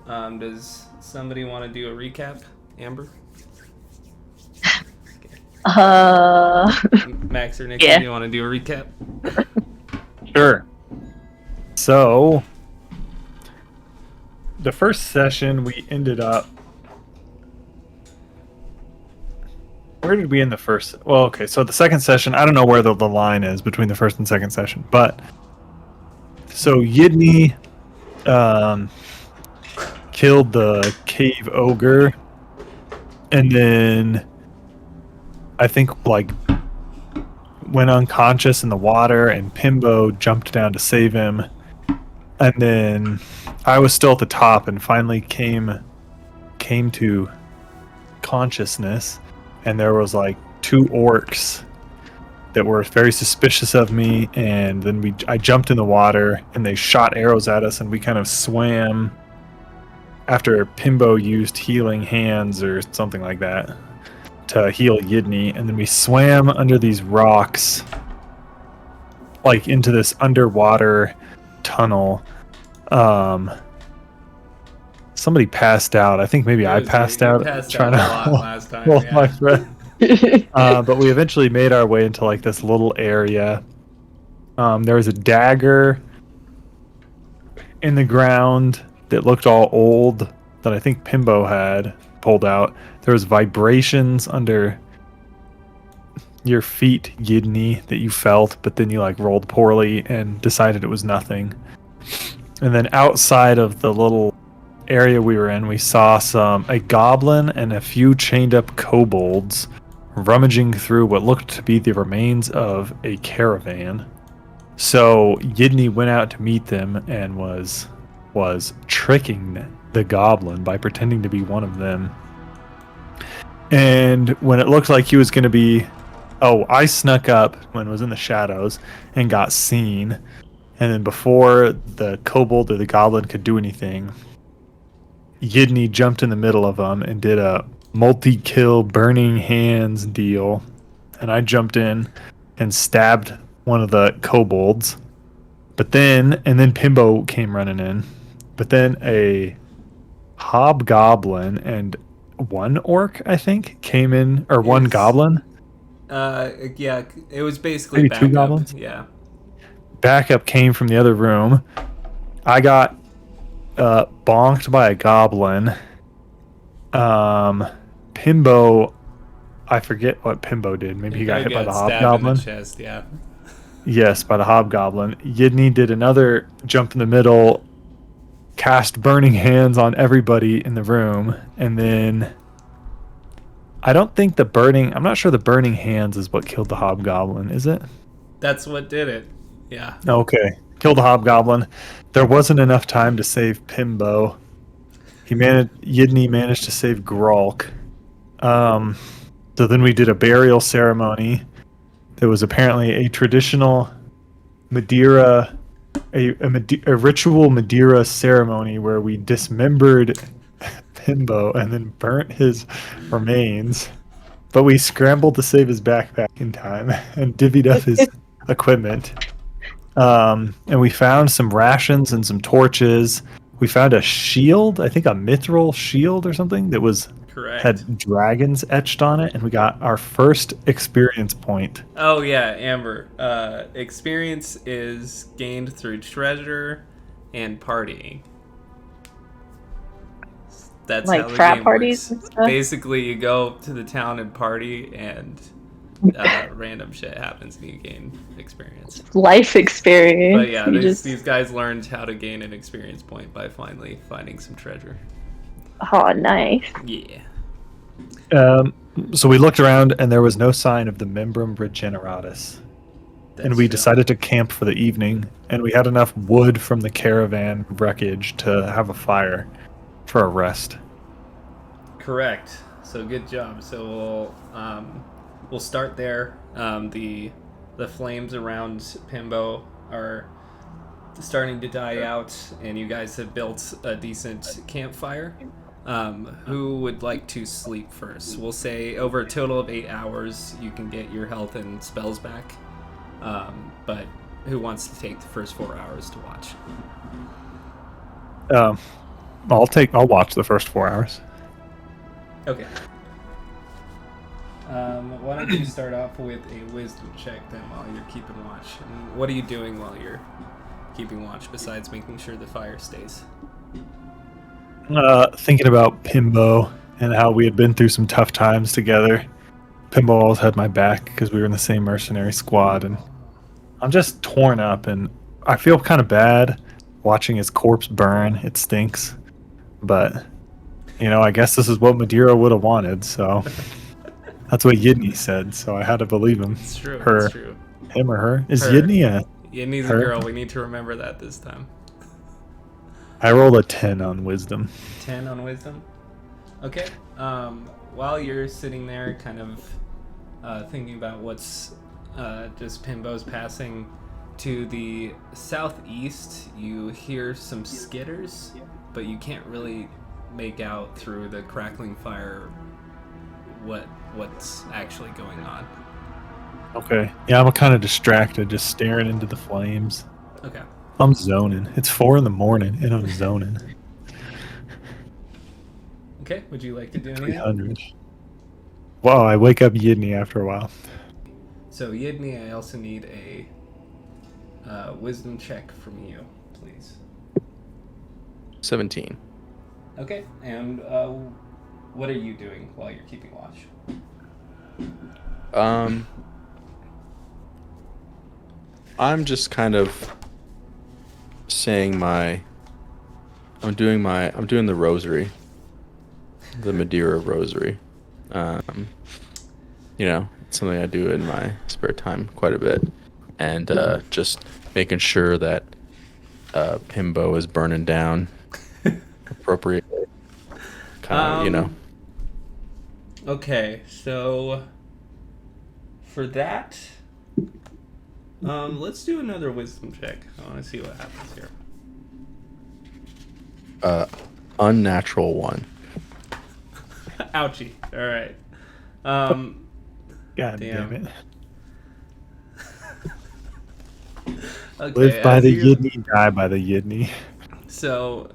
Does somebody want to do a recap? Amber? Uh, Max or Nikki, Yeah. you want to do a recap? Sure. So, the first session we ended up. Where did we end the first? Well, okay, so the second session, I don't know where the line is between the first and second session, but so Yidney killed the cave ogre, and then I think like went unconscious in the water, and Pimbo jumped down to save him, and then I was still at the top and finally came to consciousness, and there was like two orcs that were very suspicious of me, and then I jumped in the water and they shot arrows at us, and we kind of swam after Pimbo used healing hands or something like that to heal Yidney, and then we swam under these rocks like into this underwater tunnel. Somebody passed out. I think maybe I passed out trying to last time. hold Yeah. my breath. But we eventually made our way into like this little area. There was a dagger in the ground that looked all old that I think Pimbo had pulled out. There was vibrations under your feet, Yidney, that you felt, but then you like rolled poorly and decided it was nothing. And then outside of the little area we were in, we saw a goblin and a few chained up kobolds rummaging through what looked to be the remains of a caravan. So Yidney went out to meet them and was tricking the goblin by pretending to be one of them. And when it looked like he was going to be... Oh, I snuck up when it was in the shadows and got seen. And then before the kobold or the goblin could do anything, Yidney jumped in the middle of them and did a multi-kill burning hands deal. And I jumped in and stabbed one of the kobolds. And then Pimbo came running in. But then a hobgoblin and one orc, I think, came in, or one goblin. Yeah, it was basically Maybe backup. two goblins? Yeah. Backup came from the other room. I got bonked by a goblin. Pimbo, I forget what Pimbo did. Maybe he got hit by the hobgoblin. In the chest, yeah. Yes, by the hobgoblin. Yidney did another jump in the middle, cast burning hands on everybody in the room, and then I'm not sure the burning hands is what killed the hobgoblin, is it? That's what did it. Yeah. Okay. Killed the hobgoblin. There wasn't enough time to save Pimbo. Yidney managed to save Grolk. So then we did a burial ceremony. There was apparently a traditional Madeira, a ritual Madeira ceremony where we dismembered Pimbo and then burnt his remains. But we scrambled to save his backpack in time and divvied up his equipment. And we found some rations and some torches. We found a shield, I think a mithril shield or something that had dragons etched on it, and we got our first experience point. Oh yeah, Amber. Experience is gained through treasure and partying. That's like how the frat game parties works. and stuff? Basically, you go to the town and party, and random shit happens, and you gain experience. Life experience. But yeah, these guys learned how to gain an experience point by finally finding some treasure. Oh, nice. Yeah. So we looked around, and there was no sign of the Membrum Regeneratus. And we decided to camp for the evening, and we had enough wood from the caravan wreckage to have a fire for a rest. Correct. So good job. So we'll start there. The flames around Pimbo are starting to die out, and you guys have built a decent campfire. Who would like to sleep first? We'll say over a total of 8 hours, you can get your health and spells back. But who wants to take the first 4 hours to watch? I'll watch the first 4 hours. Okay. Why don't you start off with a wisdom check then while you're keeping watch? And what are you doing while you're keeping watch besides making sure the fire stays? Thinking about Pimbo and how we had been through some tough times together. Pimbo always had my back because we were in the same mercenary squad, and I'm just torn up, and I feel kind of bad watching his corpse burn. It stinks, but I guess this is what Madeira would have wanted, so that's what Yidney said, so I had to believe him. It's true. Her. It's true. Him or her? Is Her. Yidney a... Yidney's a her? girl. We need to remember that this time. I rolled a 10 on wisdom. 10 on wisdom? Okay. While you're sitting there kind of thinking about what's just Pimbo's passing, to the southeast you hear some skitters, but you can't really make out through the crackling fire what's actually going on. Okay. Yeah, I'm kind of distracted, just staring into the flames. Okay. I'm zoning. It's 4 in the morning, and I'm zoning. Okay, would you like to do anything? 300. Wow, I wake up Yidney after a while. So Yidney, I also need a wisdom check from you, please. 17. Okay, and what are you doing while you're keeping watch? I'm just kind of saying I'm doing the rosary, the Madeira rosary. It's something I do in my spare time quite a bit, and just making sure that Pimbo is burning down appropriately. Kind of, Okay, so for that, let's do another wisdom check. I want to see what happens here. Unnatural 1. Ouchie. All right. God Damn. damn it. Okay, Live by as the you- Yidney, die by the Yidney. So.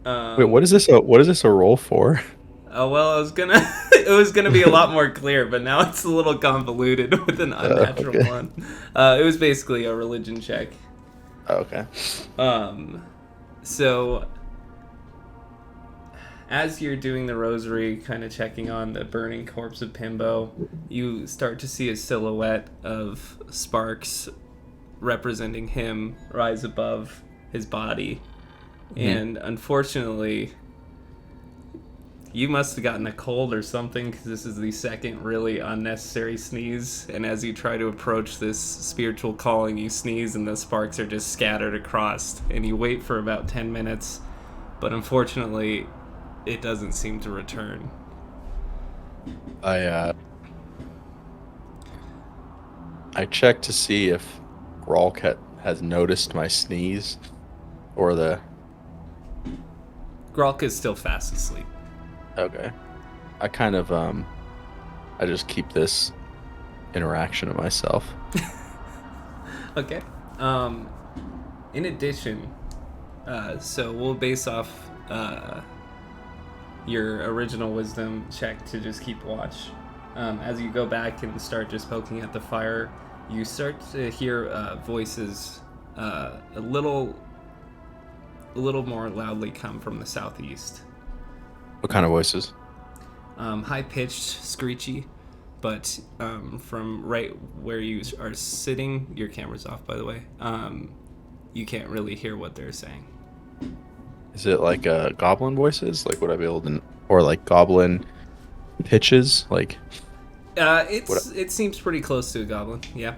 Wait, what is this? What is this a roll for? Oh well, it was gonna be a lot more clear, but now it's a little convoluted with an unnatural okay. one. It was basically a religion check. Oh, okay. So as you're doing the rosary, kind of checking on the burning corpse of Pimbo, you start to see a silhouette of sparks representing him rise above his body. And unfortunately, you must have gotten a cold or something, because this is the second really unnecessary sneeze. And as you try to approach this spiritual calling, you sneeze and the sparks are just scattered across. And you wait for about 10 minutes, but unfortunately, it doesn't seem to return. I checked to see if Gralk has noticed my sneeze, or the... Gralk is still fast asleep. Okay. I kind of, I just keep this interaction to myself. Okay. In addition, so we'll base off your original wisdom check to just keep watch. As you go back and start just poking at the fire, you start to hear voices a little more loudly come from the southeast. What kind of voices? High-pitched, screechy, but from right where you are sitting, your camera's off, by the way, you can't really hear what they're saying. Is it like goblin voices? Like, would I be able to... Or like goblin pitches? Like... It seems pretty close to a goblin, yeah.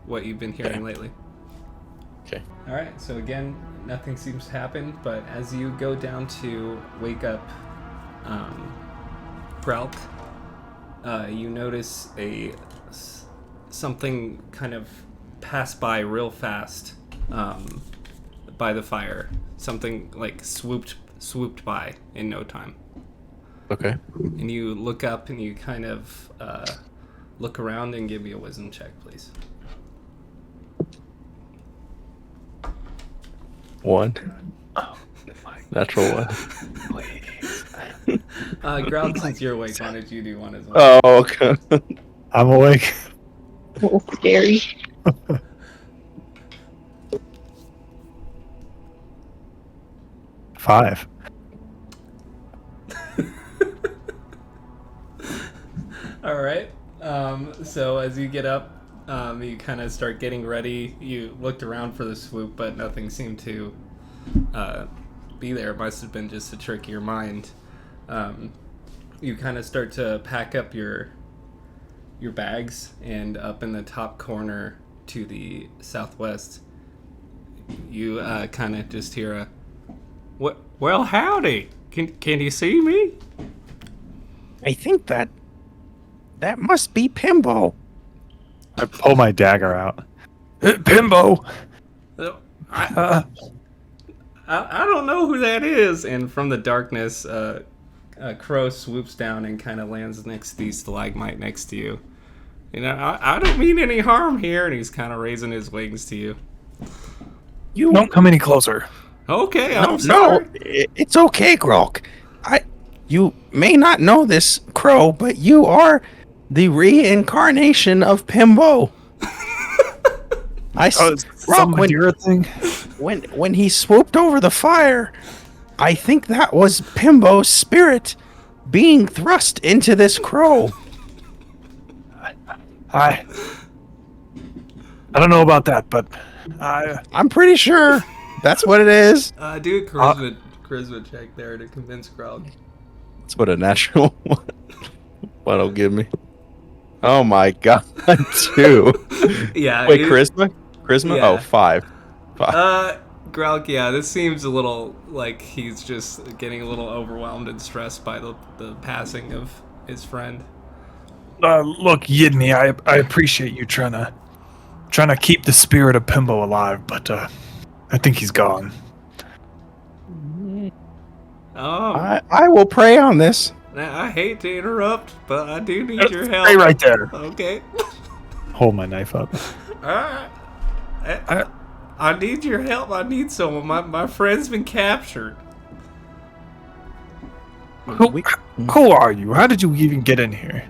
What you've been hearing lately. Okay. Alright, so again, nothing seems to happen, but as you go down to wake up Gralk, you notice something kind of pass by real fast by the fire. Something like swooped by in no time. Okay. And you look up and you kind of look around and give me a wisdom check, please. 1. Natural one. Please. Ground, since you're awake, why don't you do one as well? Oh, okay. I'm awake. A little scary. 5. All right. So as you get up, you kind of start getting ready. You looked around for the swoop, but nothing seemed to be there. It must have been just a trick of your mind. You kind of start to pack up your bags, and up in the top corner to the southwest, you kind of just hear a, well, howdy. Can you see me? I think that must be Pimbo. I pull my dagger out. Pimbo! I don't know who that is. And from the darkness, a crow swoops down and kind of lands next to the stalagmite next to you. You know, I don't mean any harm here. And he's kind of raising his wings to you. You Don't come any closer. Okay, no, I'm sorry. it's okay, Grok. You may not know this, Crow, but you are the reincarnation of Pimbo. Some Madeira thing? When he swooped over the fire, I think that was Pimbo's spirit being thrust into this crow. I don't know about that, but I'm pretty sure that's what it is. Do a charisma check there to convince Grog. That's what a natural one'll give me. Oh my god, 2. Yeah. Wait, charisma? Charisma? Yeah. Oh, 5. Grog, yeah, this seems a little like he's just getting a little overwhelmed and stressed by the passing of his friend. look, Yidney, I appreciate you trying to keep the spirit of Pimbo alive, but I think he's gone. Oh, I will pray on this. I hate to interrupt, but I do need your help. Stay right there. Okay. Hold my knife up. Alright. I need your help. I need someone. My friend's been captured. Who are you? How did you even get in here?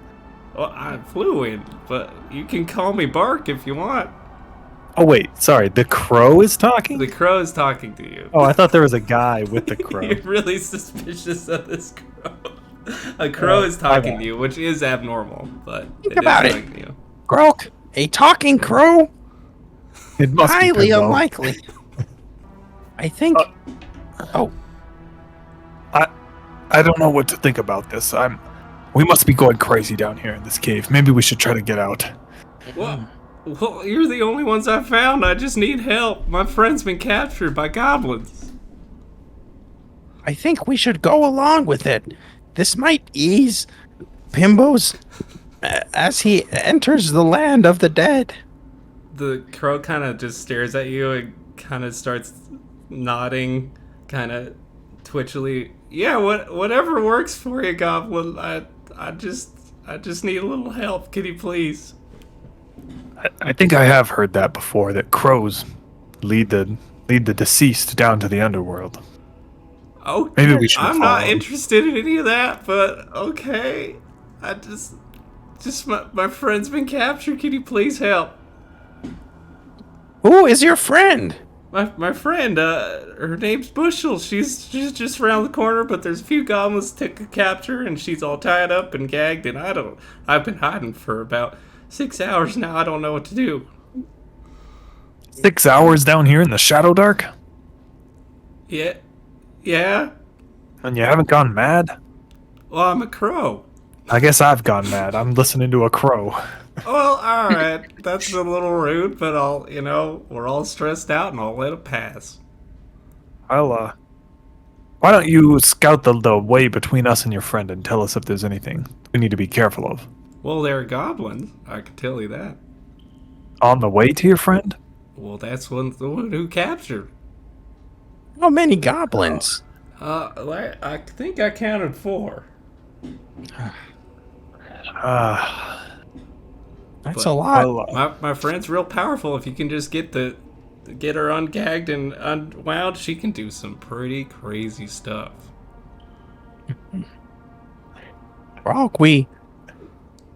Well, I flew in, but you can call me Bark if you want. Oh wait, sorry. The crow is talking? The crow is talking to you. Oh, I thought there was a guy with the crow. You're really suspicious of this crow. A crow is talking to you, which is abnormal, but Think about it. talking to you. Grok, a talking crow? It must be Highly Pimbo. unlikely. I think. I don't know what to think about this. We must be going crazy down here in this cave. Maybe we should try to get out. Well, you're the only ones I found. I just need help. My friend's been captured by goblins. I think we should go along with it. This might ease Pimbo's as he enters the land of the dead. The crow kind of just stares at you and kind of starts nodding, kind of twitchily. Yeah, whatever works for you, Goblin. I just need a little help. Can you please? I think I have heard that before. That crows lead the deceased down to the underworld. Okay. Maybe we should I'm not follow. interested in any of that, but okay. I just my friend's been captured. Can you please help? Who is your friend? My friend, her name's Bushel. She's just around the corner, but there's a few goblins to capture, and she's all tied up and gagged, and I've been hiding for about 6 hours now. I don't know what to do. 6 hours down here in the Shadowdark? Yeah. And you haven't gone mad? Well, I'm a crow. I guess I've gone mad. I'm listening to a crow. Well, alright. That's a little rude, but we're all stressed out and I'll let it pass. Why don't you scout the way between us and your friend and tell us if there's anything we need to be careful of? Well, they're goblins. I can tell you that. On the way to your friend? Well, that's the one who captured. How many goblins? I think I counted 4. That's a lot. My friend's real powerful if you can just get the get her ungagged and unwound, she can do some pretty crazy stuff. Grog,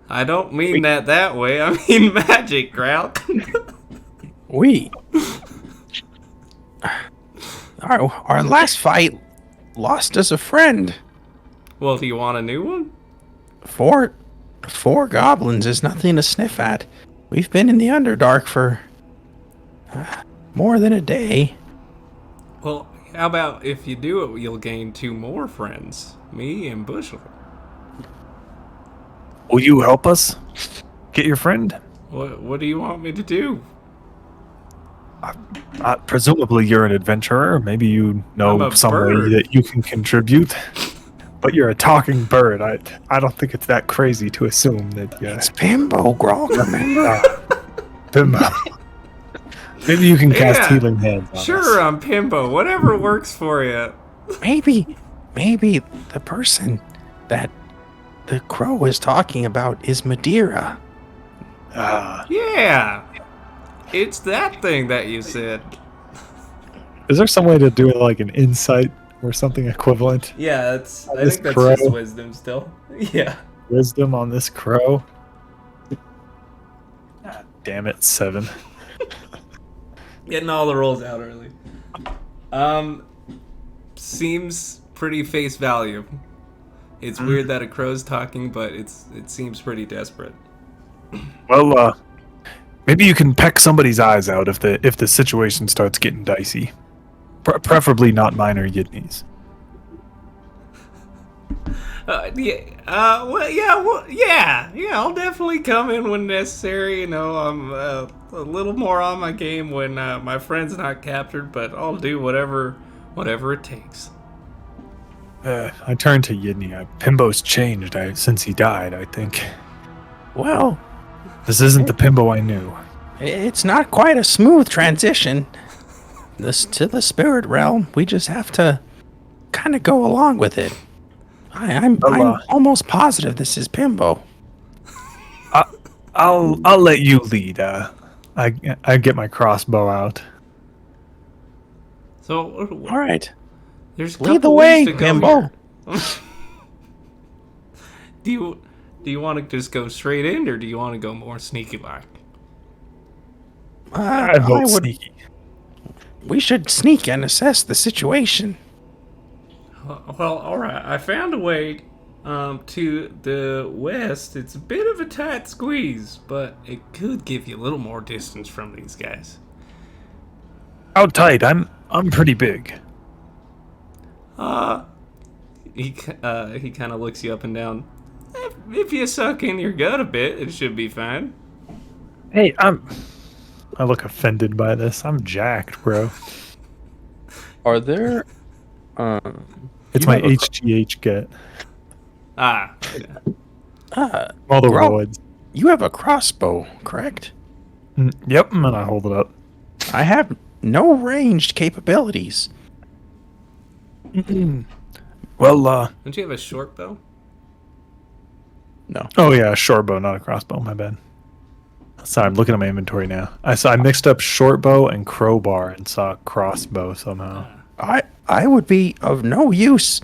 I don't mean that way. I mean magic, Grout. our last fight lost us a friend. Well, do you want a new one? Four goblins is nothing to sniff at. We've been in the Underdark for more than a day. Well, how about if you do it, you'll gain 2 more friends. Me and Bushel. Will you help us get your friend? What do you want me to do? Presumably you're an adventurer. Maybe you I'm know a some bird. way that you can contribute. But you're a talking bird. I don't think it's that crazy to assume that It's Pimbo, Grog, remember? Pimbo. Maybe you can cast Yeah, healing hands on Sure, us. I'm Pimbo. Whatever works for you. Maybe the person that the crow is talking about is Madeira. Yeah. It's that thing that you said. Is there some way to do it like an insight or something equivalent? Yeah, I This think that's crow. just wisdom still. Yeah. Wisdom on this crow? God damn it, 7. Getting all the rolls out early. Seems pretty face value. It's weird that a crow's talking, but it seems pretty desperate. Well, maybe you can peck somebody's eyes out if the situation starts getting dicey. Preferably not mine or Yidney's. Yeah, I'll definitely come in when necessary. You know, I'm a little more on my game when my friend's not captured, but I'll do whatever it takes. I turned to Yidney. Pimbo's changed since he died, I think. Well, This isn't the Pimbo I knew. it's not quite a smooth transition. To the spirit realm, we just have to kind of go along with it. I'm almost positive this is Pimbo. I'll let you lead. I get my crossbow out. So, All right, there's a lead the couple way, ways to go Pimbo. here. Do you want to just go straight in, or do you want to go more sneaky like? I vote sneaky. We should sneak and assess the situation. Well, all right. I found a way to the west. It's a bit of a tight squeeze, but it could give you a little more distance from these guys. How tight? I'm pretty big. He kind of looks you up and down. If you suck in your gut a bit, it should be fine. Hey, I look offended by this. I'm jacked, bro. Are there? It's You my have a- HGH get. Ah, yeah. All the Bro. roids. You have a crossbow, correct? Yep, and I hold it up. I have no ranged capabilities. Well, Don't you have a short bow? No. oh yeah, a short bow, not a crossbow. My bad. Sorry, I'm looking at my inventory now. I mixed up short bow and crowbar and saw crossbow somehow. I would be of no use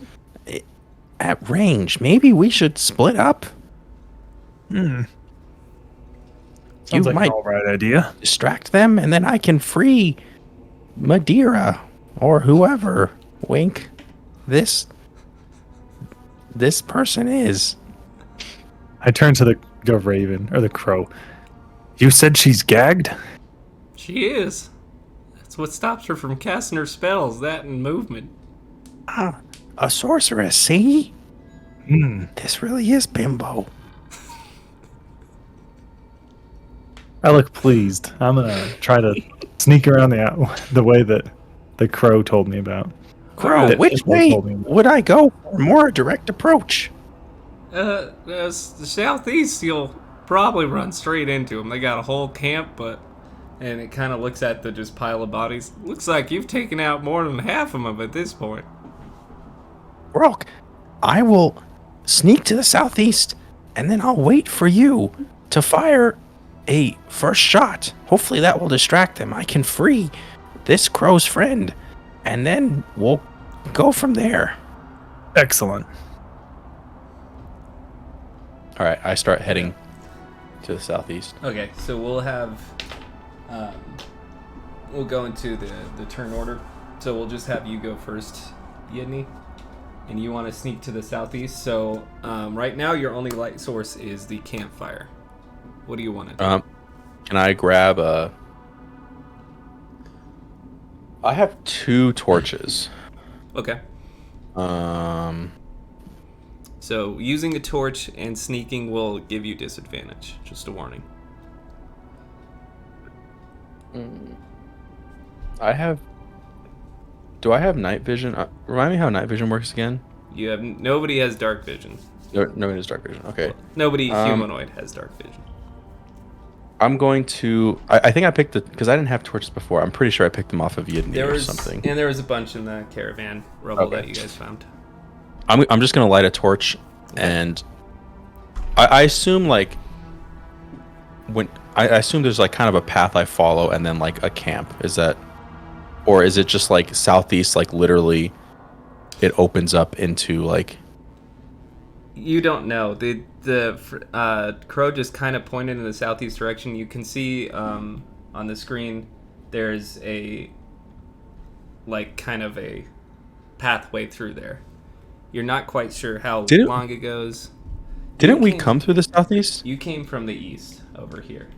at range. Maybe we should split up. Sounds You like might an all right idea. distract them, and then I can free Madeira or whoever. Wink. This person is. I turn to the raven or the crow. You said she's gagged? She is. That's what stops her from casting her spells. That and movement. A sorceress, see? Hmm. This really is Bimbo. I look pleased. I'm gonna try to sneak around the way that the crow told me about. Crow, That which Pimbo way told me about. would I go for a more direct approach? The southeast, you'll probably run straight into them. They got a whole camp, and it kind of looks at the just pile of bodies. Looks like you've taken out more than half of them at this point. Rock, I will sneak to the southeast, and then I'll wait for you to fire a first shot. Hopefully that will distract them. I can free this crow's friend, and then we'll go from there. Excellent. All right, I start heading to the southeast. Okay, so we'll have we'll go into the turn order. So we'll just have you go first, Yidney, and you want to sneak to the southeast. So right now your only light source is the campfire. What do you want to do? Can I grab a? I have 2 torches. Okay. Um. So using a torch and sneaking will give you disadvantage. Just a warning. I have. Do I have night vision? Remind me how night vision works again. You have nobody has dark vision. Nobody has dark vision. Okay. Nobody humanoid has dark vision. I'm going to. I think I picked it because I didn't have torches before. I'm pretty sure I picked them off of Yidney There or was something. and there was a bunch in the caravan rubble Okay. that you guys found. I'm just gonna light a torch, and I assume like when I assume there's like kind of a path I follow, and then like a camp. Is that, or is it just like southeast? Like literally, it opens up into like. You don't know. The crow just kind of pointed in the southeast direction. You can see on the screen there's a like kind of a pathway through there. You're not quite sure how long it goes. Didn't we come through the southeast? You came from the east over here.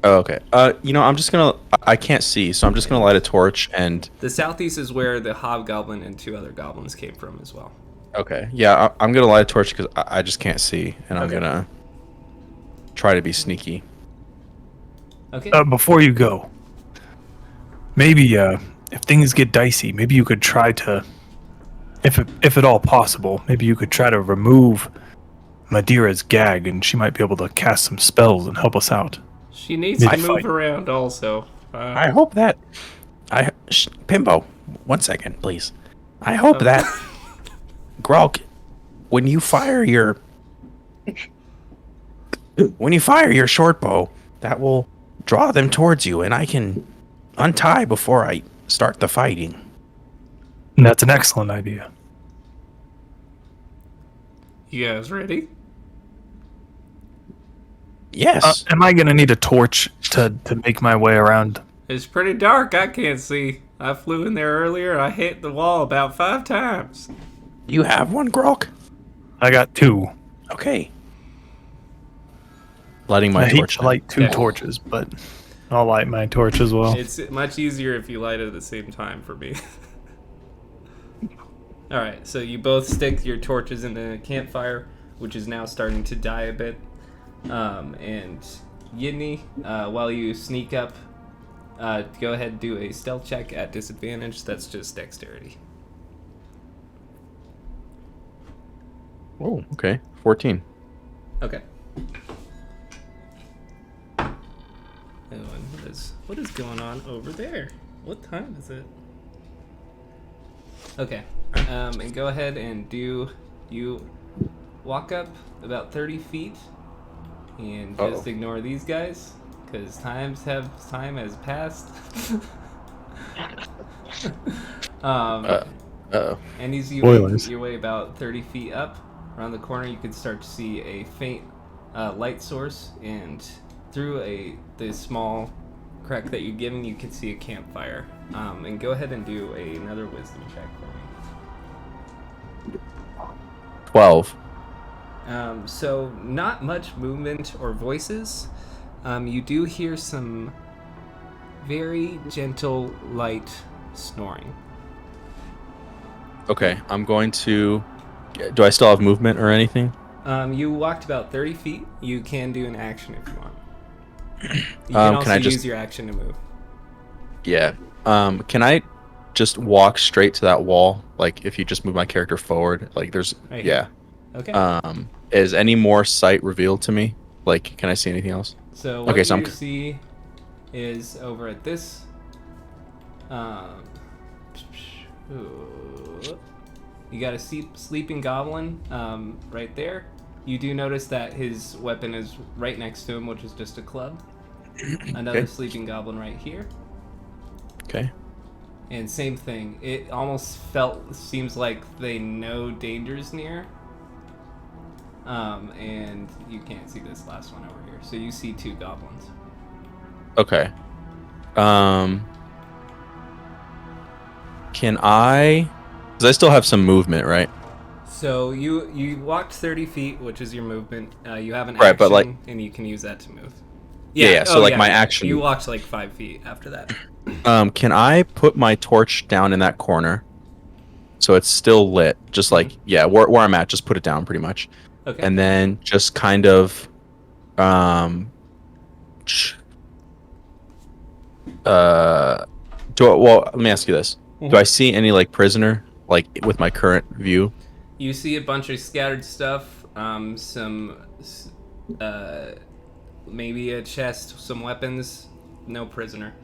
Oh, okay. I'm just gonna. I can't see, so I'm just gonna light a torch and. The southeast is where the hobgoblin and 2 other goblins came from as well. Okay. Yeah, I'm gonna light a torch because I just can't see, and I'm gonna try to be sneaky. Okay. Before you go, maybe if things get dicey, maybe you could try to, if at all possible, maybe you could try to remove Madeira's gag, and she might be able to cast some spells and help us out. She needs to move Mid-fight. around also. I hope that. Pimbo, 1 second, please. I hope that. Grog, when you fire your short bow, that will draw them towards you, and I can untie before I start the fighting. And that's an excellent idea. You guys ready? Yes. Am I gonna need a torch to make my way around? It's pretty dark. I can't see. I flew in there earlier. I hit the wall about 5 times. You have one, Grog? I got 2. Okay. Lighting my I hate torch. to light 2 Okay. torches, but I'll light my torch as well. It's much easier if you light it at the same time for me. Alright, so you both stick your torches in the campfire, which is now starting to die a bit. And Yidney, while you sneak up, go ahead and do a stealth check at disadvantage. That's just dexterity. Oh, okay. 14. Okay. Oh, and what is going on over there? What time is it? Okay. And go ahead and you walk up about 30 feet and just ignore these guys because time has passed. And as you Spoilers. make your way about 30 feet up around the corner, you can start to see a faint light source, and through the small crack that you're given, you can see a campfire. And go ahead and do another wisdom check for me. 12. So not much movement or voices. You do hear some very gentle, light snoring. Okay, I'm going to. Do I still have movement or anything? You walked about 30 feet. You can do an action if you want. You can also can I just use your action to move. Yeah. Can I just walk straight to that wall? Like, if you just move my character forward, like there's Right yeah. Okay. Is any more sight revealed to me? Like, can I see anything else? So what okay, so you see is over at this. You got a sleeping goblin right there. You do notice that his weapon is right next to him, which is just a club. Another Okay. sleeping goblin right here. Okay. And same thing. It almost seems like they know danger's near. And you can't see this last one over here. So you see 2 goblins. Okay. Can I? Because I still have some movement, right? So you walked 30 feet, which is your movement. You have an Right, action, but, like- and you can use that to move. Yeah, so, like, my action- You walked like 5 feet after that. Can I put my torch down in that corner, so it's still lit? Just like where I'm at, just put it down, pretty much. Okay. And then just kind of, let me ask you this: Do I see any like prisoner like with my current view? You see a bunch of scattered stuff. Maybe a chest, some weapons. No prisoner.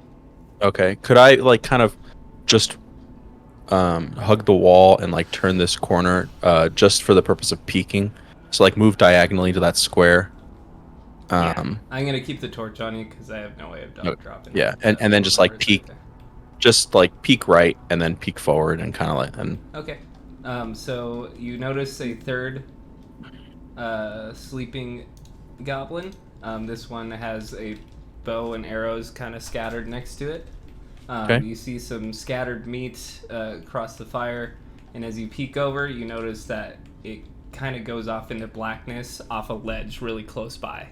Okay. Could I like kind of just hug the wall and like turn this corner just for the purpose of peeking? So like move diagonally to that square. I'm gonna keep the torch on you because I have no way of dropping. Yeah, and then just like peek, just like peek right and then peek forward and kind of like and. Okay. So you notice a third sleeping goblin. This one has a bow and arrows kind of scattered next to it. Okay. You see some scattered meat across the fire, and as you peek over, you notice that it kind of goes off into blackness off a ledge really close by.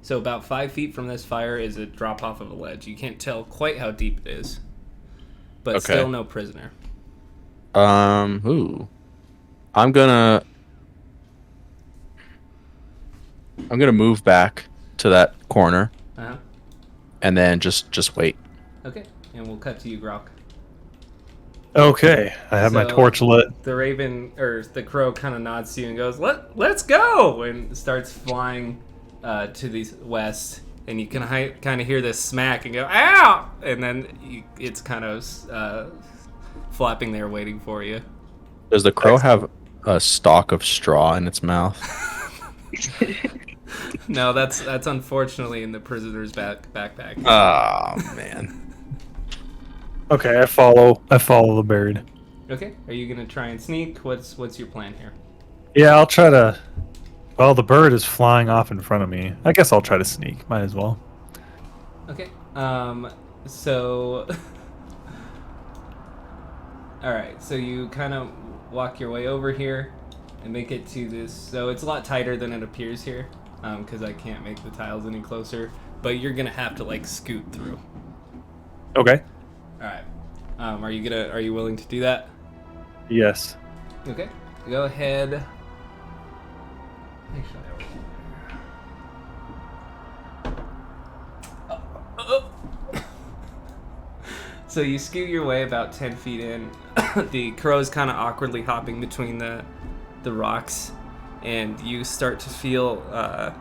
So about 5 feet from this fire is a drop off of a ledge. You can't tell quite how deep it is, but Okay. still no prisoner. I'm gonna move back to that corner Uh-huh. and then just wait. Okay, and we'll cut to you, Grok. Okay, I have my So- torch lit. The raven or the crow kind of nods to you and goes, "Let's go!" and starts flying to the west. And you can kind of hear this smack and go, "Ow!" And then it's kind of flapping there, waiting for you. Does the crow have a stalk of straw in its mouth? No, that's unfortunately in the prisoner's backpack. Oh man. Okay, I follow the bird. Okay, are you gonna try and sneak? What's your plan here? Yeah, I'll try to. Well, the bird is flying off in front of me. I guess I'll try to sneak. Might as well. Okay. So. Alright, so you kind of walk your way over here and make it to this. So it's a lot tighter than it appears here, because I can't make the tiles any closer. But you're gonna have to like scoot through. Okay. Alright. Are you willing to do that? Yes. Okay. Go ahead. Actually, So you scoot your way about 10 feet in. The crow's kind of awkwardly hopping between the rocks, and you start to feel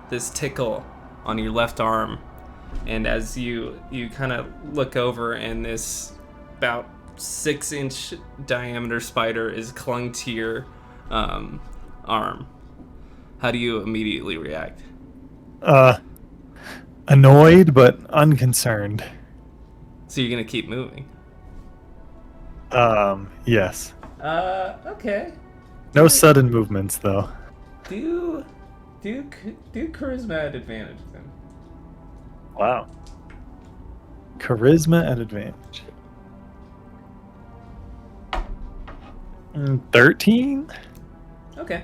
this tickle on your left arm. And as you kind of look over, and this about 6-inch diameter spider is clung to your arm. How do you immediately react? Annoyed but unconcerned. So you're gonna keep moving. Yes. Okay. No sudden movements though. Do charisma at advantage then. Wow. Charisma at advantage. 13? Okay.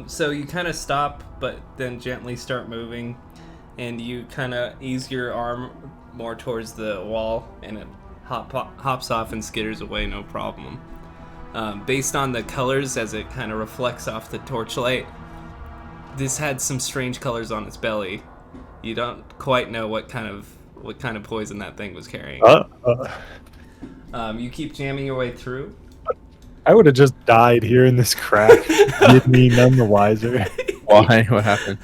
So you kind of stop, but then gently start moving, and you kind of ease your arm more towards the wall, and it hops off and skitters away, no problem. Based on the colors as it kind of reflects off the torchlight, this had some strange colors on its belly. You don't quite know what kind of poison that thing was carrying. You keep jamming your way through. I would have just died here in this crack. Did me none the wiser. Why? What happened?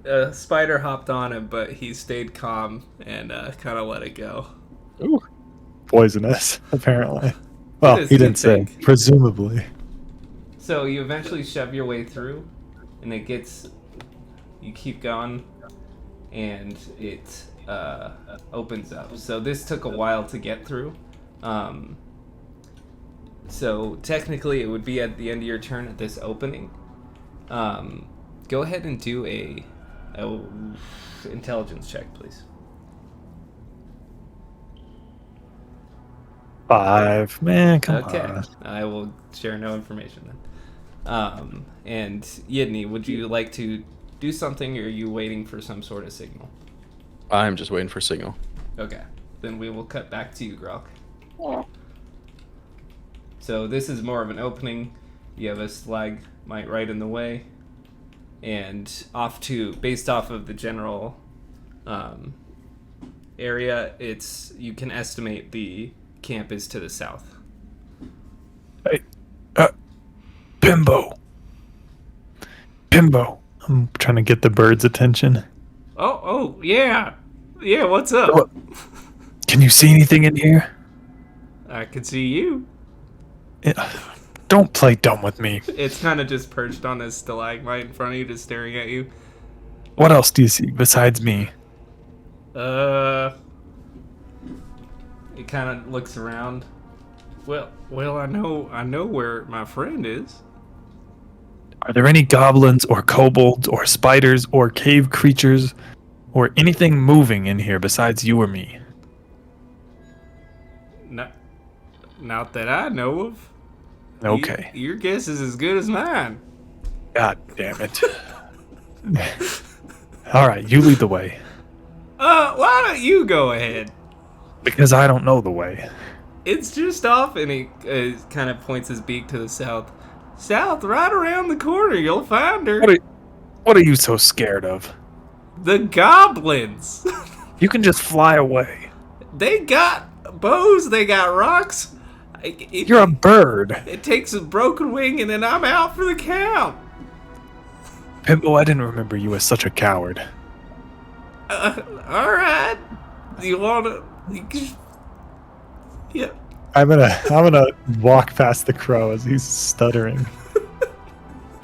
A spider hopped on him, but he stayed calm and kind of let it go. Ooh. Poisonous, apparently. Well, Good he didn't say. think. Presumably. So you eventually shove your way through, and you keep going, and it opens up. So this took a while to get through. So technically it would be at the end of your turn at this opening. Go ahead and do a intelligence check, please. 5. Man, come Okay, on. I will share no information then. And Yidney, would you like to do something, or are you waiting for some sort of signal? I'm just waiting for signal. Okay, then we will cut back to you, Grok. Yeah. So this is more of an opening. You have a stalagmite right in the way, and based off of the general area, you can estimate the camp is to the south. Hey, Pimbo. I'm trying to get the bird's attention. Oh, yeah. Yeah, what's up? What? Can you see anything in here? I can see you. Don't play dumb with me. It's kind of just perched on this stalagmite in front of you, just staring at you. What else do you see besides me? It kind of looks around. Well, I know where my friend is. Are there any goblins or kobolds or spiders or cave creatures or anything moving in here besides you or me? Not that I know of. Okay. Your guess is as good as mine. God damn it. All right, you lead the way. Why don't you go ahead? Because I don't know the way. It's just off, and he kind of points his beak to the south. South, right around the corner, you'll find her. What are you so scared of? The goblins. You can just fly away. They got bows, they got rocks. You're a bird. It takes a broken wing, and then I'm out for the count. Pimbo, I didn't remember you as such a coward. All right. You wanna? Yeah. I'm gonna walk past the crow as he's stuttering.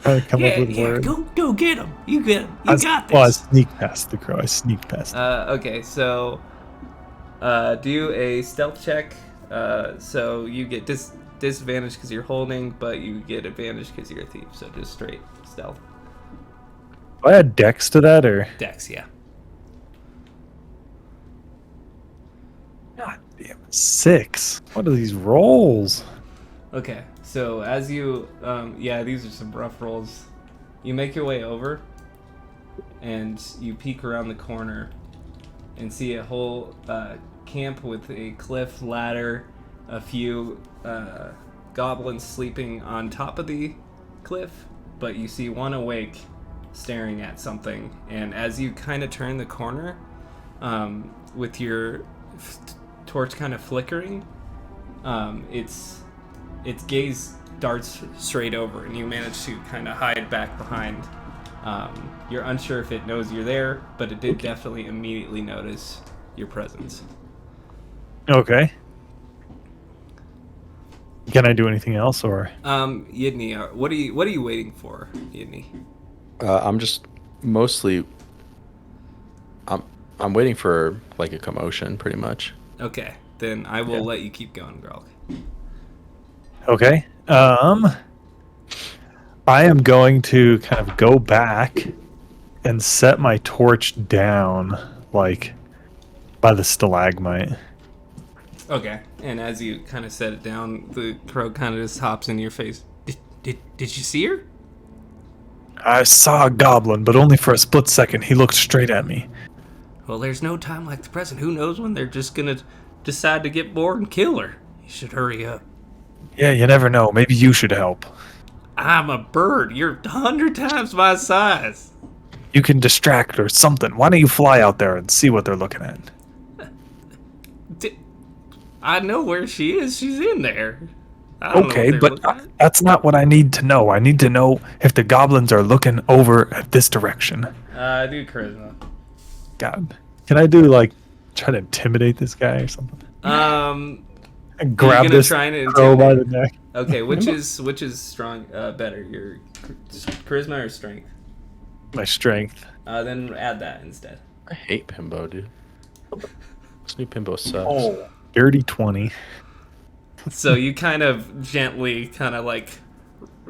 Trying to come up with words. Go get him. You get him. You got this. Well, I sneak past the crow. I sneak past. Okay, so do a stealth check. So you get disadvantage because you're holding, but you get advantage because you're a thief. So just straight stealth. Do I add dex to that or? Dex, yeah. God damn it. 6. What are these rolls? Okay, so as you, these are some rough rolls. You make your way over, and you peek around the corner, and see a whole camp with a cliff ladder, a few goblins sleeping on top of the cliff, but you see one awake, staring at something. And as you kind of turn the corner, with your torch kind of flickering, its gaze darts straight over, and you manage to kind of hide back behind. You're unsure if it knows you're there, but it did definitely immediately notice your presence. Okay. Can I do anything else or? Yidney, what are you waiting for, Yidney? I'm just mostly. I'm waiting for like a commotion, pretty much. Okay, then I will let you keep going, Grog. Okay. I am going to kind of go back and set my torch down, like, by the stalagmite. Okay, and as you kind of set it down, the crow kind of just hops in your face. Did you see her? I saw a goblin, but only for a split second. He looked straight at me. Well, there's no time like the present. Who knows when they're just gonna decide to get bored and kill her? You should hurry up. Yeah, you never know. Maybe you should help. I'm a bird. You're 100 times my size. You can distract or something. Why don't you fly out there and see what they're looking at? I know where she is. She's in there. I don't know Okay, what but they're looking at. that's not what I need to know. I need to know if the goblins are looking over at this direction. Do charisma. God. Can I do, like, try to intimidate this guy or something? And grab gonna this try and crow by the intimidate? neck. Okay, which is strong better, your charisma or strength? My strength. Then add that instead. I hate Pimbo, dude. This new Pimbo sucks. Oh, dirty 20. So you kind of gently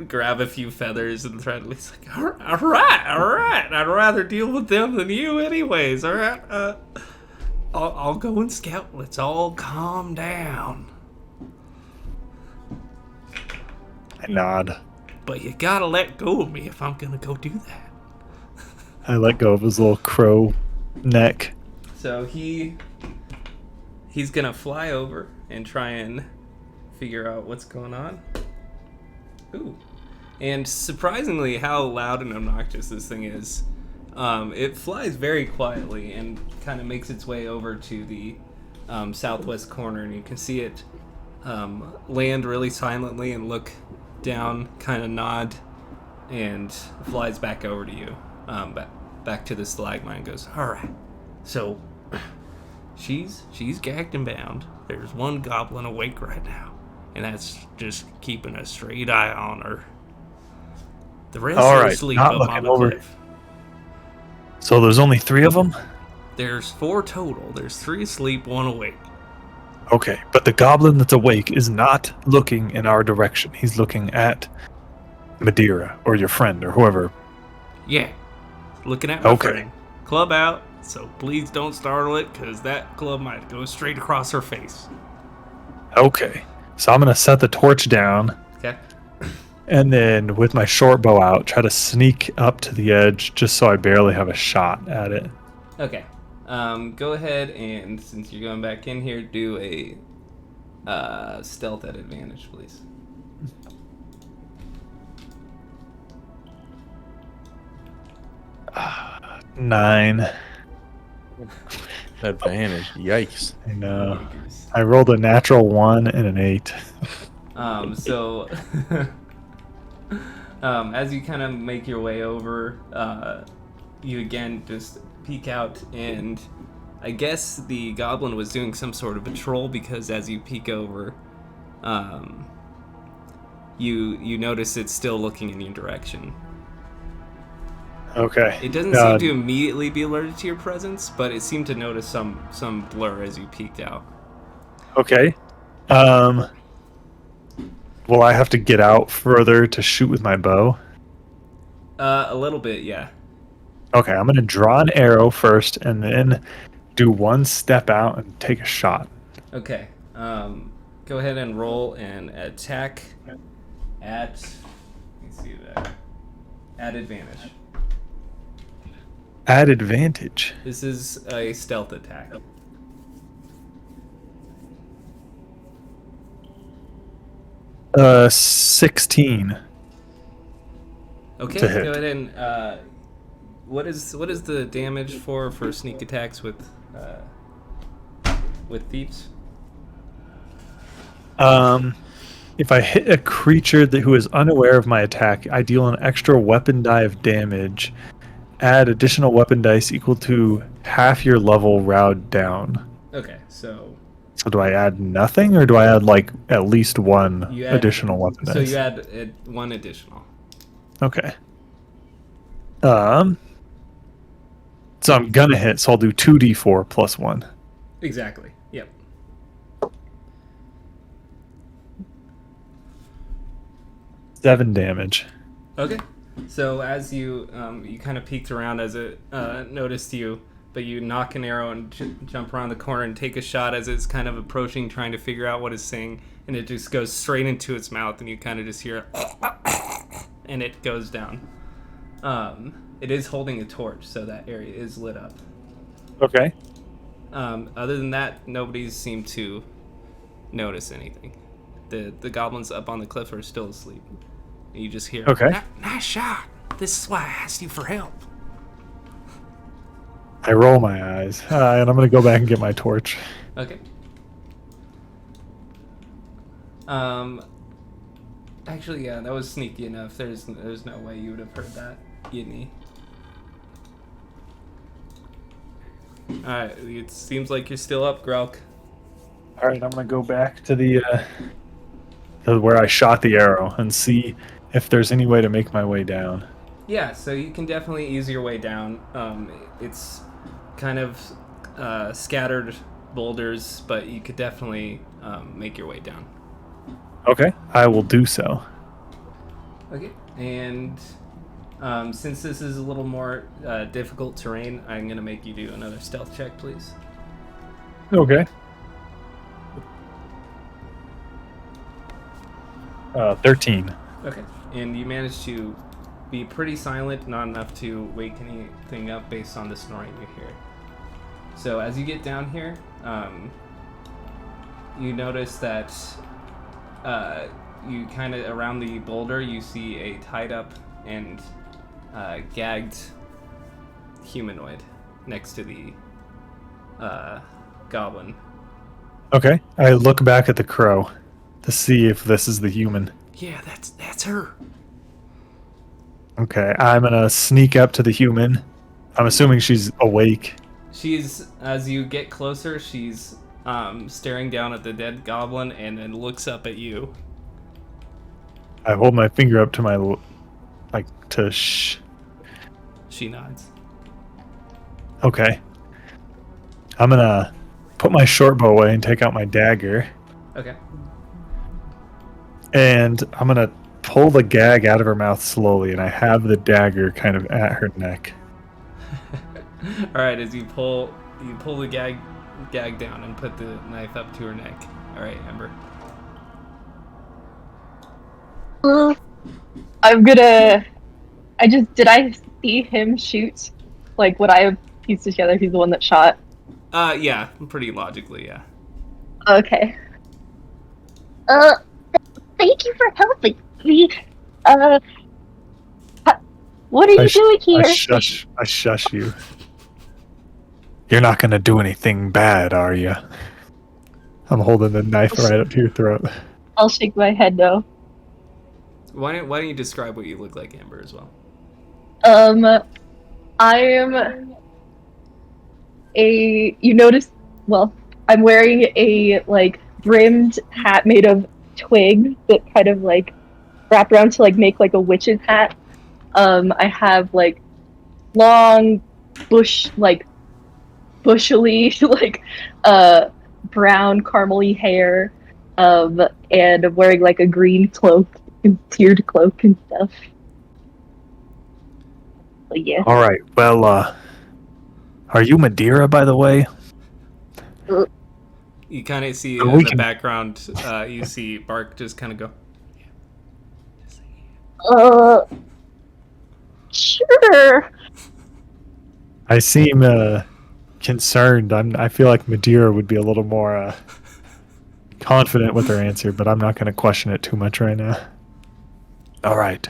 grab a few feathers and thread. It's like, all right. I'd rather deal with them than you, anyways. All right. I'll go and scout. Let's all calm down. I nod. But you gotta let go of me if I'm gonna go do that. I let go of his little crow neck. So he's gonna fly over and try and figure out what's going on. Ooh. And surprisingly how loud and obnoxious this thing is. It flies very quietly and kind of makes its way over to the southwest corner, and you can see it land really silently and look down, kind of nod, and flies back over to you, back to the stalagmite, and goes, all right, so she's gagged and bound. There's one goblin awake right now, and that's just keeping a straight eye on her. The rest All are right, asleep not up looking on the over. cliff. So there's only 3 of them? There's 4 total. There's 3 asleep, 1 awake. Okay, but the goblin that's awake is not looking in our direction. He's looking at Madeira, or your friend, or whoever. Yeah, looking at my Okay. friend. Club out, so please don't startle it, because that club might go straight across her face. Okay, so I'm going to set the torch down, Okay? and then with my short bow out, try to sneak up to the edge just so I barely have a shot at it. Okay. Go ahead and, since you're going back in here, do a stealth at advantage, please. Ah, 9. Advantage. Yikes. I know. I rolled a natural 1 and an 8. So as you kind of make your way over, you again just peek out, and I guess the goblin was doing some sort of patrol, because as you peek over, you notice it's still looking in your direction. Okay. It doesn't seem to immediately be alerted to your presence, but it seemed to notice some blur as you peeked out. Okay. Will I have to get out further to shoot with my bow? A little bit, yeah. Okay, I'm going to draw an arrow first and then do 1 step out and take a shot. Okay. Go ahead and roll an attack at. Let me see that. At advantage. At advantage. This is a stealth attack. 16. Okay. To hit. Go ahead and. What is the damage for sneak attacks with thieves? If I hit a creature who is unaware of my attack, I deal an extra weapon die of damage. Add additional weapon dice equal to half your level round down. Okay, so do I add nothing, or do I add like at least 1 you add, additional weapon so dice? you add 1 additional. Okay. So I'm gonna hit, so I'll do 2d4 plus 1. Exactly. Yep. 7 damage. Okay. So as you you kind of peeked around as it noticed you, but you knock an arrow and jump around the corner and take a shot as it's kind of approaching, trying to figure out what it's saying, and it just goes straight into its mouth, and you kind of just hear and it goes down. It is holding a torch, so that area is lit up. Okay. Other than that, nobody's seemed to notice anything. The goblins up on the cliff are still asleep. And you just hear, Okay. Nice shot. This is why I asked you for help. I roll my eyes, and I'm gonna go back and get my torch. Okay. Actually, yeah, that was sneaky enough. There's no way you would have heard that, Yidney. Alright, it seems like you're still up, Grelk. All right, I'm gonna go back to the to where I shot the arrow and see if there's any way to make my way down. Yeah, so you can definitely ease your way down. It's kind of scattered boulders, but you could definitely make your way down. Okay, I will do so. Okay, and since this is a little more difficult terrain, I'm going to make you do another stealth check, please. Okay. 13. Okay, and you manage to be pretty silent, not enough to wake anything up based on the snoring you hear. So as you get down here, you notice that you kind of around the boulder you see a tied up and gagged humanoid next to the goblin. Okay, I look back at the crow to see if this is the human. Yeah, that's her. Okay, I'm gonna sneak up to the human. I'm assuming she's awake. She's, as you get closer, she's staring down at the dead goblin and then looks up at you. I hold my finger up to my, like, to shh. She nods. Okay. I'm gonna put my short bow away and take out my dagger. Okay. And I'm gonna pull the gag out of her mouth slowly, and I have the dagger kind of at her neck. All right, as you pull the gag down and put the knife up to her neck. All right, Ember. I'm gonna. Did I see him shoot? Like, what I have pieced together, he's the one that shot. Yeah, pretty logically, yeah. Okay. Thank you for helping me. What are you doing here? I shush you. You're not gonna do anything bad, are you? I'm holding the knife right up to your throat. I'll shake my head no. Why don't you describe what you look like, Amber, as well? I am you notice, well, I'm wearing a, like, brimmed hat made of twigs that kind of, like, wrap around to, like, make, like, a witch's hat. I have, like, long, bushily, like, brown, caramely hair, and I'm wearing, like, a green cloak, and tiered cloak and stuff. But yeah. All right. Well, are you Madeira, by the way? You kind of see Oh, in we the can- background, you see Bark just kind of go. Sure. I seem concerned. I feel like Madeira would be a little more confident with her answer, but I'm not going to question it too much right now. All right.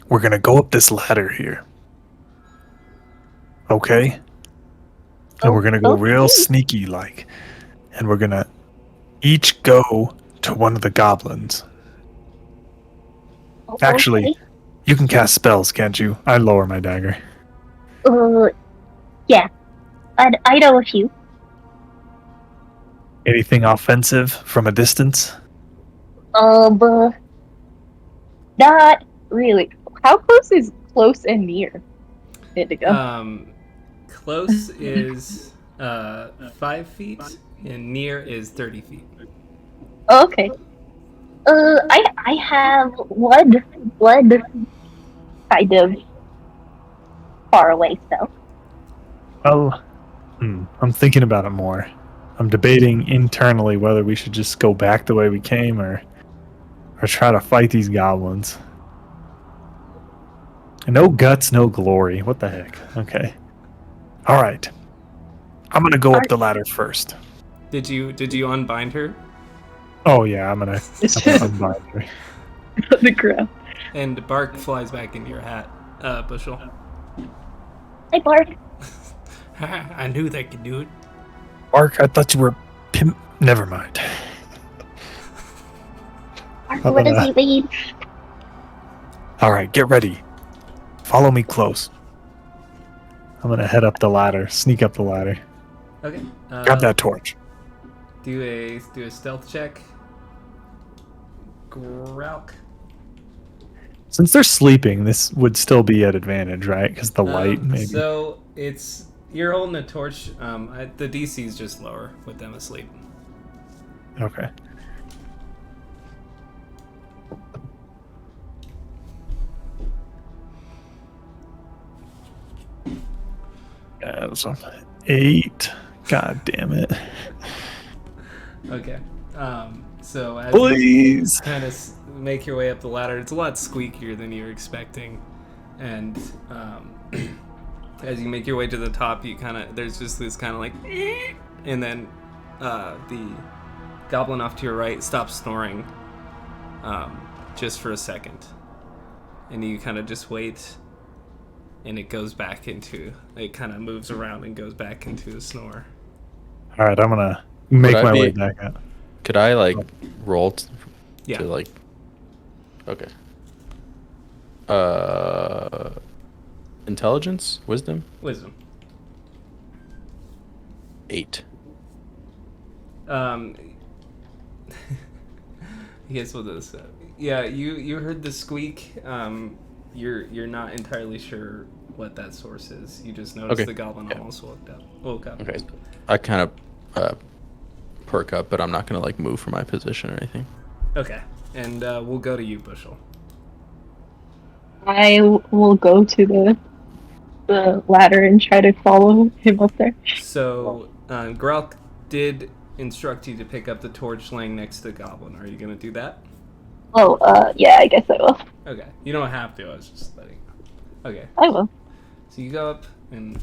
We're going to go up this ladder here. Okay? And we're going to go real sneaky like. And we're going to each go to one of the goblins. Actually, you can cast spells, can't you? I lower my dagger. Yeah. I know a few. Anything offensive from a distance? Not really. How close is close and near? Indigo. Close is 5 feet, and near is 30 feet. Okay. I have one kind of far away, so. Well, I'm thinking about it more. I'm debating internally whether we should just go back the way we came or try to fight these goblins. No guts, no glory. What the heck? Okay. All right. I'm gonna go up the ladder first. Did you unbind her? Oh yeah, I'm gonna unbind her. The ground. And Bark flies back into your hat, Bushel. Hi, Bark. I knew they could do it. Mark, I thought you were pimp. Never mind. Bark, what does he mean? All right, get ready. Follow me close. I'm gonna head up the ladder, sneak up the ladder. Okay. Grab that torch. Do a stealth check. Grauk. Since they're sleeping, this would still be at advantage, right? Because the light, maybe. So it's You're holding a torch. The DC is just lower with them asleep. Okay. Yeah, it was on 8. God damn it. Okay. So as Please. you kind of make your way up the ladder, it's a lot squeakier than you were expecting, and as you make your way to the top, there's just this kind of like, and then the goblin off to your right stops snoring, just for a second, and you kind of just wait, and it kind of moves around and goes back into a snore. All right, I'm gonna make I my be- way back up. Could I like roll Yeah. to like? Okay. Intelligence, wisdom, Wisdom. 8. Yes, what this? Yeah, you heard the squeak. You're not entirely sure what that source is. You just noticed Okay. the goblin Yeah. almost woke up. Okay. I kind of perk up, but I'm not gonna like move from my position or anything. Okay, and we'll go to you, Bushel. I will go to the ladder and try to follow him up there. So, Grelk did instruct you to pick up the torch laying next to the goblin. Are you gonna do that? Oh, yeah, I guess I will. Okay, you don't have to. I was just letting you know. Okay, I will. so you go up and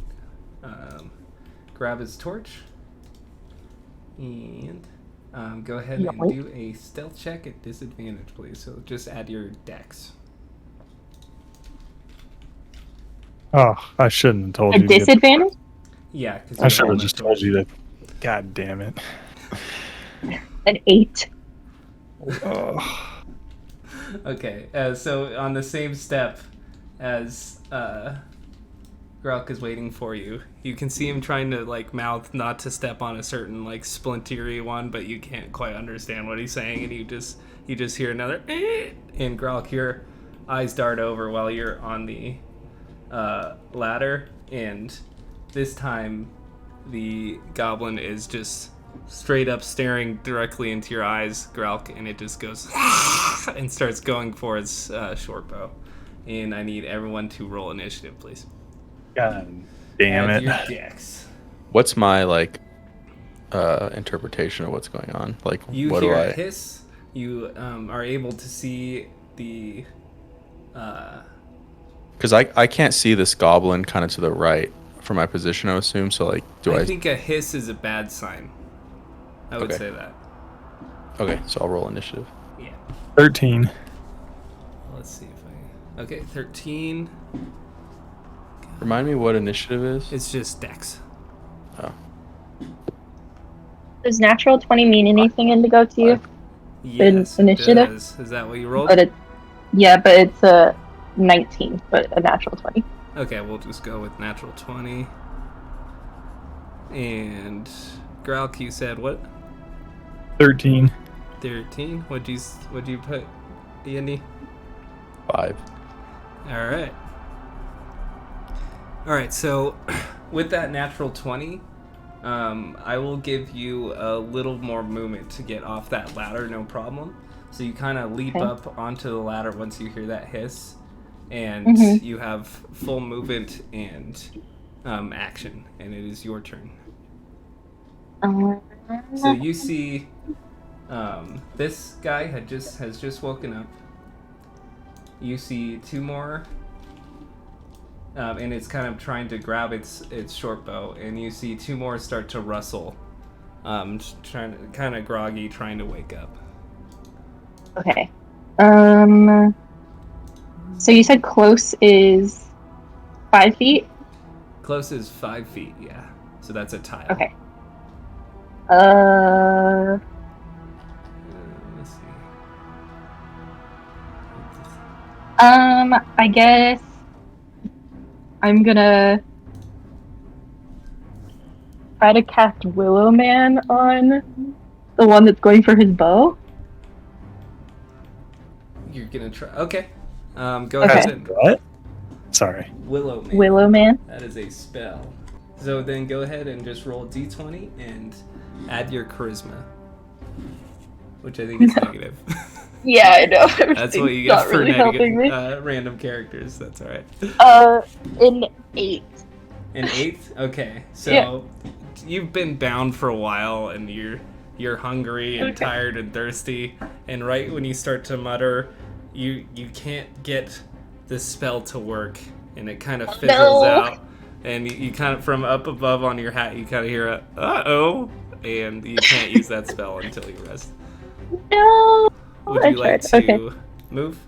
grab his torch, and go ahead and Right. do a stealth check at disadvantage, please. So just add your dex. Oh, I shouldn't have told A you. to get- disadvantage? Yeah, because I should have just told you that. God damn it. An 8. Oh. Okay, so on the same step as Grelk is waiting for you, you can see him trying to like mouth not to step on a certain like splintery one, but you can't quite understand what he's saying, and you just hear another and Grelk, your eyes dart over while you're on the ladder, and this time the goblin is just straight up staring directly into your eyes, Grelk, and it just goes and starts going for its short bow. And I need everyone to roll initiative, please. God damn Add it. your dex. What's my like interpretation of what's going on? Like, You what hear do a I? hiss. You are able to see the. Because I can't see this goblin kind of to the right from my position, I assume. So like, I think a hiss is a bad sign. I would Okay. say that. Okay, so I'll roll initiative. Yeah. 13. Let's see if I. Okay, 13. Remind me what initiative is. It's just dex. Oh, Does natural 20 mean anything, Indigo, to you? Yes, initiative? it does. Is that what you rolled? But it's a 19, but a natural 20. Okay, we'll just go with natural 20. And Gralk, you said what? 13. 13. What'd you put, Andy? 5. All right. So, with that natural 20, I will give you a little more movement to get off that ladder, no problem. So you kind of leap up onto the ladder once you hear that hiss, and you have full movement and action, and it is your turn. So you see, this guy has just woken up. You see two more, and it's kind of trying to grab its short bow, and you see two more start to rustle, trying to kind of groggy, trying to wake up. Okay. So you said close is 5 feet? Close is 5 feet, yeah. So that's a tile. Okay. Let's see. I guess I'm gonna try to cast Willow Man on the one that's going for his bow. You're gonna try. Okay. Go Okay. ahead and What? Sorry. Willow Man. Willow Man. That is a spell. So then go ahead and just roll a d20 and add your charisma, which I think is negative. Yeah, I know. That's what you Everything's get for really helping me. random characters. That's all right. An 8. An 8? Okay. So Yeah. you've been bound for a while and you're hungry and Okay. tired and thirsty, and right when you start to mutter, you can't get the spell to work, and it kind of fizzles No. out, and you kind of from up above on your hat you kind of hear a uh-oh, and you can't use that spell until you rest. No. Would I you like tried. to Okay. move?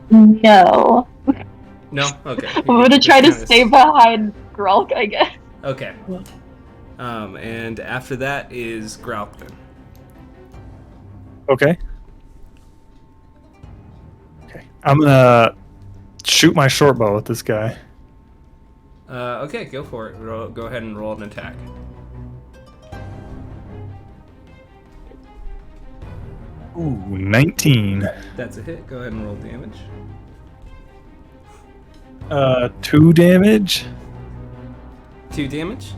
No. No? Okay. I'm gonna Just try to kinda stay behind Grulk, I guess. Okay. And after that is Graupin. Okay. Okay. I'm gonna shoot my short bow at this guy. Okay, go for it. Go ahead and roll an attack. Ooh, 19. That's a hit. Go ahead and roll damage. 2 damage. 2 damage.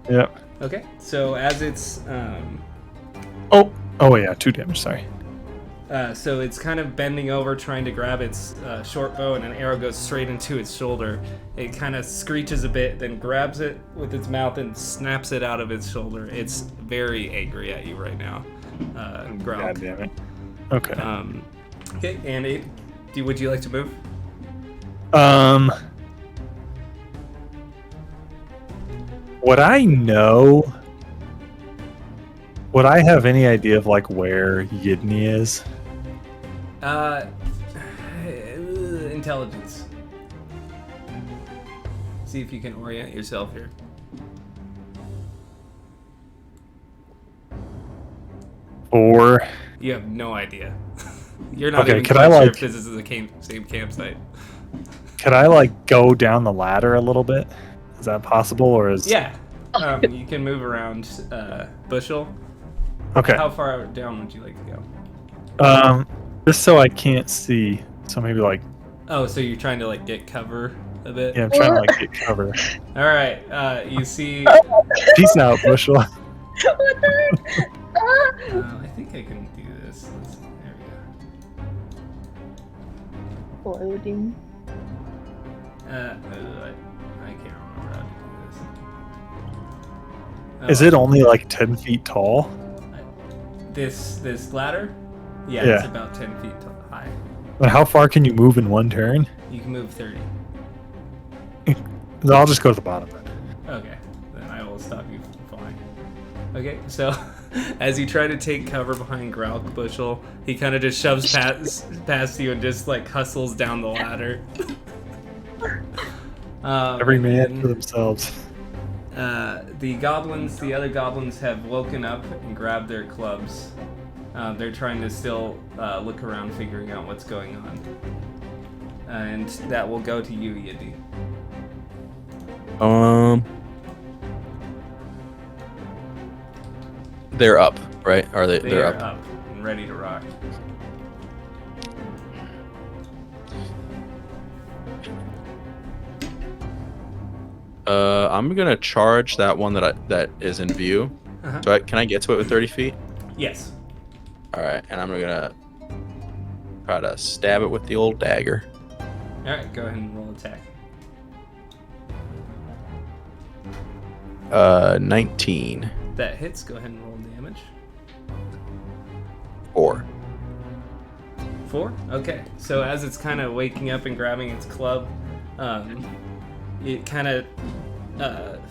Yep. Okay. So as it's Oh yeah, 2 damage. Sorry. so it's kind of bending over trying to grab its short bow, and an arrow goes straight into its shoulder. It kind of screeches a bit, then grabs it with its mouth and snaps it out of its shoulder. It's very angry at you right now, God Grauk. damn it. Okay. Okay, and would you like to move? Would I know? Would I have any idea of like where Yidney is? Intelligence. See if you can orient yourself here. Or You have no idea. You're not Okay, even could quite I, sure like- if this is the same campsite. could I like go down the ladder a little bit? Is that possible, or is Yeah. You can move around Bushel. okay? How far down would you like to go? Just so I can't see. So maybe like Oh, so you're trying to like get cover a bit? yeah, I'm trying to like get cover. All right. You see. Peace out, Bushel. What the heck? I think I can do this. There we go. Loading. I can't remember how to do this. Is it only like 10 feet tall? This ladder? Yeah, Yeah. it's about 10 feet high. And how far can you move in one turn? You can move 30. I'll just go to the bottom then. Okay, then I will stop you from flying. Okay, so as you try to take cover behind Grauk Bushel, he kind of just shoves past you and just like hustles down the ladder. Every and man then, for themselves. the other goblins have woken up and grabbed their clubs. They're trying to still look around, figuring out what's going on. And that will go to you, Yiddy. They're up, right? Are they? They They're are up. up and ready to rock. I'm gonna charge that one that is in view. Uh-huh. So can I get to it with 30 feet? Yes. All right, and I'm gonna try to stab it with the old dagger. All right, go ahead and roll attack. 19. That hits. Go ahead and roll damage. 4. 4? Okay. So as it's kind of waking up and grabbing its club, it kind of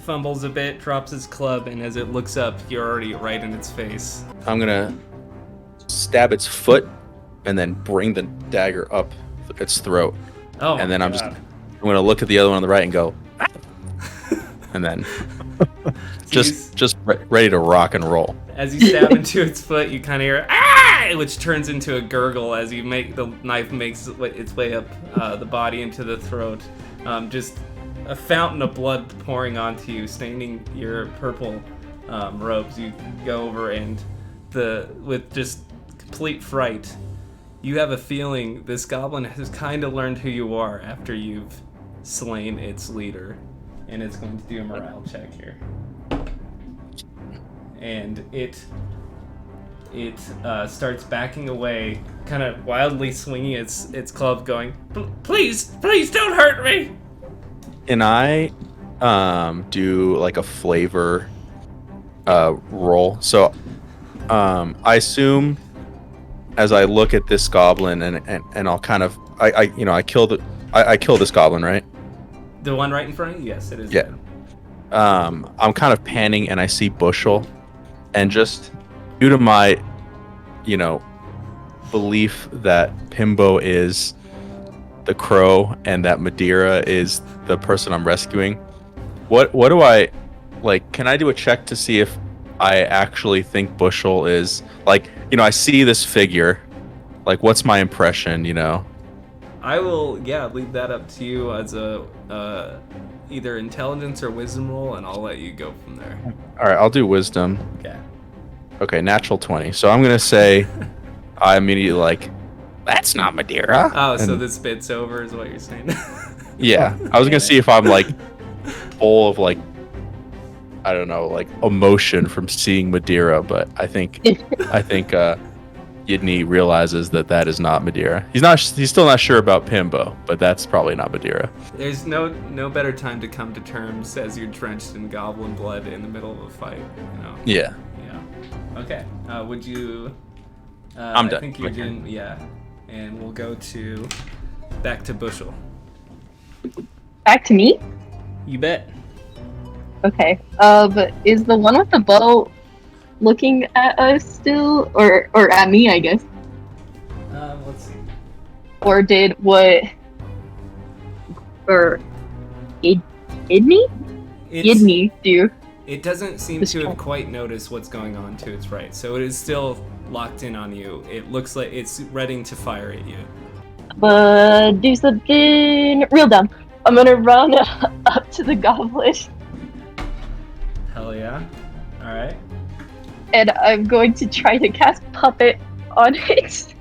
fumbles a bit, drops its club, and as it looks up, you're already right in its face. I'm gonna stab its foot and then bring the dagger up its throat. Oh, And then my I'm God. gonna look at the other one on the right and go, "Ah!" and then So just ready to rock and roll. as you stab into its foot, you kind of hear "ah!" which turns into a gurgle as you make the knife makes its way up the body into the throat. Just a fountain of blood pouring onto you, staining your purple robes. You go over and with just complete fright, you have a feeling this goblin has kind of learned who you are after you've slain its leader, and it's going to do a morale check here. And it starts backing away, kind of wildly swinging its club, going, please don't hurt me. Can I do like a flavor roll? So I assume as I look at this goblin and I'll kind of I kill this goblin, right? The one right in front of you? Yes, it is. Yeah. I'm kind of panning and I see Bushel, and just due to my belief that Pimbo is the crow and that Madeira is the person I'm rescuing, what do I like? Can I do a check to see if I actually think Bushel is like, I see this figure, like what's my impression, I will, leave that up to you as a either intelligence or wisdom roll, and I'll let you go from there. All right, I'll do wisdom. Okay, natural 20. So I'm gonna say I immediately like, that's not Madeira. Oh, so this bit's over is what you're saying? Yeah, I was gonna see if I'm like full of like, I don't know, like emotion from seeing Madeira, but I think Yidney realizes that is not Madeira. He's still not sure about Pimbo, but that's probably not Madeira. There's no better time to come to terms as you're drenched in goblin blood in the middle of a fight, Yeah. Okay. Would you? I'm done. I think you're doing. Yeah. And we'll go back to Bushel. Back to me? You bet. Okay. But is the one with the bow looking at us still, or at me, I guess? Let's see. Or did what? Or Yidney do? It doesn't seem to have quite noticed what's going on to its right, so it is still locked in on you. It looks like it's ready to fire at you. But do something real dumb. I'm gonna run up to the goblin. Hell yeah. Alright. And I'm going to try to cast Puppet on it.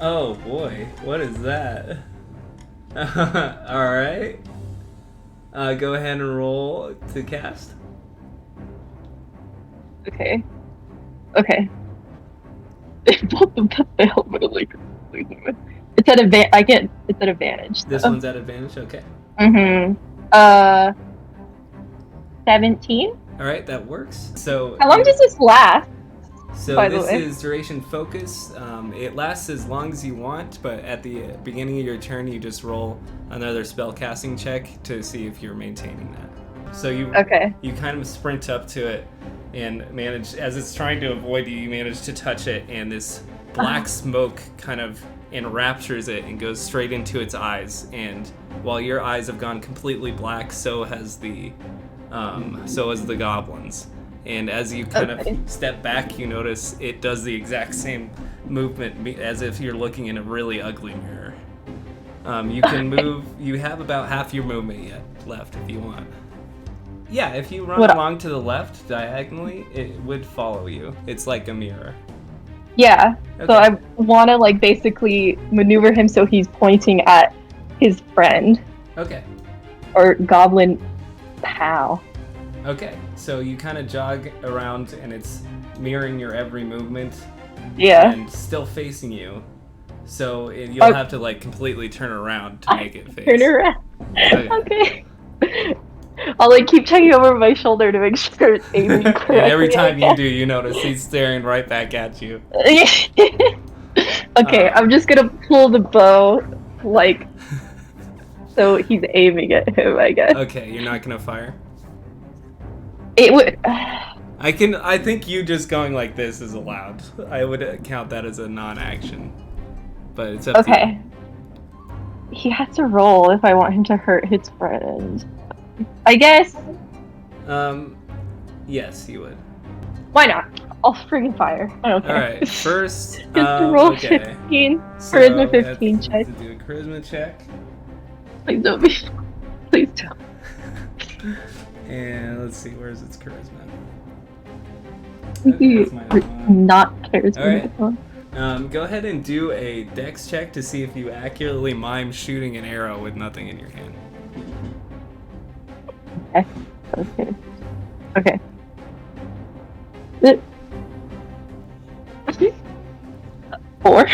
Oh boy, what is that? Alright. Go ahead and roll to cast. Okay. Both of them fail, but like, it's at advantage. This one's at advantage, okay. 17? Alright, that works. So how long does this last? So this is duration focus. It lasts as long as you want, but at the beginning of your turn, you just roll another spell casting check to see if you're maintaining that. So you kind of sprint up to it and manage, as it's trying to avoid you, you manage to touch it, and this black smoke kind of enraptures it and goes straight into its eyes. And while your eyes have gone completely black, so has the goblins. And as you kind of step back, you notice it does the exact same movement as if you're looking in a really ugly mirror. You can move. You have about half your movement left if you want. Yeah, if you run along to the left diagonally, it would follow you. It's like a mirror. Yeah. Okay. So I want to like basically maneuver him so he's pointing at his friend. Okay. Or goblin pal. Okay, so you kind of jog around and it's mirroring your every movement. Yeah. And still facing you. So you'll have to like completely turn around to make it face. Turn around. Okay. I'll like keep checking over my shoulder to make sure it's aiming correctly. And every time you do, you notice he's staring right back at you. Okay, I'm just gonna pull the bow, like, so he's aiming at him, I guess. Okay, you're not gonna fire? It would. I think you just going like this is allowed. I would count that as a non-action. But it's up to you. He has to roll if I want him to hurt his friend. I guess. Yes, you would. Why not? I'll freaking fire. I don't care. Alright, first, roll 15. Charisma 15 check. To do a charisma check. Please don't be. Please don't. And let's see, where's its charisma? Not charisma. Alright. Go ahead and do a dex check to see if you accurately mime shooting an arrow with nothing in your hand. Okay. 4.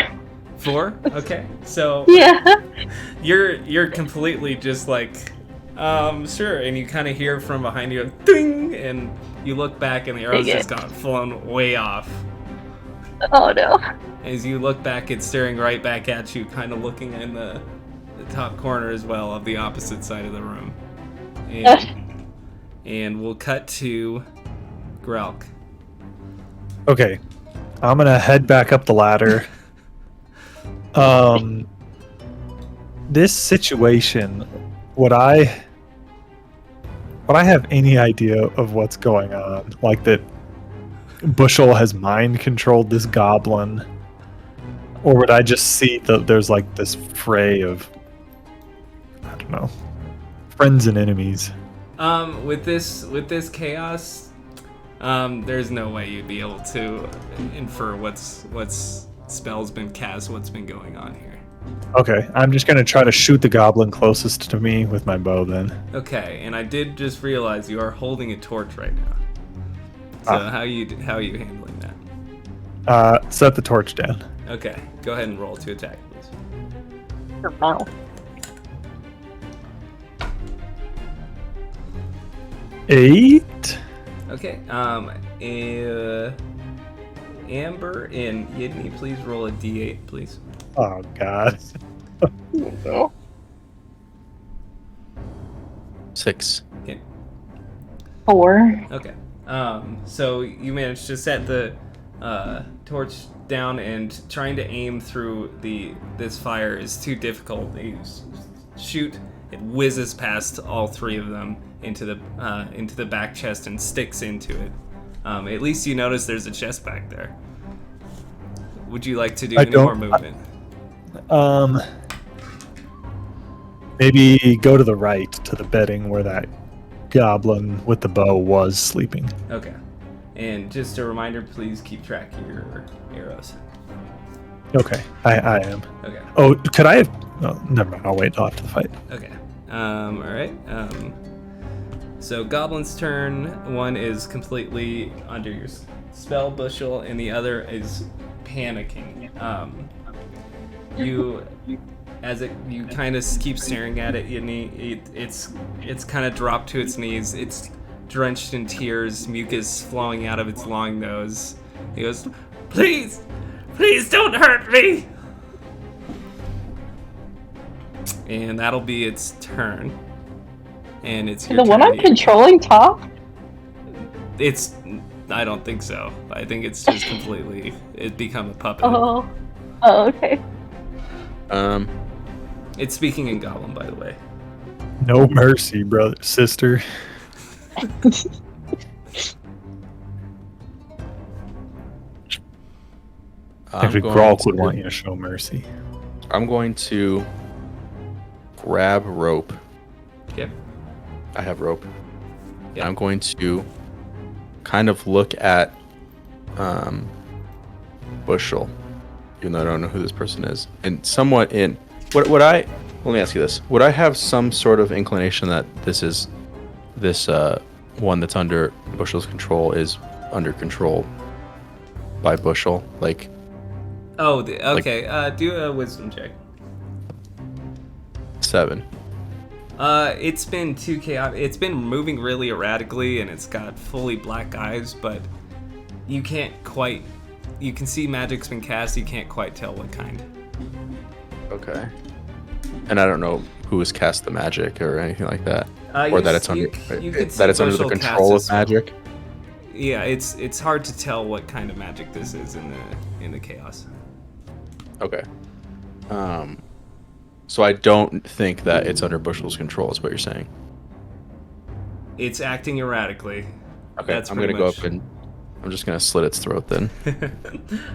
4? Okay. So Yeah. you're completely just like, sure, and you kind of hear from behind you a ding, and you look back and the arrow's Dang it. just got flown way off. Oh no. As you look back, it's staring right back at you, kind of looking in the top corner as well of the opposite side of the room. And we'll cut to Grelk. Okay, I'm gonna head back up the ladder. This situation, would I have any idea of what's going on? Like that Bushel has mind controlled this goblin, or would I just see that there's like this fray of, I don't know, friends and enemies? With this chaos, there's no way you'd be able to infer what's spells been cast, what's been going on here. Okay, I'm just gonna try to shoot the goblin closest to me with my bow then. Okay, and I did just realize you are holding a torch right now. So how are you handling that? Set the torch down. Okay, go ahead and roll to attack, please. Wow. 8. Okay, Amber and Yidney, please roll a d8, please. Oh god. No. 6. Okay. 4. Okay. So you managed to set the torch down, and trying to aim through this fire is too difficult. You shoot, it whizzes past all 3 of them into the back chest and sticks into it. At least you notice there's a chest back there. Would you like to do any more movement? Maybe go to the right to the bedding where that goblin with the bow was sleeping. Okay. And just a reminder, please keep track of your arrows. Okay, I am. Okay. Oh, could I have? Oh, never mind. I'll wait till after the fight. Okay. All right. So Goblin's turn. One is completely under your spell bushel, and the other is panicking. You kind of keep staring at it, it's kind of dropped to its knees. It's drenched in tears, mucus flowing out of its long nose. He goes, "Please, please don't hurt me." And that'll be its turn. And it's your The one turn. I'm controlling top? I don't think so. I think it's just completely, it become a puppet. Oh, okay. It's speaking in Goblin, by the way. No mercy, brother, sister. Actually, Grolk would want you to show mercy. I'm going to grab rope. Okay. I have rope. Yep. I'm going to kind of look at Bushel, even though I don't know who this person is, and somewhat in would I? Let me ask you this: would I have some sort of inclination that this one that's under Bushel's control is under control by Bushel? Like, oh, okay. Do a wisdom check. 7. It's been too chaotic. It's been moving really erratically, and it's got fully black eyes, but you can't quite. You can see magic's been cast. You can't quite tell what kind. Okay. And I don't know who has cast the magic or anything like that, or that it's under the control of magic. Yeah, it's hard to tell what kind of magic this is in the chaos. Okay. So I don't think that it's under Bushel's control, is what you're saying. It's acting erratically. Okay, That's I'm gonna go up and I'm just gonna slit its throat then.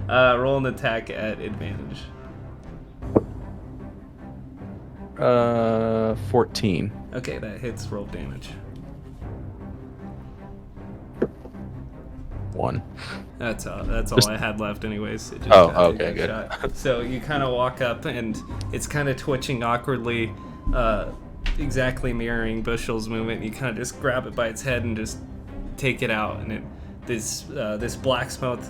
Roll an attack at advantage. 14. Okay, that hits. Roll damage. one. That's all I had left, anyways. It just Oh, got okay, a good. shot. So you kind of walk up, and it's kind of twitching awkwardly, exactly mirroring Bushel's movement. You kind of just grab it by its head and just take it out, and this black smoke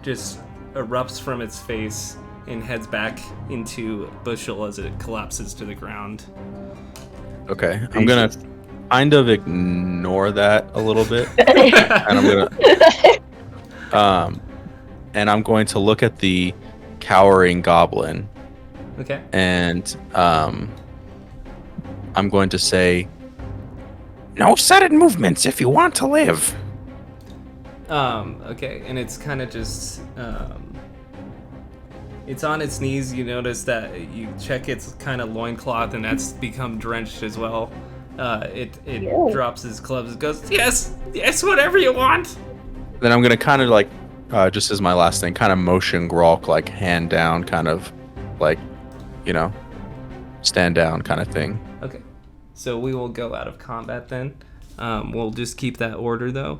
just erupts from its face and heads back into Bushel as it collapses to the ground. Okay, I'm gonna kind of ignore that a little bit, and I'm going to look at the cowering goblin, Okay. and I'm going to say, No sudden movements if you want to live. Okay, and it's kind of just, it's on its knees. You notice that you check its kind of loincloth, and that's become drenched as well. It Ew. drops its clubs and goes, yes, whatever you want. then I'm gonna kind of like, just as my last thing, kind of motion Grolk like hand down, kind of like, stand down kind of thing. Okay, so we will go out of combat then. We'll just keep that order though.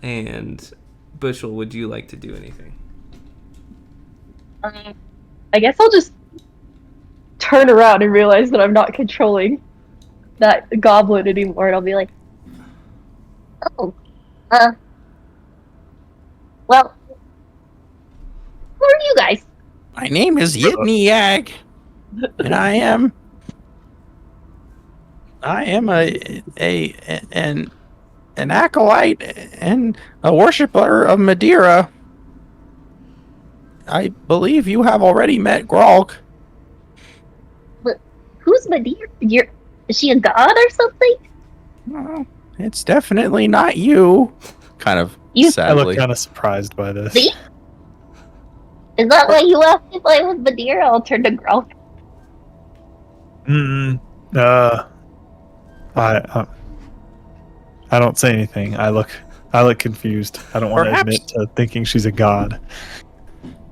And Bushel, would you like to do anything? I guess I'll just turn around and realize that I'm not controlling that goblin anymore, and I'll be like, oh, well, who are you guys? My name is Yidney Yag, and I am an acolyte and a worshipper of Madeira. I believe you have already met Grog. Who's Madeira? Is she a god or something? Well, it's definitely not you. Kind of You- I look sadly. kind of surprised by this. See? Is that why you asked if I was Madeira? I'll turn to Grok. I don't say anything. I look confused. I don't want to Perhaps- admit to thinking she's a god.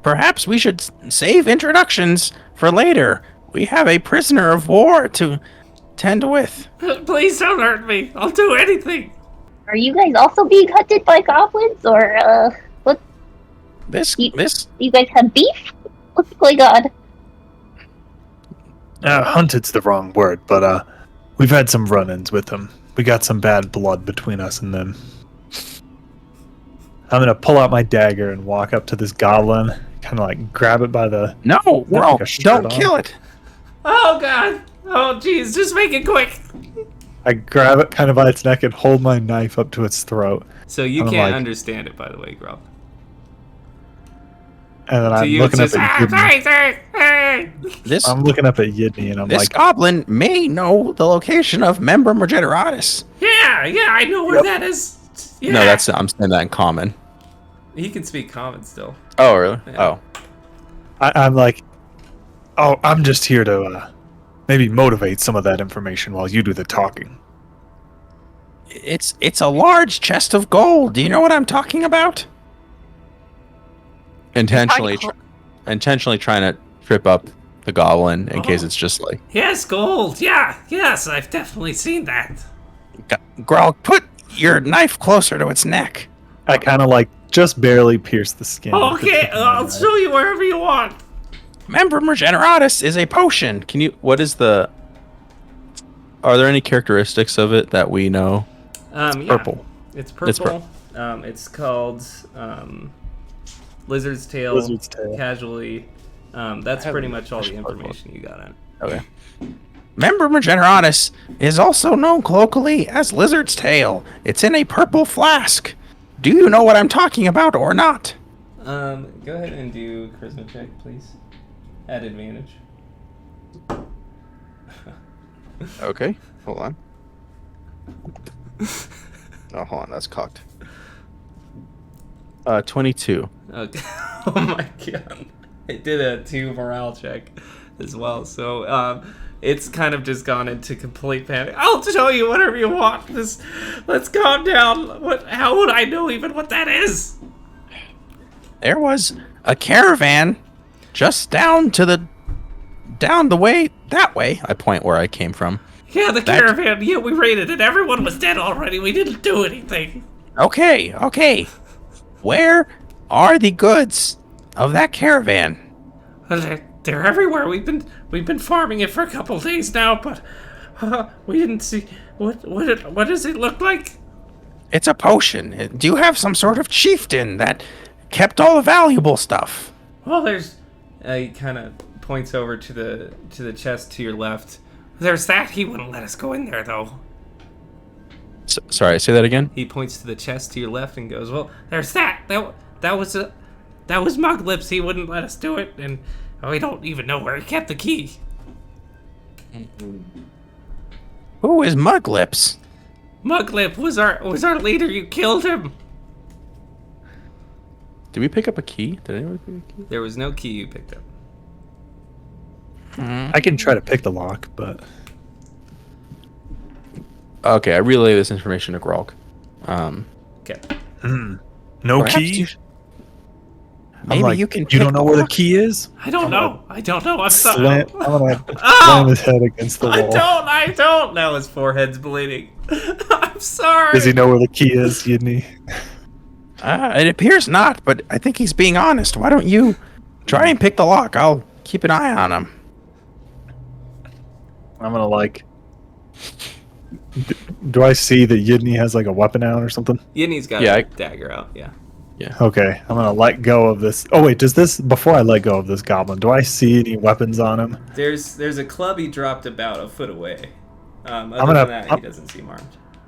Perhaps we should save introductions for later. We have a prisoner of war to tend with. Please don't hurt me. I'll do anything. Are you guys also being hunted by goblins, or what? This You guys have beef? What's going on? Hunted's the wrong word, but we've had some run-ins with them. We got some bad blood between us and them. I'm gonna pull out my dagger and walk up to this goblin, kind of like grab it by the. no, Like Grog, a shirt don't on. kill it. Oh God. Oh jeez, just make it quick. I grab it kind of by its neck and hold my knife up to its throat, So you I'm can't like- understand it, by the way, Grog. and then To I'm you, it's looking up just, at Yidney. sorry. This I'm looking up at Yidney, and I'm this like, goblin may know the location of Member Mageratus. Yeah, I know where Yep. that is. Yeah. No, I'm saying that in common. He can speak common still. Oh, really? Yeah. Oh. I'm like, oh, I'm just here to maybe motivate some of that information while you do the talking. It's a large chest of gold. Do you know what I'm talking about? Intentionally trying to trip up the goblin in case Oh. it's just like, Yes, gold. Yeah, yes, I've definitely seen that. Grog, put your knife closer to its neck. I kind of like just barely pierce the skin. with the Okay, tip of my I'll knife. show you wherever you want. Member Mageratus is a potion. are there any characteristics of it that we know? Yeah, Purple. It's It's purple. It's called Lizard's Tail. Lizard's Tail. Casually. That's I pretty haven't much all the actually heard one. information you got on it. Okay. Member Mageratus is also known colloquially as Lizard's Tail. It's in a purple flask. Do you know what I'm talking about or not? Go ahead and do charisma check, please. At advantage. Okay. Hold on. Oh, hold on. That's cocked. 22. Okay. Oh my god. I did a 2 morale check as well, so it's kind of just gone into complete panic. I'll show you whatever you want. Let's calm down. How would I know even what that is? There was a caravan just down the way, that way. I point where I came from. Yeah, the caravan. Yeah, we raided it. Everyone was dead already. We didn't do anything. Okay. Where are the goods of that caravan? Well, they're everywhere. We've been farming it for a couple days now, but we didn't see what does it look like? It's a potion. Do you have some sort of chieftain that kept all the valuable stuff? Well, there's. He kind of points over to the chest to your left. There's that. He wouldn't let us go in there though. Sorry, say that again. He points to the chest to your left and goes, "Well, there's that. That was Mug Lips. He wouldn't let us do it, and we don't even know where he kept the key." Who is Muglips? Muglip was our leader. You killed him. Did we pick up a key? Did anyone pick a key? There was no key you picked up. I can try to pick the lock, but Okay, I relay this information to Grog. Okay. no Perhaps key. Maybe you can. You don't know where the key is? I don't know. I'm sorry. I'm gonna slam his head against the wall. I don't. Now his forehead's bleeding. I'm sorry. Does he know where the key is, Yidney? It appears not, but I think he's being honest. Why don't you try and pick the lock? I'll keep an eye on him. I'm gonna do I see that Yidney has like a weapon out or something? Yinny's got Yeah, a dagger out. Yeah. Okay, I'm gonna let go of this. Oh wait, before I let go of this goblin, do I see any weapons on him? There's a club he dropped about a foot away. Other gonna- than that, I'm- he doesn't seem armed.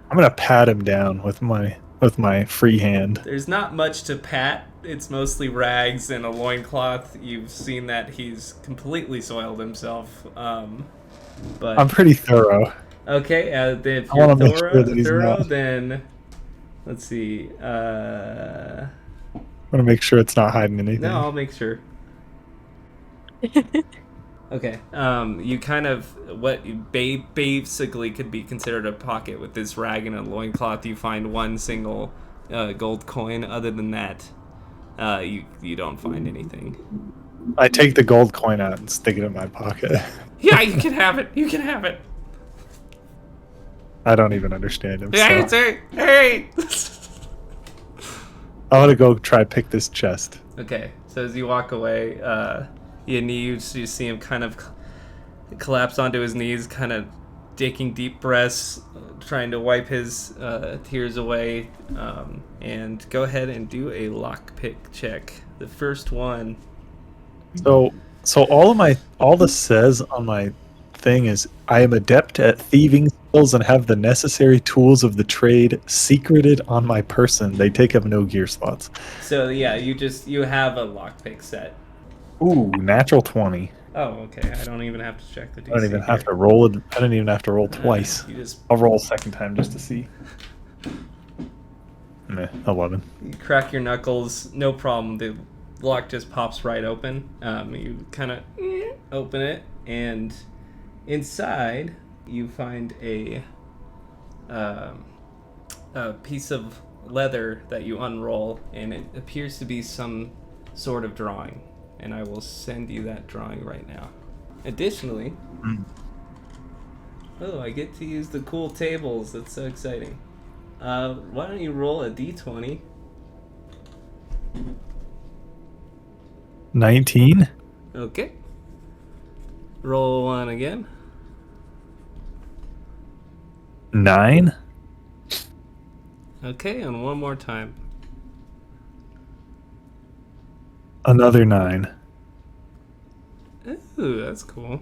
I'm gonna pat him down with my free hand. There's not much to pat. It's mostly rags and a loincloth. You've seen that he's completely soiled himself. But I'm pretty thorough. okay, if I you're wanna make sure that he's thorough, not. then let's see. I'm gonna make sure it's not hiding anything. No, I'll make sure. Okay. You kind of what basically could be considered a pocket with this rag and a loincloth. You find one single gold coin. Other than that, you don't find anything. I take the gold coin out and stick it in my pocket. Yeah, you can have it. You can have it. I don't even understand him. Hey, So hey. I'm gonna go try pick this chest. Okay. So as you walk away, you see him kind of collapse onto his knees, kind of taking deep breaths, trying to wipe his tears away, and go ahead and do a lockpick check. The first one. So all this says on my thing is I am adept at thieving skills and have the necessary tools of the trade secreted on my person. They take up no gear slots. So yeah, you have a lockpick set. Ooh, natural 20. Oh, okay. I don't even have to check the DC. I don't even have to roll it. I didn't even have to roll twice. You just I'll roll a second time just to see. Meh, 11. you crack your knuckles, no problem. The lock just pops right open. You kind of open it, and inside you find a piece of leather that you unroll, and it appears to be some sort of drawing. And I will send you that drawing right now. Additionally, oh, I get to use the cool tables. That's so exciting. Why don't you roll a d20? 19? Okay. Roll one again. 9? Okay, and one more time. Another 9. Ooh, that's cool.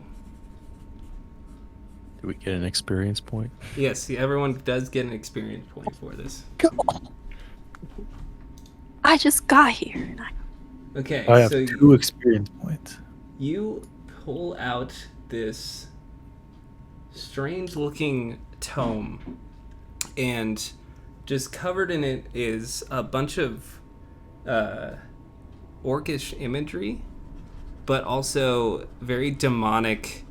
Do we get an experience point? Yes, everyone does get an experience point for this. I just got here. And Okay, I have so 2 experience points. you pull out this strange-looking tome, and just covered in it is a bunch of orcish imagery, but also very demonic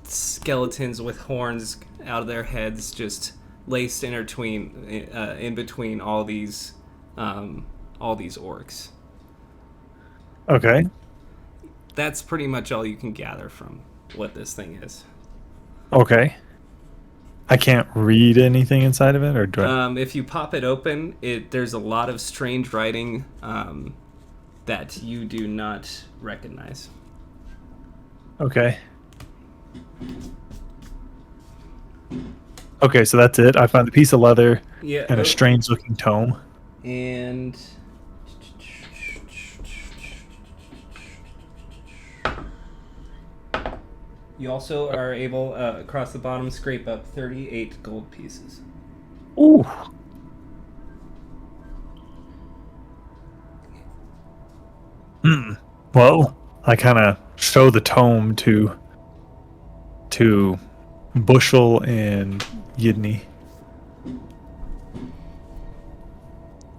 skeletons with horns out of their heads, just laced in between all these orcs. Okay. That's pretty much all you can gather from what this thing is. Okay. I can't read anything inside of it, or do I? If you pop it open, there's a lot of strange writing that you do not recognize. Okay. Okay, so that's it. I found a piece of leather Yeah. and a strange-looking tome. And you also are able, across the bottom, scrape up 38 gold pieces. Ooh. Well, I kind of show the tome to Bushel and Yidney.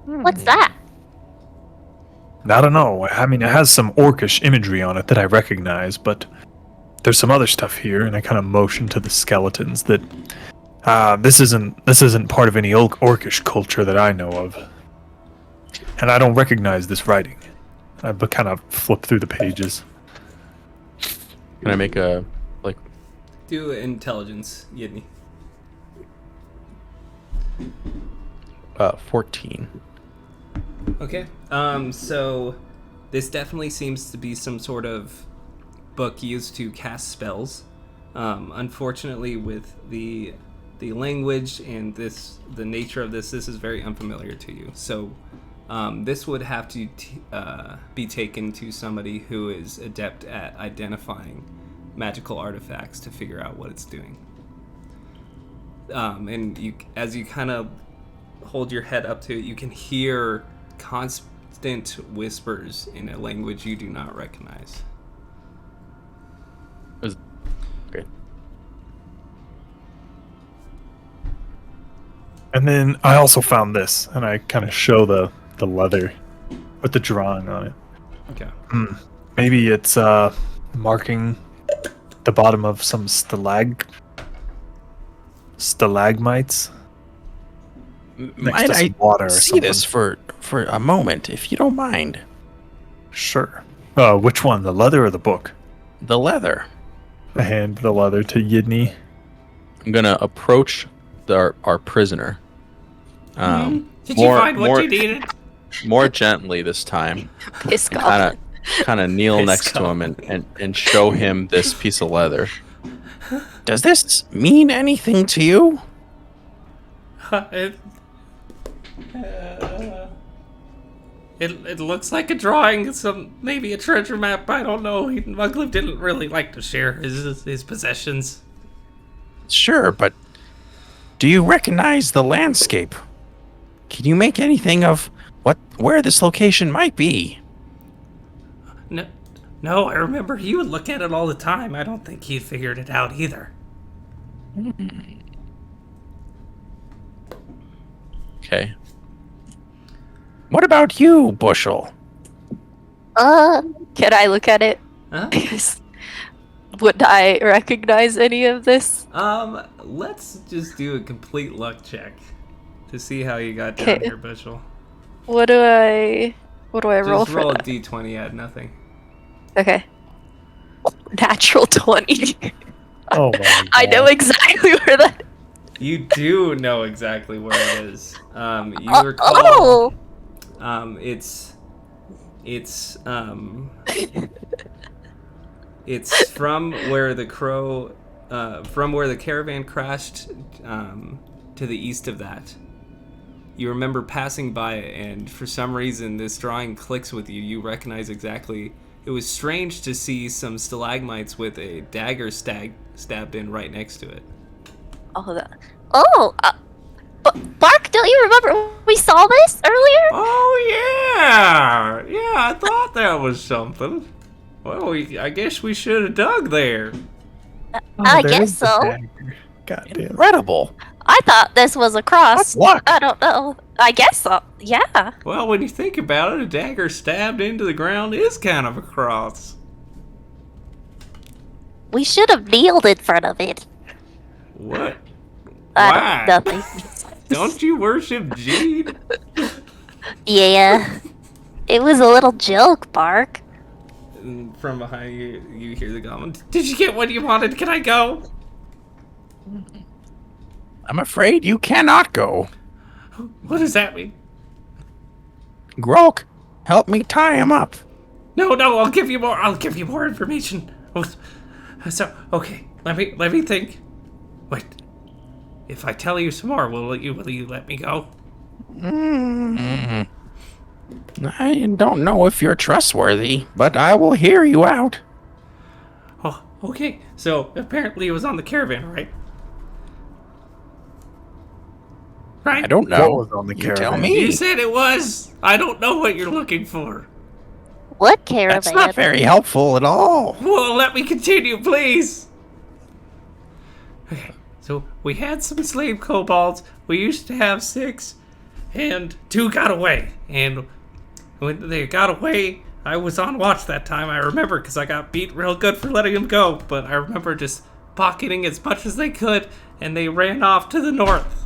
What's that? I don't know. I mean, it has some orcish imagery on it that I recognize, but there's some other stuff here, and I kind of motion to the skeletons that this isn't part of any orcish culture that I know of, and I don't recognize this writing. I kind of flip through the pages. Can I make a Do intelligence, Yidney. 14? Okay. So this definitely seems to be some sort of book used to cast spells. Unfortunately, with the language and the nature of this is very unfamiliar to you. So this would have to be taken to somebody who is adept at identifying magical artifacts to figure out what it's doing. And as you kind of hold your head up to it, you can hear constant whispers in a language you do not recognize. Okay. And then I also found this, and I kind of show the leather with the drawing on it. Okay. Maybe it's marking the bottom of some stalagmites. Next Might to I some water or see something. this for a moment, if you don't mind? Sure. Which one, the leather or the book? The leather. I hand the leather to Yidney. I'm gonna approach our prisoner. Did more- you find what more- you needed? More gently this time. Piss goblin. Kind of kneel Piss next to him and show him this piece of leather. Does this mean anything to you? It looks like a drawing, maybe a treasure map. I don't know. Muglev didn't really like to share his possessions. Sure, but do you recognize the landscape? Can you make anything of where this location might be? No, I remember he would look at it all the time. I don't think he figured it out either. Okay. What about you, Bushel? Can I look at it? Huh? Would I recognize any of this? Let's just do a complete luck check to see how you got down Okay. here, Bushel. What do I roll Just for roll a that? d20, add nothing. Okay. Natural 20. Oh my I know God. exactly where that. You do know exactly where it is. You recall. Oh. It's from where the from where the caravan crashed, to the east of that. You remember passing by it, and for some reason this drawing clicks with you. You recognize exactly. It was strange to see some stalagmites with a dagger stabbed in right next to it. Bark, don't you remember we saw this earlier? Oh yeah, I thought that was something. Well, I guess we should have dug there. I there guess is the so. dagger. God damn. Incredible. I thought this was a cross. That's luck. I don't know. I guess so. Yeah. Well, when you think about it, a dagger stabbed into the ground is kind of a cross. We should have kneeled in front of it. What? I don't, nothing. Don't you worship Jade? Yeah. It was a little joke, Bark. And from behind you, you hear the goblin. Did you get what you wanted? Can I go? I'm afraid you cannot go. What does that mean? Grolk, help me tie him up. No, I'll give you more. I'll give you more information. So, okay, let me think. Wait, if I tell you some more, will you let me go? I don't know if you're trustworthy, but I will hear you out. Oh, okay. So apparently it was on the caravan, right? Right? I don't know. What was on the You caravan? tell me. You said it was. I don't know what you're looking for. What caravan? That's not very helpful at all. Well, let me continue, please. Okay, so we had some slave kobolds. We used to have 6, and 2 got away. And when they got away, I was on watch that time. I remember because I got beat real good for letting them go. But I remember just pocketing as much as they could, and they ran off to the north.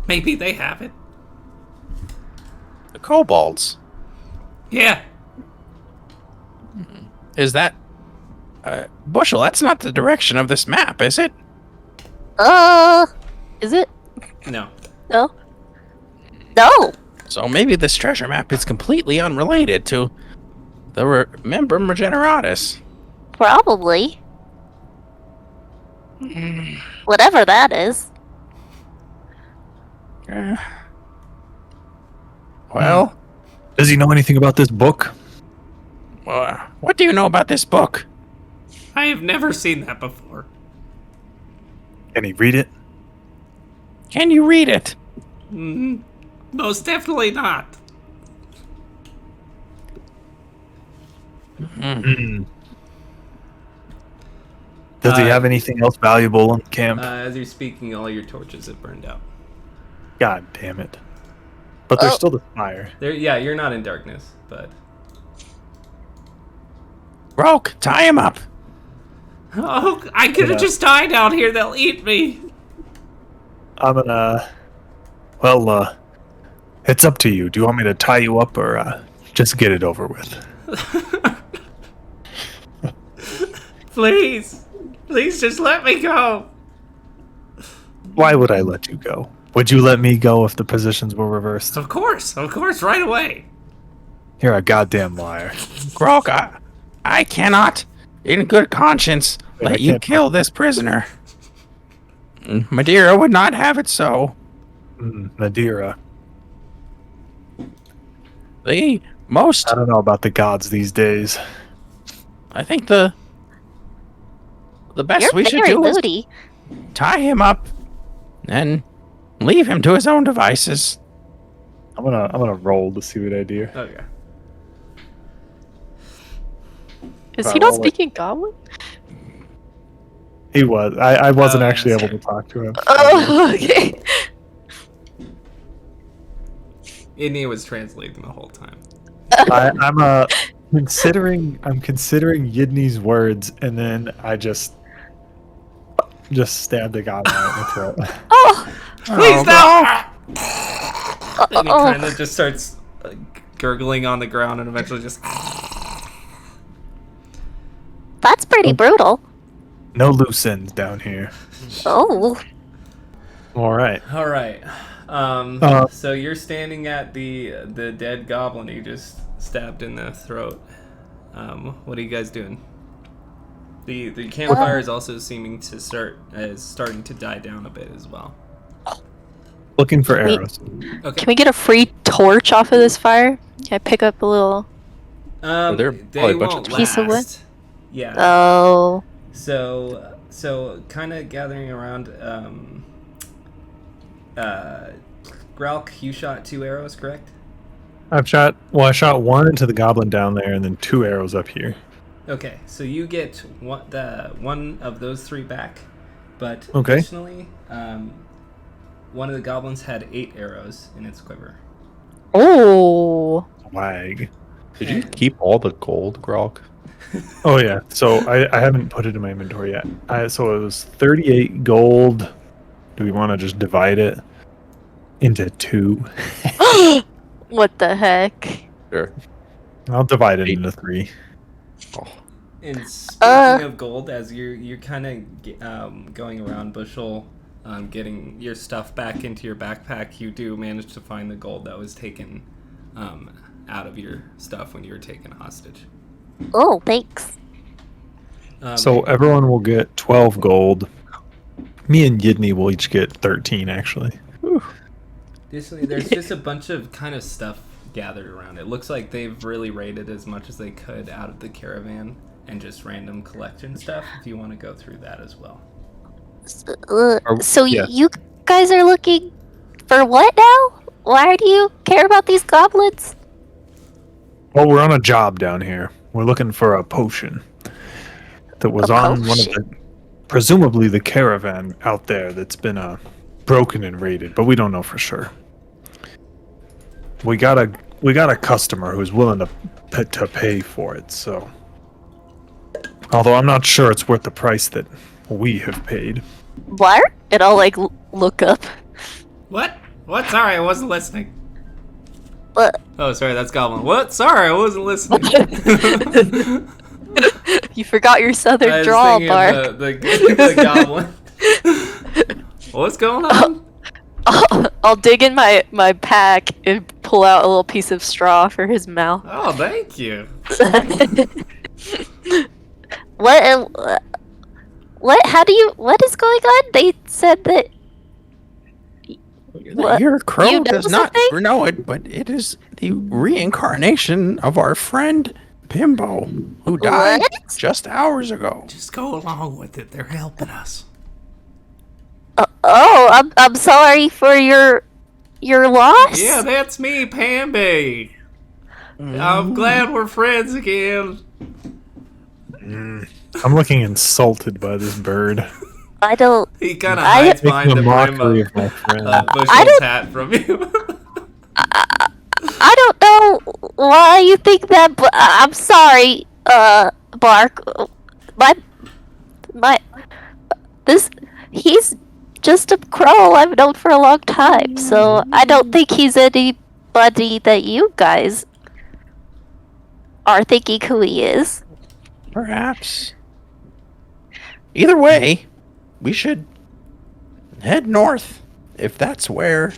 Maybe they have it. The kobolds. Yeah. Is that... Bushel, that's not the direction of this map, is it? Is it? No. No. No. So maybe this treasure map is completely unrelated to the Membrum Regeneratus. Probably. Whatever that is. Well, Does he know anything about this book? what do you know about this book? I have never seen that before. Can he read it? Can you read it? Most definitely not. Does he have anything else valuable in the camp? As you're speaking, all your torches have burned out. God damn it. But there's still the fire. Yeah, you're not in darkness, but... Grolk, tie him up. Oh, I could have just died out here. They'll eat me. I'm gonna... Well, it's up to you. Do you want me to tie you up or just get it over with? Please. Please just let me go. Why would I let you go? Would you let me go if the positions were reversed? Of course, right away. You're a goddamn liar. Grolk, I cannot, in good conscience, Yeah, I let you can't- kill this prisoner. Madeira would not have it so. Nadira. The most, I don't know about the gods these days. I think the best You're we should very do is moody. tie him up and leave him to his own devices. I'm gonna roll to see what I do. Okay. Is he not speaking Goblin? He was. I wasn't Oh, actually that's able to talk to him. Oh, okay. India was translating the whole time. I'm considering Yidney's words, and then I just stabbed the goblin right in the throat. Oh, Please no! And he Oh, kind of just starts gurgling on the ground and eventually just... that's pretty brutal. No loose ends down here. Oh. All right. All right. So you're standing at the dead goblin you just stabbed in the throat. What are you guys doing? The campfire is also seeming to starting to die down a bit as well. Looking for Wait. arrows. Okay. can we get a free torch off of this fire? Can I pick up a little? They There are probably a bunch of won't piece of wood? last. Yeah. Oh, So kind of gathering around. Gralk, you shot 2 arrows, correct? I shot one into the goblin down there, and then 2 arrows up here. Okay, so you get one of those 3 back, but Okay. additionally, one of the goblins had 8 arrows in its quiver. oh, Wag. Did you keep all the gold, Grolk? Oh yeah. So I haven't put it in my inventory yet. So it was 38 gold. Do we want to just divide it into 2? what the heck? Sure. I'll divide it 8. into 3. And speaking of gold, as you're kind of going around Bushel, getting your stuff back into your backpack, you do manage to find the gold that was taken out of your stuff when you were taken hostage. Oh, thanks. So everyone will get 12 gold. Me and Yidney will each get 13, actually. Additionally, there's just a bunch of kind of stuff gathered around. It looks like they've really raided as much as they could out of the caravan and just random collection stuff, if you want to go through that as well. So yeah. you guys are looking for what now? Why do you care about these goblins? Well, we're on a job down here. We're looking for a potion that was on one of the, presumably the caravan out there that's been broken and raided, but we don't know for sure. We got a customer who's willing to pay for it, so. Although I'm not sure it's worth the price that we have paid. What? And I'll like look up. What? What? Sorry, I wasn't listening. What? Oh, sorry, that's Goblin. What? Sorry, I wasn't listening. You forgot your southern I was drawl, thinking Bark. of the Goblin. What's going on? I'll dig in my pack and pull out a little piece of straw for his mouth. Oh, thank you. What? How do you? What is going on? They said that. What? Your crow You know does not something? know it, but it is the reincarnation of our friend Pimbo, who died What? just hours ago. Just go along with it. They're helping us. I'm sorry for your loss. Yeah, that's me, Pamby. I'm glad we're friends again. I'm looking insulted by this bird. I don't. He kind of hides behind Making the a brim mockery of of my friend. Bushel's hat from you. I don't know why you think that, but I'm sorry, Bark. He's just a crow I've known for a long time, so I don't think he's anybody that you guys are thinking who he is. Perhaps. Either way, we should head north if that's where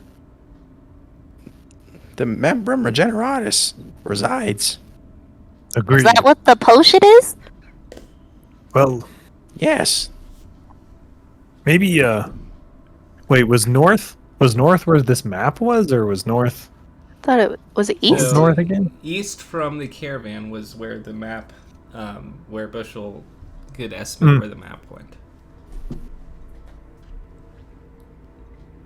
the Membrum Regeneratus resides. Agreed. Is that what the potion is? Well, Yes. maybe, wait, was north where this map was, or was north? Thought it was What east. was north again? East from the caravan was where the map, where Bushel could estimate where the map went.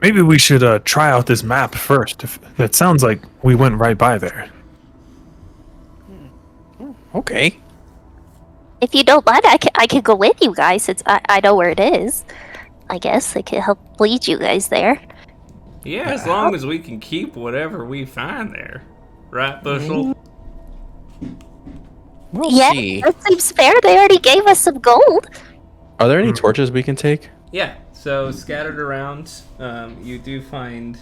Maybe we should try out this map first. It sounds like we went right by there. Okay. If you don't mind, I can go with you guys since I know where it is. I guess I can help lead you guys there. Yeah, as long as we can keep whatever we find there. Right, Bushel? We'll Yeah, see. that seems fair. They already gave us some gold. Are there any torches we can take? Yeah, so scattered around, you do find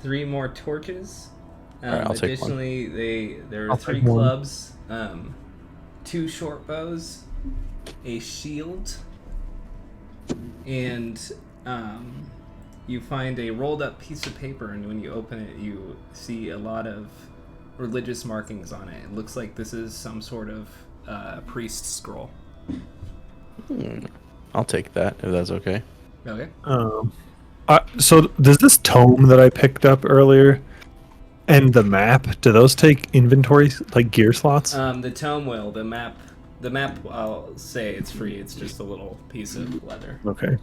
3 more torches. Alright, I'll take one. Additionally, there are I'll 3 take one. clubs, 2 short bows, a shield, and you find a rolled up piece of paper, and when you open it, you see a lot of religious markings on it. It looks like this is some sort of priest's scroll. I'll take that if that's okay. Okay. So does this tome that I picked up earlier and the map, do those take inventory, like gear slots? The tome will. The map, I'll say it's free. It's just a little piece of leather. Okay.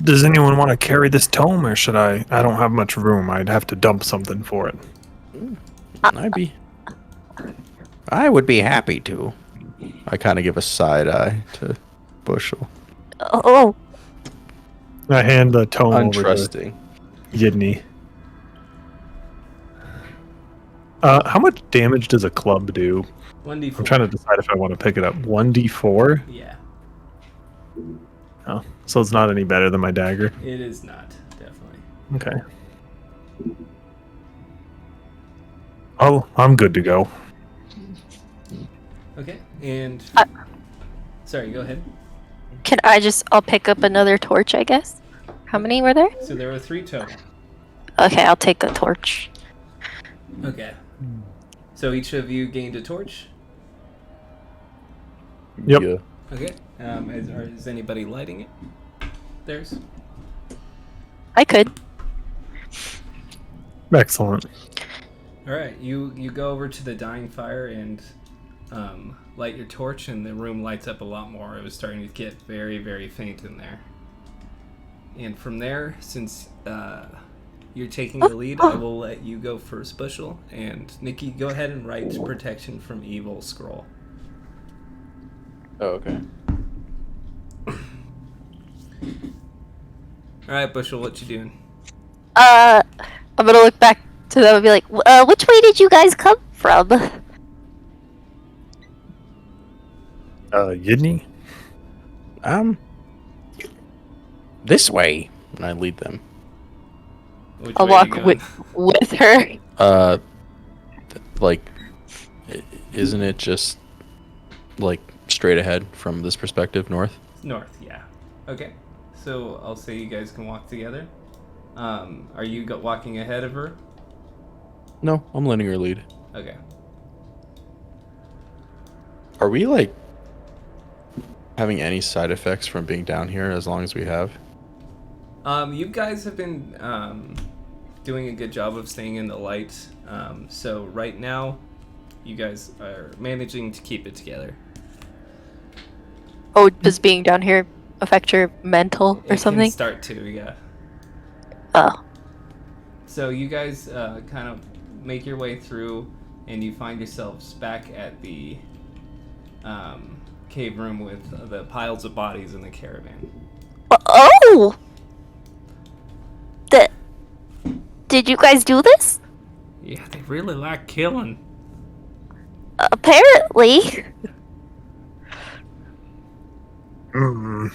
Does anyone want to carry this tome, or should I? I don't have much room. I'd have to dump something for it. I would be happy to. I kind of give a side eye to Bushel. Oh, I hand the tome over Untrusting. to Yidney. How much damage does a club do? 1d4. I'm trying to decide if I want to pick it up. 1d4? Yeah, Oh, so it's not any better than my dagger. it is not, definitely. Okay. Oh, I'm good to go. Okay, and... Sorry, go ahead. I'll pick up another torch, I guess. How many were there? So there were 3 total. Okay, I'll take a torch. Okay. So each of you gained a torch? Yep. Yeah. Okay. Is anybody lighting it? Theirs? I could. Excellent. Alright, you go over to the dying fire and light your torch, and the room lights up a lot more. It was starting to get very, very faint in there. And from there, since you're taking the lead, I will let you go first, Bushel. And Nikki, go ahead and write protection from evil scroll. Oh, okay. Alright, Bushel, what you doing? I'm gonna look back to them and be like, which way did you guys come from? Yidney? This way. And I lead them. Which I'll way are you walk going? with her. Like, isn't it just like straight ahead from this perspective, north? North, yeah. Okay. So I'll say you guys can walk together. Are you walking ahead of her? No, I'm letting her lead. Okay. Are we like having any side effects from being down here as long as we have? You guys have been doing a good job of staying in the light. So right now, you guys are managing to keep it together. Oh, does being down here affect your mental or It something? can start to, yeah. Oh. So you guys kind of make your way through, and you find yourselves back at the cave room with the piles of bodies in the caravan. Oh! Did you guys do this? Yeah, they really like killing. Apparently. I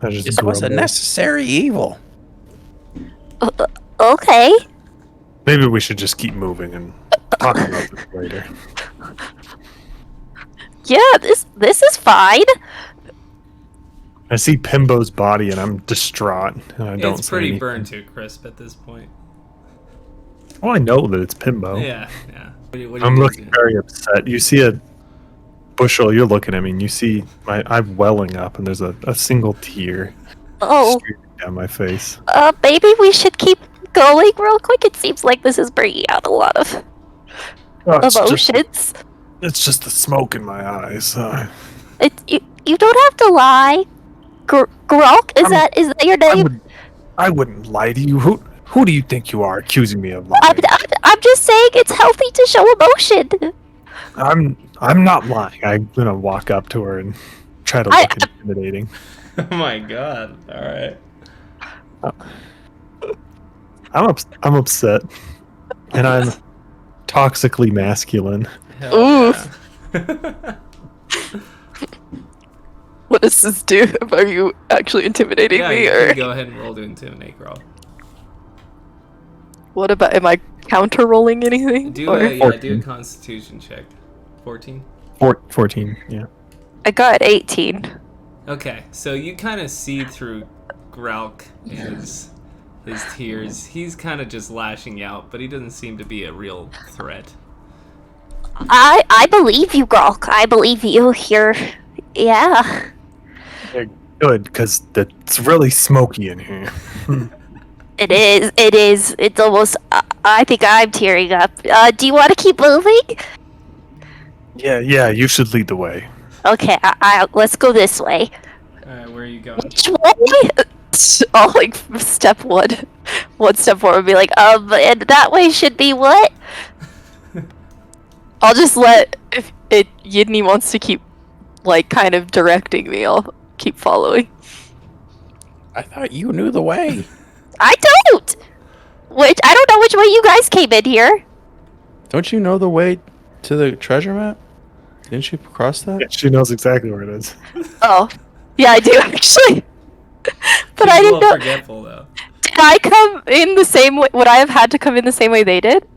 just This was a grumbled. necessary evil. Okay. Maybe we should just keep moving and talk about this later. Yeah, this is fine. I see Pimbo's body and I'm distraught, and I don't It's say pretty anything. burned to a crisp at this point. Oh, I know that it's Pimbo. Yeah, yeah. What I'm you guys looking doing? very upset. You see a Bushel, you're looking at me, and you see I'm welling up, and there's a single tear Oh, streaming down my face. maybe we should keep going real quick. It seems like this is bringing out a lot of Oh, emotions. It's just the smoke in my eyes. You don't have to lie. Grok, is that your name? I wouldn't lie to you. Who do you think you are, accusing me of lying? I'm just saying it's healthy to show emotion. I'm not lying. I'm gonna walk up to her and try to look intimidating. Oh my god. Alright. I'm upset, and I'm toxically masculine. Oof. Yeah. What does this do? Are you actually intimidating Yeah, me, you or can go ahead and roll to intimidate, roll. what about? Am I counter rolling anything? Do Or- a 14. constitution check. 14? 14, yeah. I got 18. Okay, so you kind of see through Grauk and his tears. He's kind of just lashing out, but he doesn't seem to be a real threat. I believe you, Grok. I believe you. Yeah. Good, because it's really smoky in here. It is. It's almost. I think I'm tearing up. Do you want to keep moving? Yeah, you should lead the way. Okay, let's go this way. Alright, where are you going? Which way? I'll like step one step forward and be like, And that way should be what? I'll just let if Yidney wants to keep like kind of directing me, I'll keep following. I thought you knew the way. I don't. I don't know which way you guys came in here. Don't you know the way to the treasure map? Didn't you cross that? Yeah, she knows exactly where it is. Oh, yeah, I do actually. But He's I a didn't little know. forgetful, though. Did I come in the same way? Would I have had to come in the same way they did?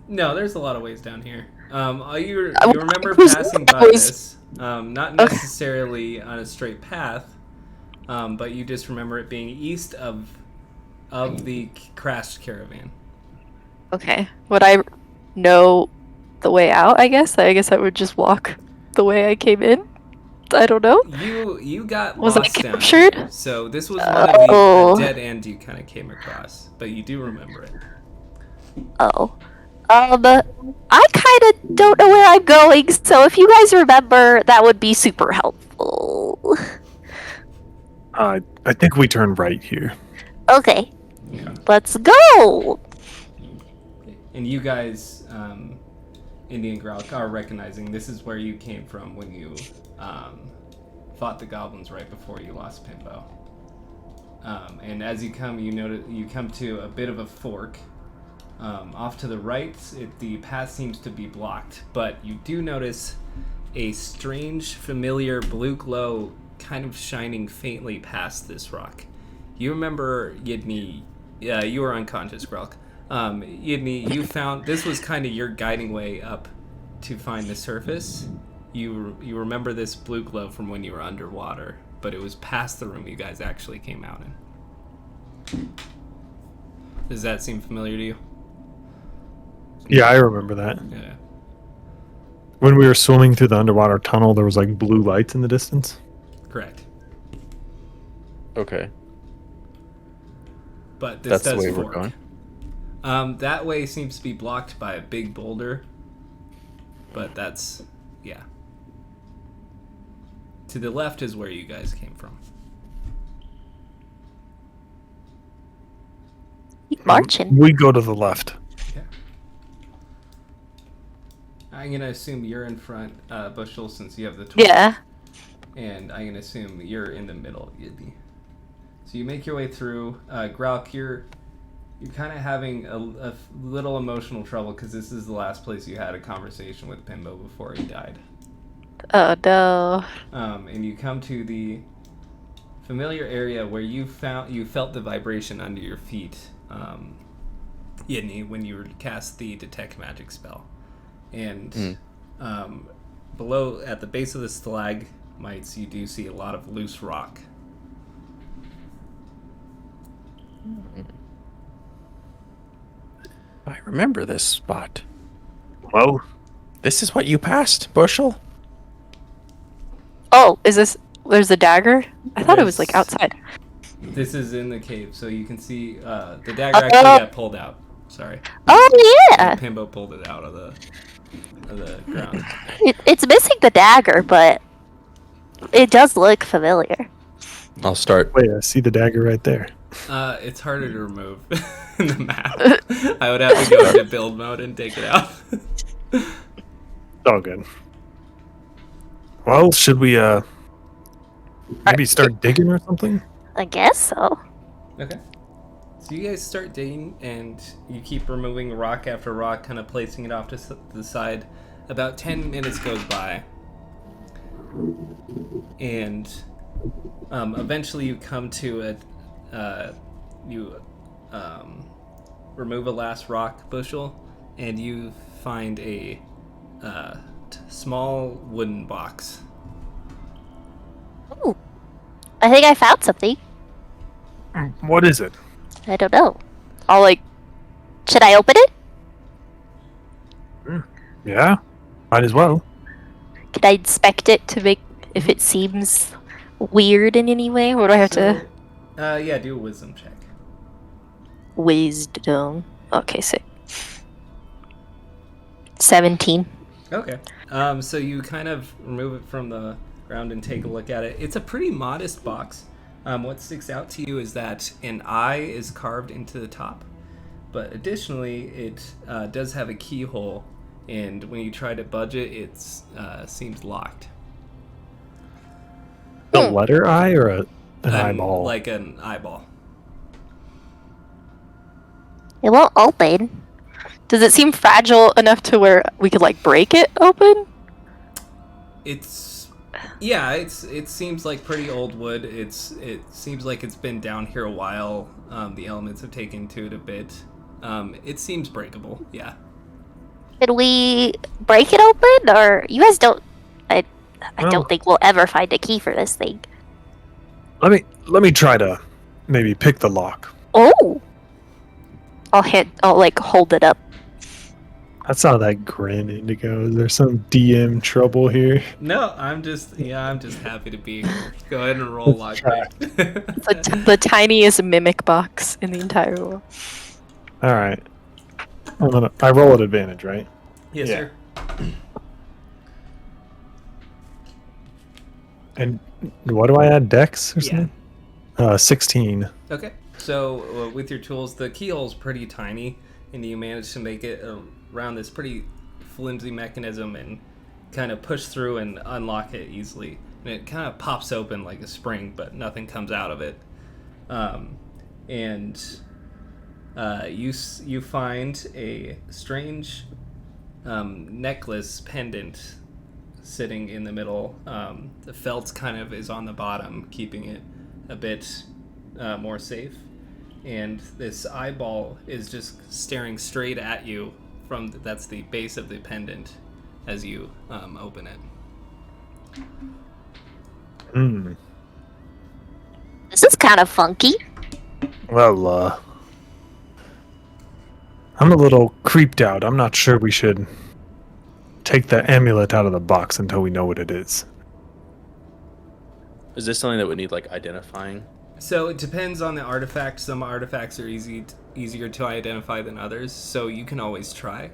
No, there's a lot of ways down here. You I remember was- passing I by was- this, not necessarily on a straight path, but you just remember it being east of of the crashed caravan. Okay. Would I know the way out, I guess? I guess I would just walk the way I came in. I don't know. You got Was I lost down captured? here. So this was one of the Oh. dead end you kind of came across, but you do remember it. Oh. I kind of don't know where I'm going, so if you guys remember, that would be super helpful. I think we turn right here. Okay. Okay. Let's go! And you guys, Indian Growlk, are recognizing this is where you came from when you fought the goblins right before you lost Pimbo. And as you come, you come to a bit of a fork. Off to the right, the path seems to be blocked, but you do notice a strange, familiar blue glow kind of shining faintly past this rock. You remember Yidney? Yeah, you were unconscious, Grelk. Yidney, you found this was kind of your guiding way up to find the surface. You remember this blue glow from when you were underwater, but it was past the room you guys actually came out in. Does that seem familiar to you? Yeah, I remember that. Yeah. When we were swimming through the underwater tunnel, there was like blue lights in the distance. Correct. Okay. But this That's does the way fork. we're going. That way seems to be blocked by a big boulder. But that's, yeah. To the left is where you guys came from. Keep marching. We go to the left. Okay. I'm going to assume you're in front, Bushel, since you have the torch. Yeah. And I'm going to assume you're in the middle, Yidney. So you make your way through. Gralk, you're kind of having a little emotional trouble because this is the last place you had a conversation with Pimbo before he died. Oh no. And you come to the familiar area where you felt the vibration under your feet, Yidney, when you cast the detect magic spell. And below, at the base of the stalagmites, you do see a lot of loose rock. I remember this spot. Well, This is what you passed, Bushel? Oh, there's a dagger? I thought it was like outside. This is in the cave, so you can see the dagger actually got pulled out. Sorry. Oh, yeah! Pimbo pulled it out of the ground. It's missing the dagger, but it does look familiar. I'll start. wait, I see the dagger right there. It's harder to remove in the map. I would have to go into build mode and take it out. It's all good. Well, should we maybe start digging or something? I guess so. Okay. So you guys start digging, and you keep removing rock after rock, kind of placing it off to the side. About 10 minutes goes by, and eventually you come to you remove a last rock bushel, and you find a small wooden box. Ooh. I think I found something. What is it? I don't know. I'll like, Should I open it? Yeah, might as well. Can I inspect it to make if it seems weird in any way? Or do I have to Yeah, do a wisdom check. wisdom? Okay, so 17. Okay. So you kind of remove it from the ground and take a look at it. It's a pretty modest box. What sticks out to you is that an eye is carved into the top, but additionally, it does have a keyhole, and when you try to budge it, it seems locked. A letter eye or an eyeball? Like an eyeball. It won't open. does it seem fragile enough to where we could like break it open? It seems like pretty old wood. It seems like it's been down here a while. The elements have taken to it a bit. It seems breakable. Yeah. Can we break it open, or you guys don't? I don't think we'll ever find a key for this thing. Let me try to maybe pick the lock. Oh! I'll like hold it up. That's not that grand, Indigo. Is there some DM trouble here? No, I'm just happy to be here. Go ahead and roll Let's lockpick. The tiniest mimic box in the entire world. All right. I roll at advantage, right? Yes, Yeah. sir. And what do I add? Dex or Yeah. something? 16. Okay. So with your tools, the keyhole's pretty tiny, and you manage to make it around this pretty flimsy mechanism and kind of push through and unlock it easily. And it kind of pops open like a spring, but nothing comes out of it. You find a strange necklace pendant sitting in the middle. The felt kind of is on the bottom, keeping it a bit more safe. And this eyeball is just staring straight at you that's the base of the pendant as you open it. Hmm. This is kind of funky. Well, I'm a little creeped out. I'm not sure we should take the amulet out of the box until we know what it is. Is this something that would need like identifying? So it depends on the artifact. Some artifacts are easier to identify than others, so you can always try.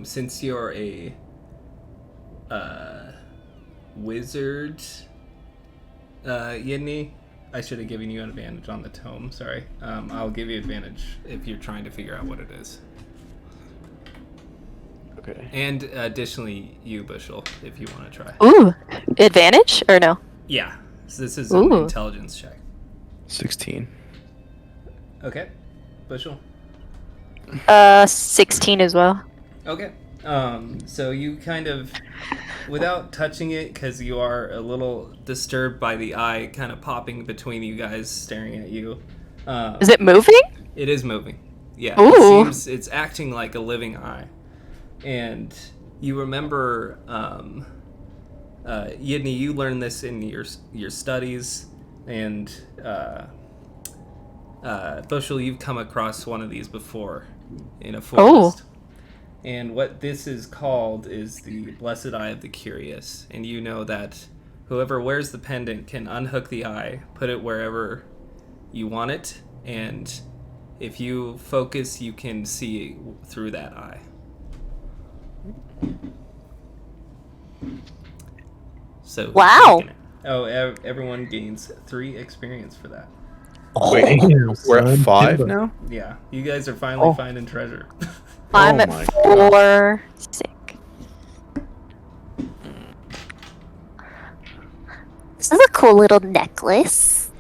Since you're a wizard, Yidney, I should have given you an advantage on the tome. Sorry. I'll give you advantage if you're trying to figure out what it is. Okay. And additionally, you, Bushel, if you want to try. Ooh, advantage or no? Yeah. So this is an Ooh. intelligence check. 16. Okay. Bushel. 16 as well. Okay. So you kind of, without touching it, because you are a little disturbed by the eye kind of popping between you guys, staring at you. Is it moving? It is moving. Yeah. Ooh. It's acting like a living eye. And you remember, Yidney, you learned this in your studies, and Bushel, you've come across one of these before in a forest. And what this is called is the Blessed Eye of the Curious. And you know that whoever wears the pendant can unhook the eye, put it wherever you want it, and if you focus, you can see through that eye. So Wow. Oh, everyone gains 3 experience for that. Wait, Damn, we're at son. 5 Timber. now? Yeah, you guys are finally finding treasure. I'm Oh at my 4. Sick. This is a cool little necklace.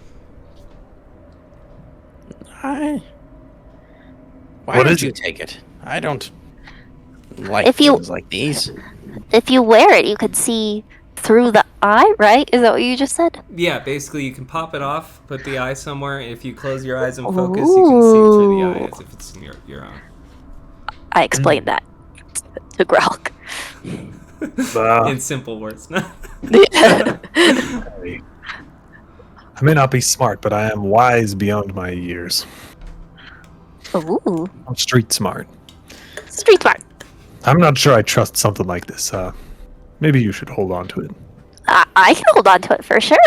Why What don't is you it? take it? I don't like If you- things like these. If you wear it, you can see through the eye, right? Is that what you just said? Yeah, basically you can pop it off, put the eye somewhere. If you close your eyes and focus, you can see through the eye as if it's in your own. I explained that to Grok. In simple words. Yeah. I may not be smart, but I am wise beyond my years. Ooh. I'm street smart. Street smart. I'm not sure I trust something like this. Maybe you should hold on to it. I can hold on to it for sure.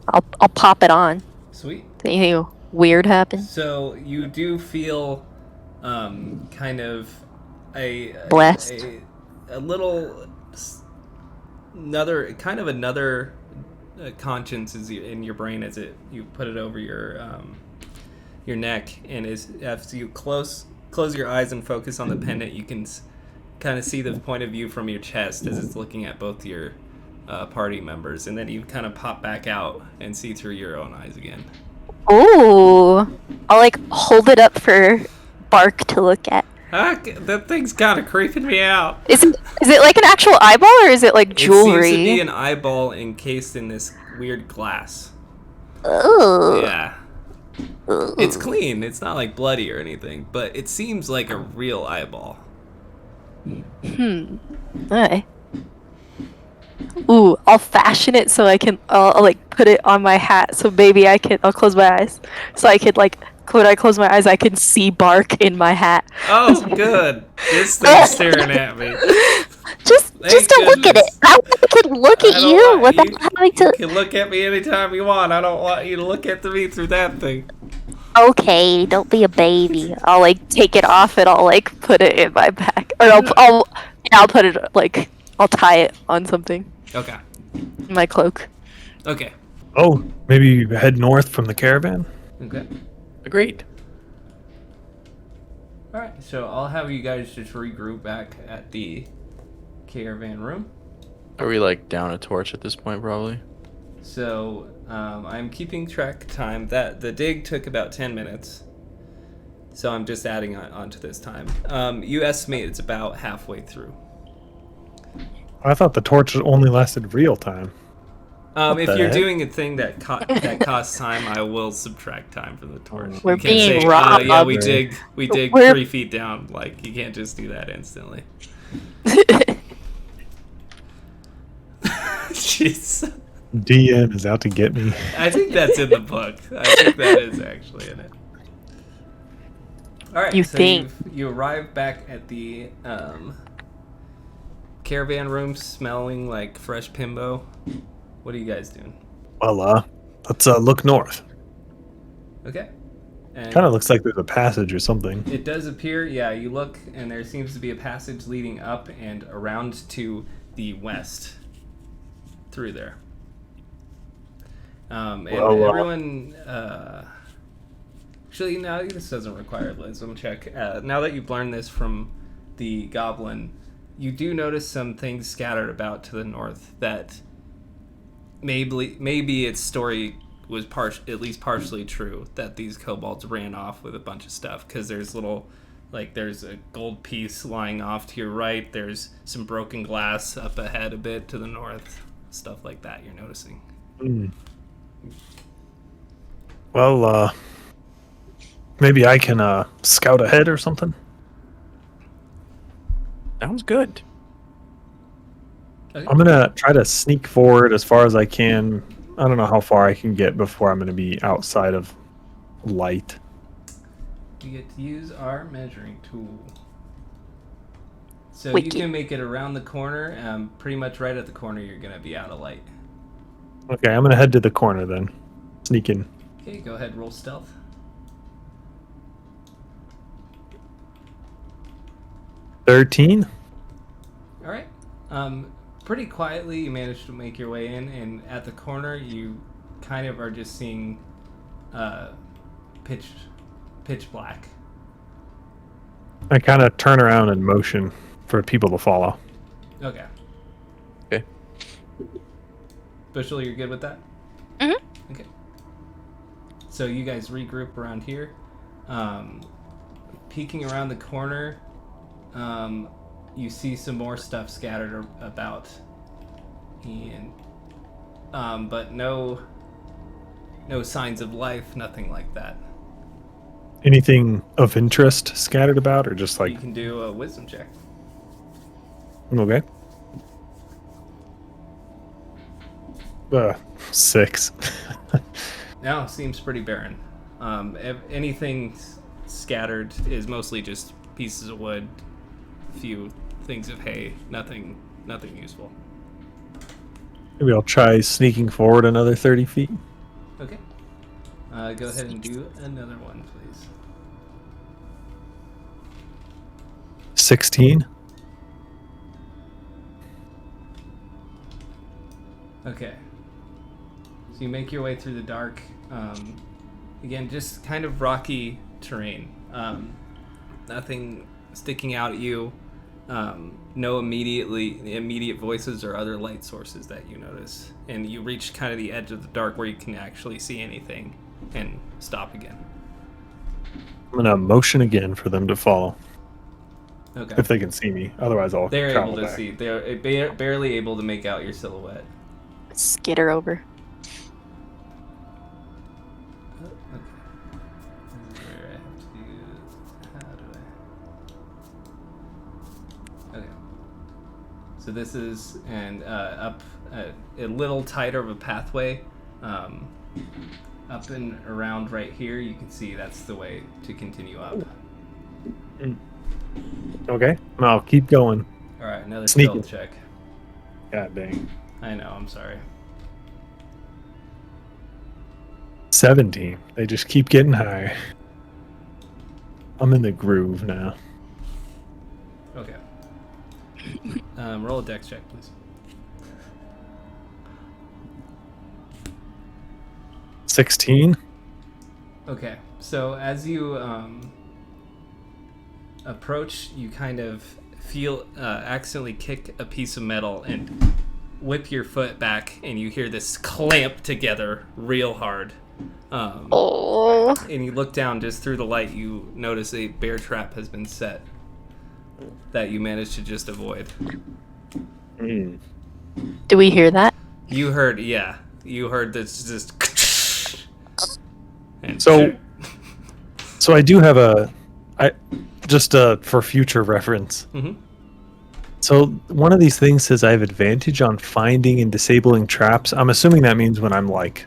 I'll pop it on. Sweet. Anything weird happen? So you do feel kind of a Blessed. a little another conscience is in your brain as you put it over your neck, and as you close your eyes and focus on the pendant, you can kind of see the point of view from your chest as it's looking at both your party members, and then you kind of pop back out and see through your own eyes again. Ooh. I'll like hold it up for Bark to look at. That thing's kind of creeping me out. Is it like an actual eyeball or is it like jewelry? It seems to be an eyeball encased in this weird glass. Ooh. Yeah. It's clean. It's not like bloody or anything, but it seems like a real eyeball. Okay. Ooh, I'll fashion it so I'll like put it on my hat so maybe I'll close my eyes so I could like when I close my eyes I can see bark in my hat. Oh, good. This thing's staring at me. Just Thank don't look at it. goodness. I can look at I don't you want without having You to. can look at me anytime you want. I don't want you to look at me through that thing. Okay, don't be a baby. I'll like take it off and I'll like put it in my bag, or I'll put it like I'll tie it on something Okay. in my cloak. Okay. Oh, maybe you head north from the caravan? Okay. Agreed. All right. So I'll have you guys just regroup back at the caravan room. Are we like down a torch at this point, probably? So I'm keeping track of time. That the dig took about 10 minutes. So I'm just adding on to this time. You estimate it's about halfway through. I thought the torch only lasted real time. If the you're heck? doing a thing that costs time, I will subtract time from the torch. We're You can't being say, robbed. yeah, we dig We're- 3 feet down. Like, you can't just do that instantly. Jeez. DM is out to get me. I think that's in the book. I think that is actually in it. All right. You so think. you arrive back at the caravan room, smelling like fresh Pimbo. What are you guys doing? Well, let's look north. Okay. And Kind of looks like there's a passage or something. it does appear, yeah, you look and there seems to be a passage leading up and around to the west through there. And Well, everyone, actually, no, this doesn't require a wisdom check. Now that you've learned this from the goblin, you do notice some things scattered about to the north that maybe its story was at least partially true, that these kobolds ran off with a bunch of stuff, because there's there's a gold piece lying off to your right, there's some broken glass up ahead a bit to the north, stuff like that you're noticing. Well, maybe I can scout ahead or something. Sounds good. Okay. I'm gonna try to sneak forward as far as I can. I don't know how far I can get before I'm gonna be outside of light. You get to use our measuring tool. So Wiki. you can make it around the corner. Pretty much right at the corner, you're going to be out of light. Okay, I'm gonna head to the corner then. Sneak in. Okay, go ahead, roll stealth. 13. All right. Pretty quietly, you manage to make your way in, and at the corner, you kind of are just seeing pitch black. I kind of turn around and motion for people to follow. Okay. Okay. Bushel, you're good with that? Mhm. Okay. So you guys regroup around here. Peeking around the corner, you see some more stuff scattered about, and but no signs of life, nothing like that. Anything of interest scattered about, or just You like can do a wisdom check. okay? 6. No, seems pretty barren. Anything scattered is mostly just pieces of wood, a few things of hay, nothing useful. Maybe I'll try sneaking forward another 30 feet. Okay. Go ahead and do another one, please. 16. Okay. So you make your way through the dark. Again, just kind of rocky terrain. Nothing sticking out at you. No immediate voices or other light sources that you notice. And you reach kind of the edge of the dark where you can actually see anything and stop again. I'm gonna motion again for them to follow. Okay. If they can see me. Otherwise, I'll They're travel able to back. see. They're barely able to make out your silhouette. Skitter over. Okay. This is where I have to do. How do I? Okay. So this is up a little tighter of a pathway. Up and around right here, you can see that's the way to continue up. Okay, I'll keep going. All right, another Sneaking. stealth check. God dang. I know, I'm sorry. 17. They just keep getting higher. I'm in the groove now. Okay. Roll a dex check, please. 16. Okay, so as you approach, you kind of feel accidentally kick a piece of metal and whip your foot back, and you hear this clamp together real hard. Oh. And you look down just through the light, you notice a bear trap has been set that you managed to just avoid. Mm. Do we hear that? You heard this just... And So I do have for future reference. Mhm. So one of these things says I have advantage on finding and disabling traps. I'm assuming that means when I'm like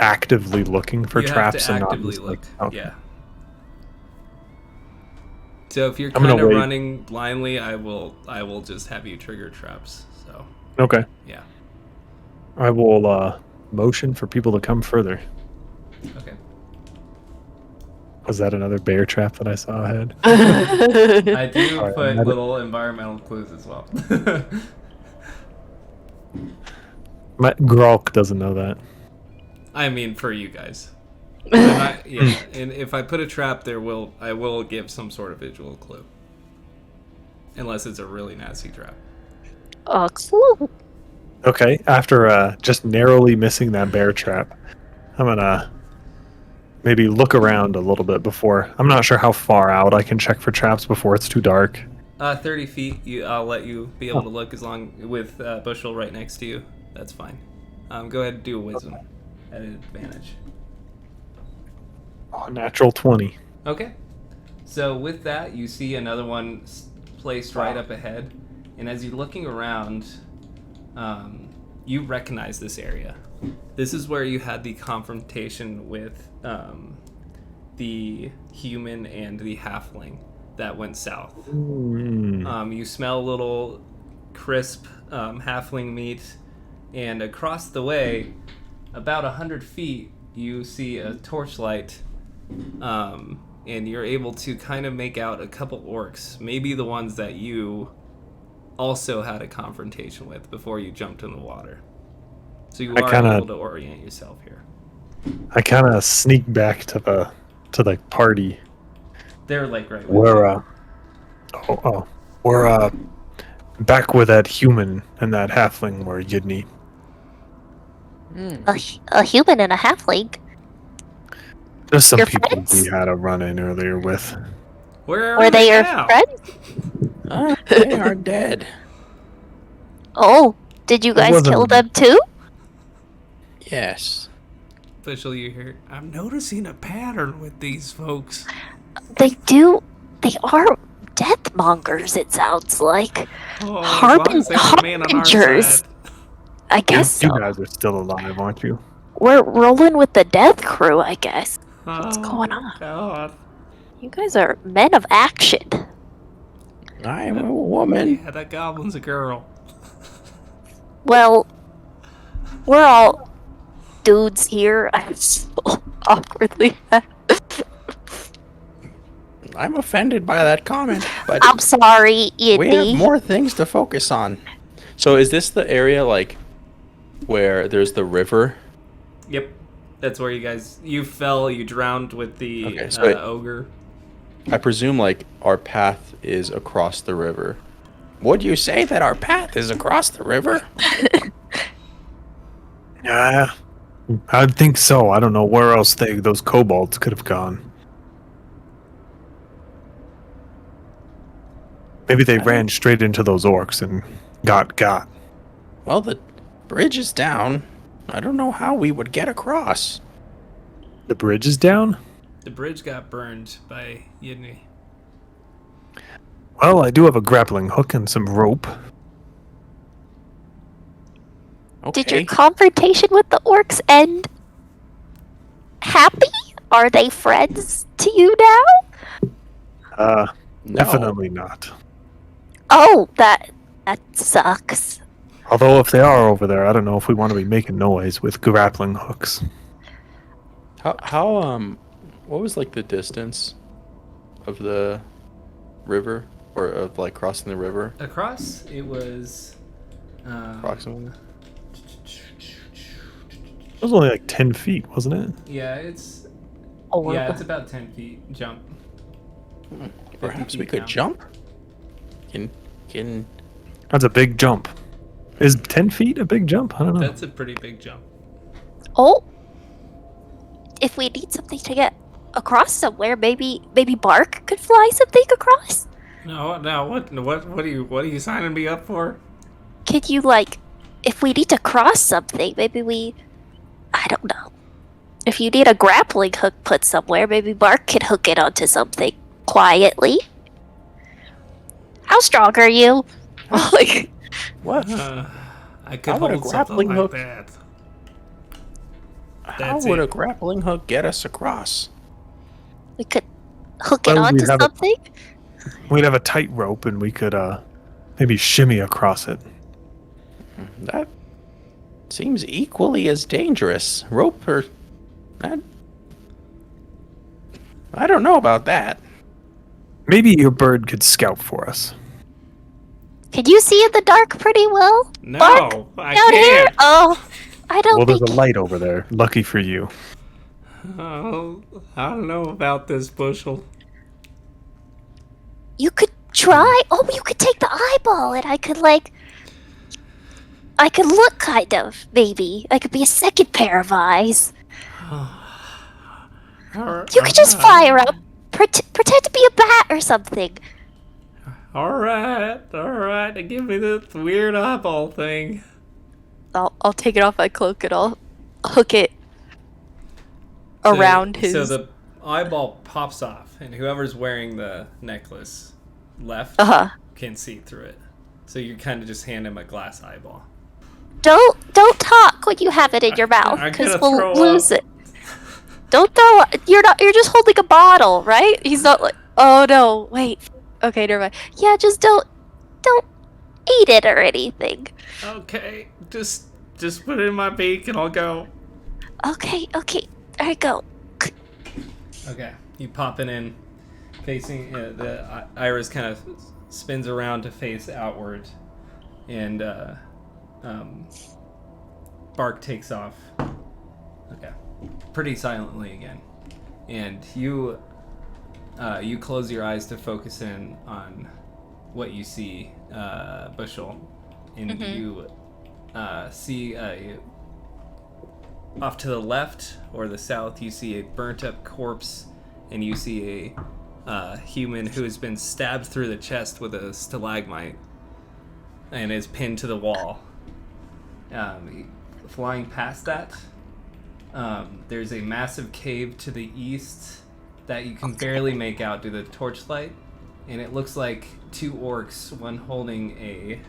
actively looking for you traps have and to not actively just look. like, okay. Yeah. So if you're I'm gonna kind of wait. running blindly, I will just have you trigger traps. So Okay. yeah. I will motion for people to come further. Okay. Was that another bear trap that I saw ahead? I do Alright, put I'm little environmental clues as well. My Grolk doesn't know that. I mean, for you guys. Yeah, and if I put a trap, I will give some sort of visual clue, unless it's a really nasty trap. A clue. Okay, after just narrowly missing that bear trap, I'm gonna maybe look around a little bit before. I'm not sure how far out I can check for traps before it's too dark. 30 feet. I'll let you be able to look as long with Bushel right next to you. That's fine. Go ahead and do a wisdom at an advantage. Oh, natural 20. Okay. So with that, you see another one placed right up ahead, and as you're looking around, you recognize this area. This is where you had the confrontation with the human and the halfling that went south. You smell a little crisp halfling meat, and across the way, about 100 feet, you see a torchlight, and you're able to kind of make out a couple orcs, maybe the ones that you also had a confrontation with before you jumped in the water. So you are able to orient yourself here. I kind of sneak back to the party. They're like right with you. We're back with that human and that halfling we're Yidney. A human and a halfling. Just some Your people friends? we had a run-in earlier with. Where Were are they your now? friends? They are dead. Oh, did you guys wasn't- kill them too? Yes. Official, you hear? I'm noticing a pattern with these folks. They are deathmongers, it sounds like. Oh, as long as they remain on our Harbingers. side. I guess You so. guys are still alive, aren't you? We're rolling with the death crew, I guess. What's going on? God. You guys are men of action. I am a woman. Yeah, that goblin's a girl. Well, we're all dudes here. I'm so awkwardly. I'm offended by that comment, but I'm sorry, we have Indy. more things to focus on. So is this the area like where there's the river? Yep. That's where you fell, you drowned with the Okay, so ogre. I presume like our path is across the river. Would you say that our path is across the river? Yeah, I think so. I don't know where else those kobolds could have gone. Maybe they ran straight into those orcs and got. Well, the bridge is down. I don't know how we would get across. The bridge is down? The bridge got burned by Yidney. Well, I do have a grappling hook and some rope. Okay. Did your confrontation with the orcs end happy? Are they friends to you now? No. Definitely not. Oh, that sucks. Although if they are over there, I don't know if we want to be making noise with grappling hooks. How what was like the distance of the river, or of like crossing the river Across, it was. approximately? It was only like 10 feet, wasn't it? Yeah, it's. Oh, Yeah, it's about 10 feet jump. Perhaps we feet could down. jump. Can That's a big jump. Is 10 feet a big jump? I don't know. That's a pretty big jump. Oh, if we need something to get across somewhere, maybe Bark could fly something across. No, what are you signing me up for? Could you if we need to cross something, I don't know. If you need a grappling hook put somewhere, maybe Bark could hook it onto something quietly. How strong are you? what? I could How would a hold something grappling like hook- that. How That's would it. a grappling hook get us across? We could hook it Well, onto we'd have something. We'd have a tight rope and we could maybe shimmy across it. That seems equally as dangerous. Rope or that? I don't know about that. Maybe your bird could scout for us. Can you see in the dark pretty well? No, Bark, I down here? can't. Oh, I don't Well, there's think a light over there. Lucky for you. Oh, I don't know about this bushel. you could try. Oh, you could take the eyeball, and I could look kind of maybe. I could be a second pair of eyes. You could just fly around, pretend to be a bat or something. All right. Give me this weird eyeball thing. I'll take it off my cloak and I'll hook it around his. So the eyeball pops off, and whoever's wearing the necklace left can see through it. So you kind of just hand him a glass eyeball. Don't talk when you have it in your mouth, I'm because gonna we'll throw lose up. it. Don't throw up. You're just holding a bottle, right? He's not like, oh no, wait. Okay, never mind. Yeah, just don't eat it or anything. Okay, just put it in my beak, and I'll go. Okay. There you go. Okay, you pop it in, facing the iris kind of spins around to face outward, and Bark takes off. Okay, pretty silently again, and you close your eyes to focus in on what you see, Bushel, and you see off to the left or the south, you see a burnt up corpse, and you see a human who has been stabbed through the chest with a stalagmite and is pinned to the wall. Flying past that, there's a massive cave to the east that you can barely make out due to the torchlight, and it looks like two orcs, one holding a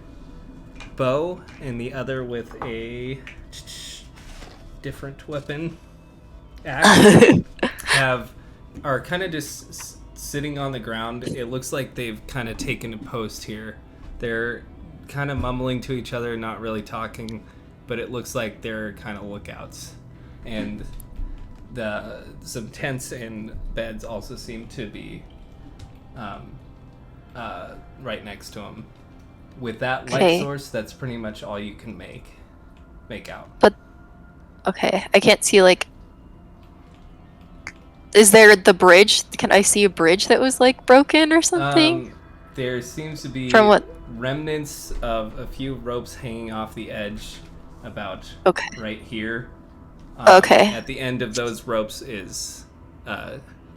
bow and the other with a different weapon, axe, are kind of just sitting on the ground. It looks like they've kind of taken a post here. They're kind of mumbling to each other, not really talking, but it looks like they're kind of lookouts. And some tents and beds also seem to be right next to them. With that light Okay. source, that's pretty much all you can make out. Okay, I can't see Is there the bridge? Can I see a bridge that was broken or something? There seems to be From what? remnants of a few ropes hanging off the edge about Okay. right here. Okay. At the end of those ropes is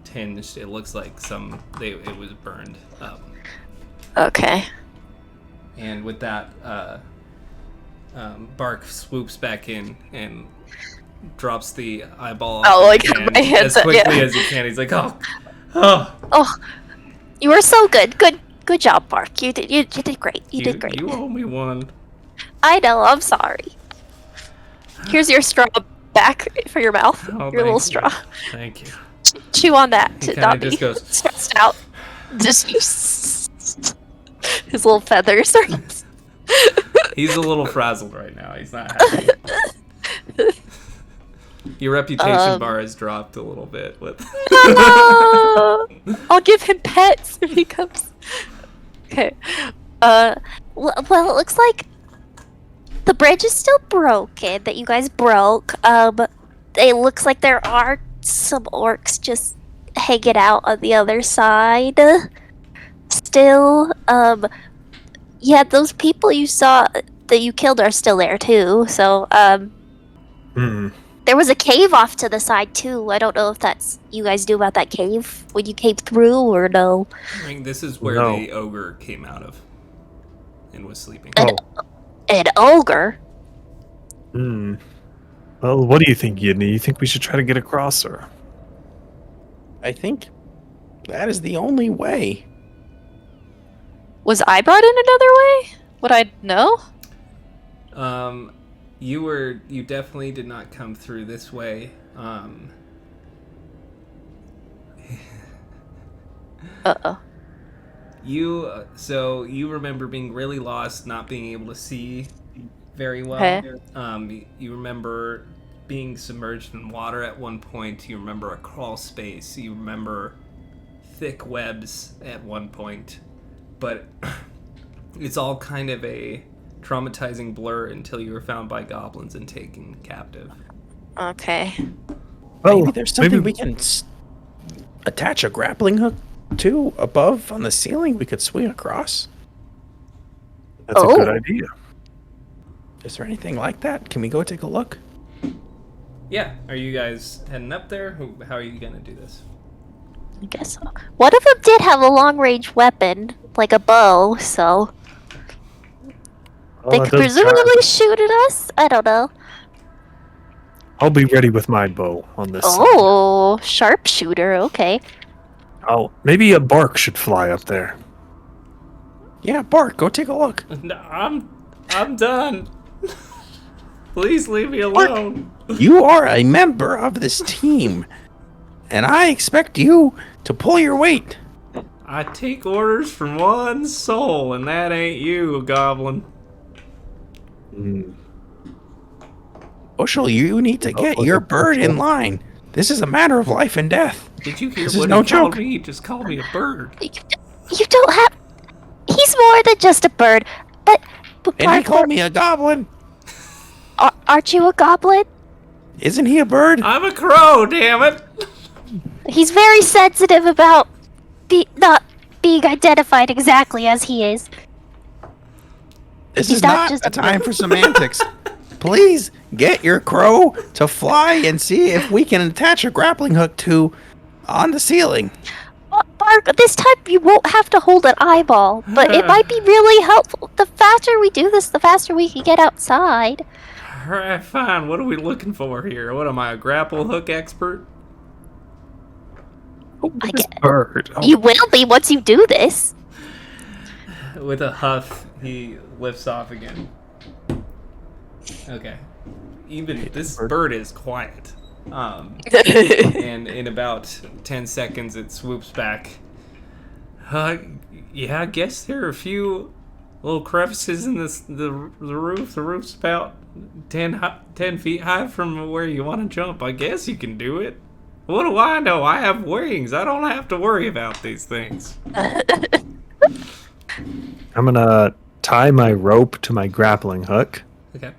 tinged. It looks like it was burned up. Okay. And with that, Bark swoops back in and drops the eyeball off his hand my hands as quickly yeah. as he can. He's like, oh. Oh, you were so good. Good job, Bark. You did great. You did great. You owe me one. I know. I'm sorry. Here's your straw back for your mouth. Oh, Your little thank straw. you. Thank you. Chew on that He to kinda not be just goes- stressed out. Just his little feathers. He's a little frazzled right now. He's not happy. Your reputation bar has dropped a little bit with. No! I'll give him pets if he comes. Okay. Well, it looks like the bridge is still broken that you guys broke. It looks like there are some orcs just hanging out on the other side. Still, yeah, those people you saw that you killed are still there too. So, there was a cave off to the side too. I don't know if that's you guys knew about that cave when you came through or no. I mean, this is where No. the ogre came out of and was sleeping. An ogre. Well, what do you think, Yidney? You think we should try to get across, or? I think that is the only way. Was I brought in another way? Would I know? You definitely did not come through this way. Uh-oh. So you remember being really lost, not being able to see very well. Okay. You remember being submerged in water at one point. You remember a crawl space. You remember thick webs at one point. But it's all kind of a traumatizing blur until you were found by goblins and taken captive. Okay. Maybe there's something we can attach a grappling hook to above on the ceiling. We could swing across. That's a good idea. Is there anything like that? Can we go take a look? Yeah. Are you guys heading up there? How are you gonna do this? I guess so. One of them did have a long-range weapon, like a bow, so they could presumably shoot at us. I don't know. I'll be ready with my bow on this side. Oh, sharpshooter. Okay. Maybe a bark should fly up there. Yeah, Bart, go take a look. No, I'm done. Please leave me alone. You are a member of this team, and I expect you to pull your weight. I take orders from one soul, and that ain't you, goblin. Bushel, you need to get your bird in line. This is a matter of life and death. Did you hear This is what no he called joke. me? He just called me a bird. You don't have. He's more than just a bird, but And he Parker, called me a goblin. aren't you a goblin? Isn't he a bird? I'm a crow, damn it! He's very sensitive about not being identified exactly as he is. This He's is not not just a a time bird. for semantics. Please get your crow to fly and see if we can attach a grappling hook to on the ceiling. Bark, this time you won't have to hold an eyeball, but it might be really helpful. The faster we do this, the faster we can get outside. Alright, fine. What are we looking for here? What am I, a grapple hook expert? I This get, bird. you will be once you do this. With a huff, he lifts off again. Okay. Even this bird is quiet. And in about 10 seconds, it swoops back. Yeah, I guess there are a few little crevices in the roof. The roof's about 10 feet high from where you want to jump. I guess you can do it. What do I know? I have wings. I don't have to worry about these things. I'm gonna tie my rope to my grappling hook Okay.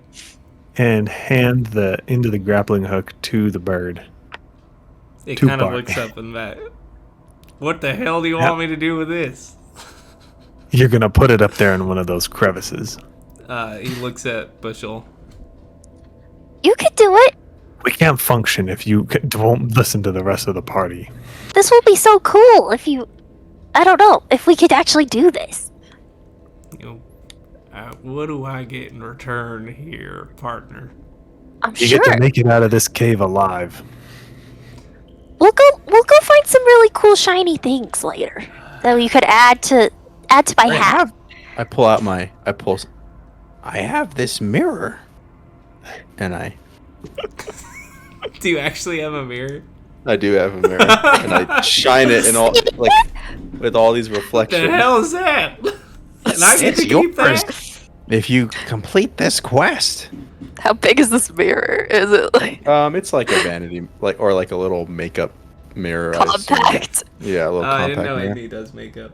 and hand the end of the grappling hook to the bird. It Too kind of far. looks up and back. What the hell do you want me to do with this? You're gonna put it up there in one of those crevices. He looks at Bushel. You could do it. We can't function if you won't listen to the rest of the party. This will be so cool if you. I don't know if we could actually do this. You know, what do I get in return here, partner? I'm You sure get to make it out of this cave alive. we'll go find some really cool shiny things later that we could add to my hat. I have this mirror, and I Do you actually have a mirror? I do have a mirror, and I shine it in all with all these reflections. The hell is that? And I get It's to keep yours. that? If you complete this quest, How big is this mirror? Is it like It's like a vanity, or like a little makeup mirror. I assume. compact? Yeah, a little I compact didn't know mirror. AD does makeup.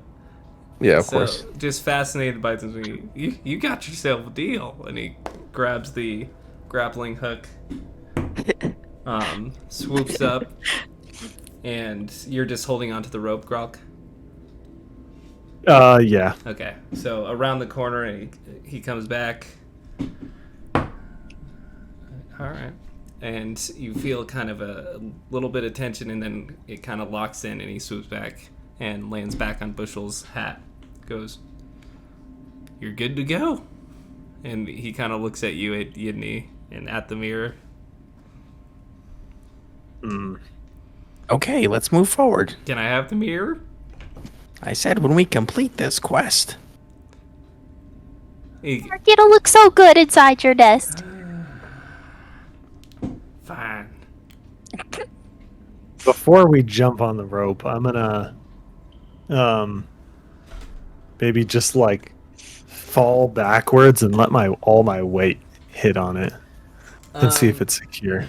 Yeah, of So, course. just fascinated by this. You got yourself a deal. And he grabs the grappling hook, swoops up, and you're just holding onto the rope, Grok. Yeah. Okay, so around the corner, and he comes back. All right. And you feel kind of a little bit of tension, and then it kind of locks in, and he swoops back and lands back on Bushel's hat. Goes, "You're good to go." And he kind of looks at you, at Yidney, and at the mirror. Okay, let's move forward. Can I have the mirror? I said when we complete this quest. It'll look so good inside your nest. Fine. Before we jump on the rope, I'm gonna maybe just like fall backwards and let all my weight hit on it and see if it's secure.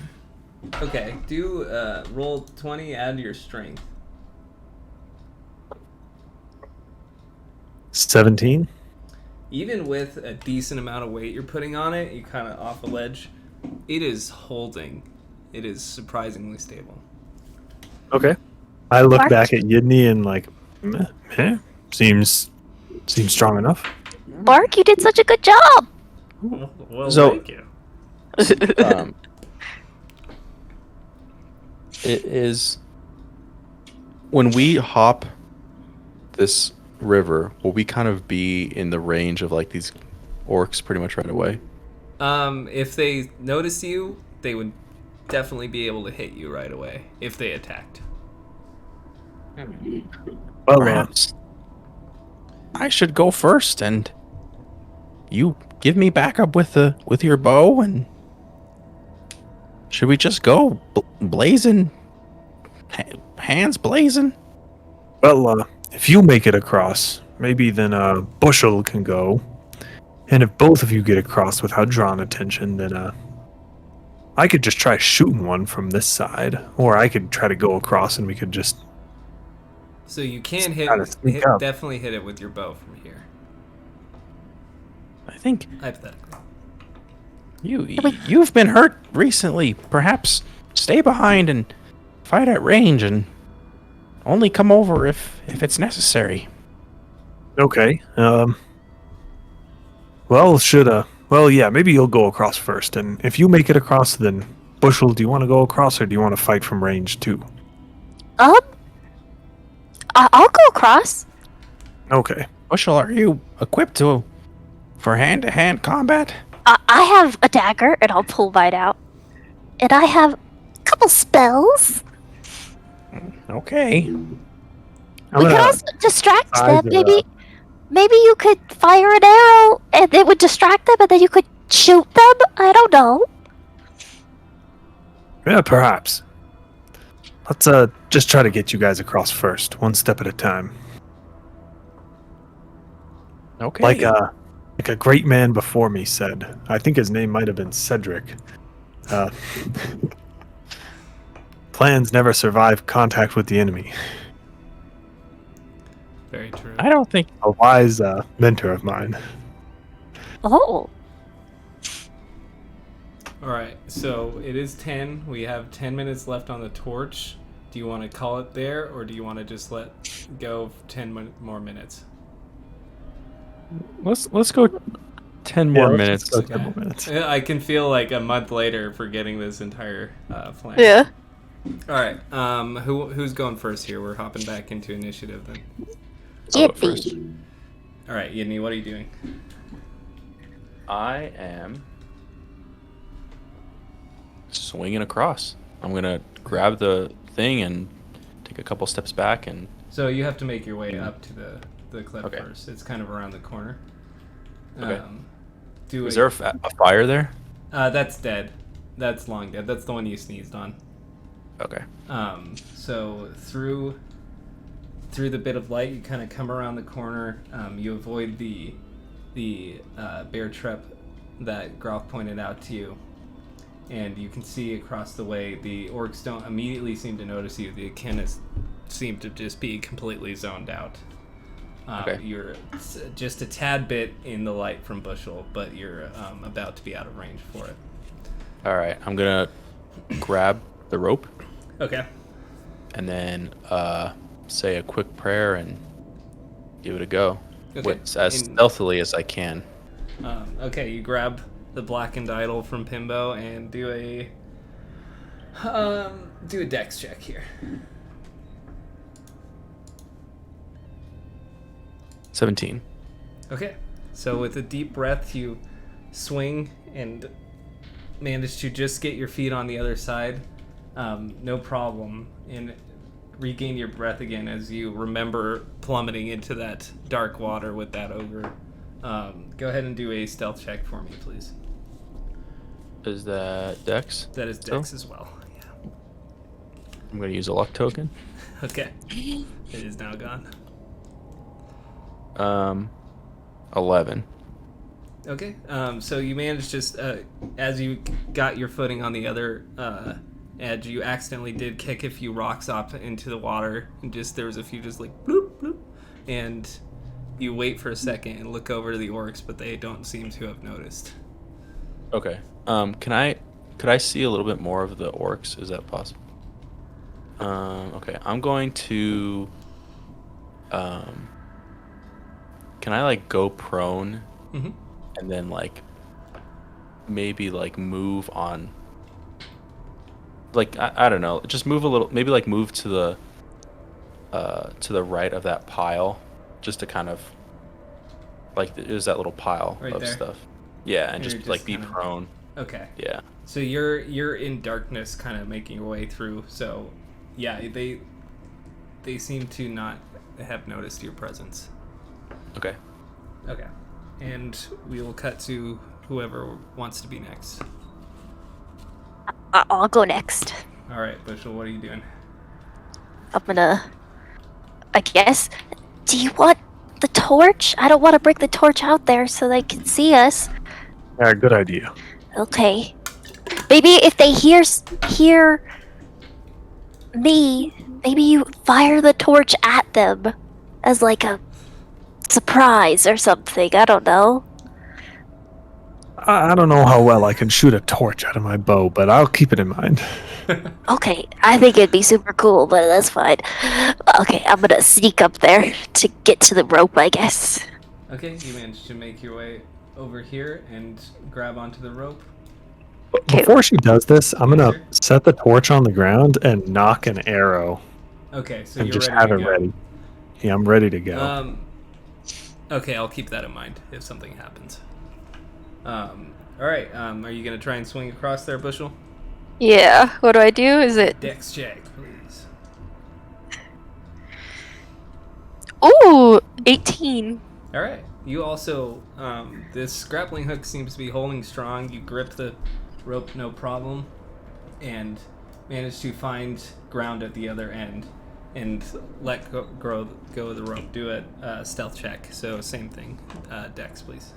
Okay, do roll 20, add your strength. 17. Even with a decent amount of weight you're putting on it, you kind of off a ledge. It is holding. It is surprisingly stable. Okay. I look Mark? back at Yidney and like, seems strong enough. Mark, you did such a good job. Well, So- thank you. It is when we hop this river, will we kind of be in the range of like these orcs pretty much right away? If they notice you, they would definitely be able to hit you right away if they attacked. Well, Perhaps I should go first, and you give me backup with your bow. And should we just go blazing, hands blazing? well, if you make it across, maybe then Bushel can go. And if both of you get across without drawing attention, then I could just try shooting one from this side, or I could try to go across and we could just. So you can Kinda sneak up. definitely hit it with your bow from here. I think Hypothetically. you've been hurt recently. Perhaps stay behind and fight at range, and only come over if it's necessary. Okay. Yeah, maybe you'll go across first, and if you make it across, then Bushel, do you want to go across, or do you want to fight from range too? I'll go across. Okay. Bushel, are you equipped for hand-to-hand combat? I have a dagger, and I'll pull mine out. And I have a couple spells. Okay. I'm We could gonna- also distract eyes them. are Maybe you could fire an arrow, and it would distract them, and then you could shoot them. I don't know. Yeah, perhaps. Let's just try to get you guys across first, one step at a time. Okay. Like a great man before me said. I think his name might have been Cedric. Plans never survive contact with the enemy. Very true. I don't think A wise mentor of mine. Oh. All right, so it is 10. We have 10 minutes left on the torch. Do you want to call it there, or do you want to just let go of 10 more minutes? Let's go 10 more let's minutes. just go 10 more minutes. I can feel like a month later forgetting this entire plan. Yeah. All right. Who's going first here? We're hopping back into initiative then. I'll go first. Yippee. All right, Yidney, what are you doing? I am swinging across. I'm gonna grab the thing and take a couple steps back and. So you have to make your way up to the cliff Okay. first. It's kind of around the corner. Okay. Do Is there a fire there? That's dead. That's long dead. That's the one you sneezed on. Okay. So through the bit of light, you kind of come around the corner. You avoid the bear trap that Groff pointed out to you, and you can see across the way. The orcs don't immediately seem to notice you. The Achenis seem to just be completely zoned out. Okay. You're just a tad bit in the light from Bushel, but you're about to be out of range for it. All right. I'm gonna grab the rope Okay. and then say a quick prayer and give it a go. Okay. As stealthily as I can. Okay, you grab the blackened idol from Pimbo and do a dex check here. 17. Okay, so with a deep breath, you swing and manage to just get your feet on the other side, no problem, and regain your breath again as you remember plummeting into that dark water with that ogre. Go ahead and do a stealth check for me, please. Is that Dex? That is dex as well. Yeah. I'm gonna use a luck token. Okay. It is now gone. 11. Okay. So you managed just as you got your footing on the other edge, you accidentally did kick a few rocks up into the water, and just there was a few just like bloop bloop, and you wait for a second and look over to the orcs, but they don't seem to have noticed. Okay. Could I see a little bit more of the orcs? Is that possible? Okay. I'm going to can I like go prone Mm-hmm. and then like maybe like move on, like I don't know, just move a little, maybe like move to the right of that pile, just to kind of like there's that little pile Right of there. stuff. Yeah, and You're just like just be kinda- prone. Okay. Yeah. So you're in darkness, kind of making your way through. So, yeah, they seem to not have noticed your presence. Okay. Okay. And we will cut to whoever wants to be next. I'll go next. All right, Bushel, what are you doing? I'm gonna. I guess. Do you want the torch? I don't want to bring the torch out there so they can see us. Yeah, good idea. Okay. Maybe if they hear me, maybe you fire the torch at them as like a surprise or something. I don't know. I don't know how well I can shoot a torch out of my bow, but I'll keep it in mind. Okay, I think it'd be super cool, but that's fine. Okay, I'm gonna sneak up there to get to the rope, I guess. Okay, you managed to make your way over here and grab onto the rope. Before she does this, I'm Yes, gonna sir. set the torch on the ground and knock an arrow Okay, so and you're just ready have to it go. ready. Yeah, I'm ready to go. Okay, I'll keep that in mind if something happens. All right, are you gonna try and swing across there, Bushel? Yeah. What do I do? Is it? Dex check, please. Ooh, 18. All right. You also, this grappling hook seems to be holding strong. You grip the rope no problem, and manage to find ground at the other end, and let go of the rope. Do a stealth check. So same thing. Dex, please.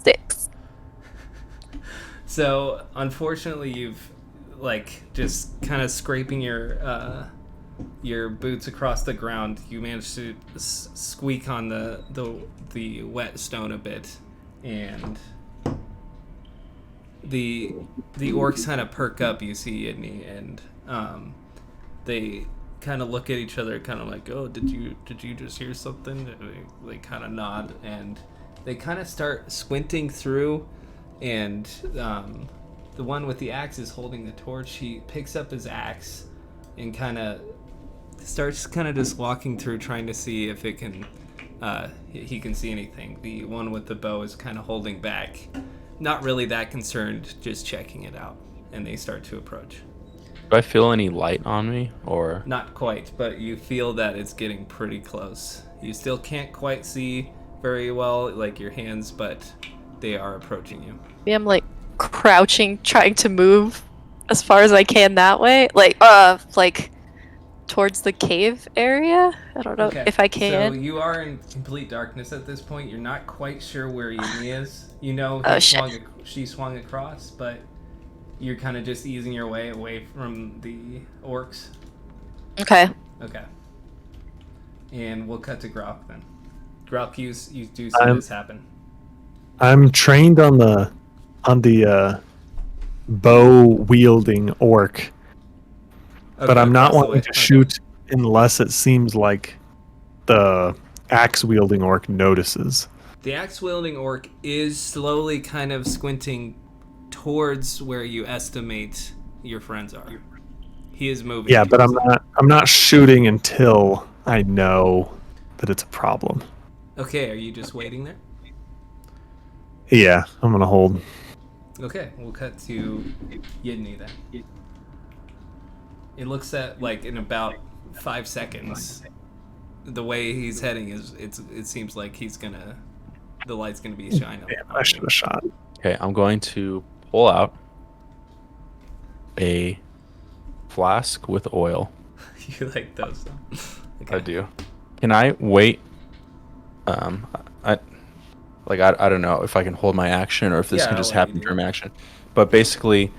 6. So unfortunately, you've like just kind of scraping your boots across the ground. You manage to squeak on the wet stone a bit, and the orcs kind of perk up. You see Yidney, and they kind of look at each other, kind of like, "Oh, did you just hear something?" And they kind of nod, and they kind of start squinting through, and the one with the axe is holding the torch. He picks up his axe and kind of starts just walking through, trying to see if it can he can see anything. The one with the bow is kind of holding back, not really that concerned, just checking it out. And they start to approach. Do I feel any light on me, or? Not quite, but you feel that it's getting pretty close. You still can't quite see very well, like your hands, but they are approaching you. Maybe I'm like crouching, trying to move as far as I can that way, like towards the cave area. I don't know Okay, if I so can. you are in complete darkness at this point. You're not quite sure where Yumi is. You know Oh, shit. she swung across, but you're kind of just easing your way away from the orcs. Okay. Okay. And we'll cut to Grok then. Grok, you do see this happen. I'm trained on the bow wielding orc, but I'm not across the wanting way. to shoot unless it seems like the axe wielding orc notices. The axe wielding orc is slowly kind of squinting towards where you estimate your friends are. He is moving. Yeah, but I'm not shooting until I know that it's a problem. Okay, are you just waiting there? Yeah, I'm gonna hold. Okay, we'll cut to Yidney then. It looks at like in about 5 seconds. The way he's heading it seems like the light's gonna be shining. Damn, I should have shot. Okay, I'm going to pull out a flask with oil. You like those? Okay. I do. Can I wait? I don't know if I can hold my action or if this Yeah, can just I'll let happen you do during it. my action. But basically,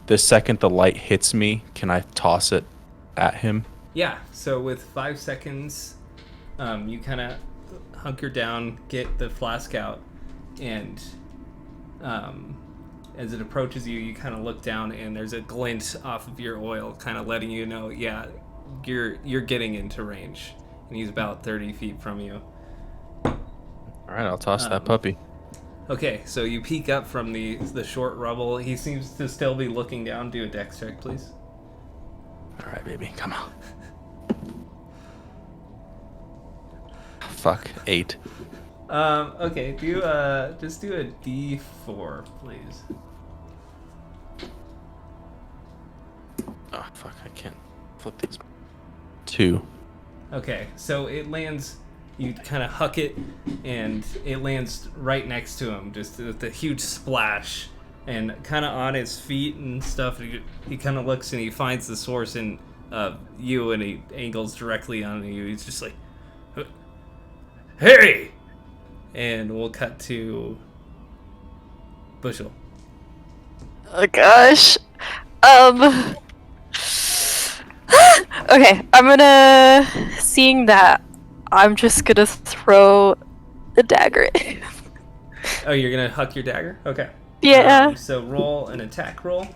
the second the light hits me, can I toss it at him? Yeah, so with 5 seconds, you kind of hunker down, get the flask out, and as it approaches you, you kind of look down, and there's a glint off of your oil, kind of letting you know, yeah, you're getting into range. And he's about 30 feet from you. All right, I'll toss that puppy. Okay, so you peek up from the short rubble. He seems to still be looking down. Do a dex check, please. All right, baby, come on. Fuck, 8. Okay, just do a D4, please. Oh, fuck, I can't flip these. 2. Okay, so it lands, you kind of huck it, and it lands right next to him, just with a huge splash, and kind of on his feet and stuff. He kind of looks and he finds the source in you, and he angles directly on you. He's just like, "Hey!" And we'll cut to Bushel. Oh gosh. Okay, seeing that, I'm just gonna throw a dagger at him. Oh, you're gonna huck your dagger? Okay. Yeah. So roll an attack roll.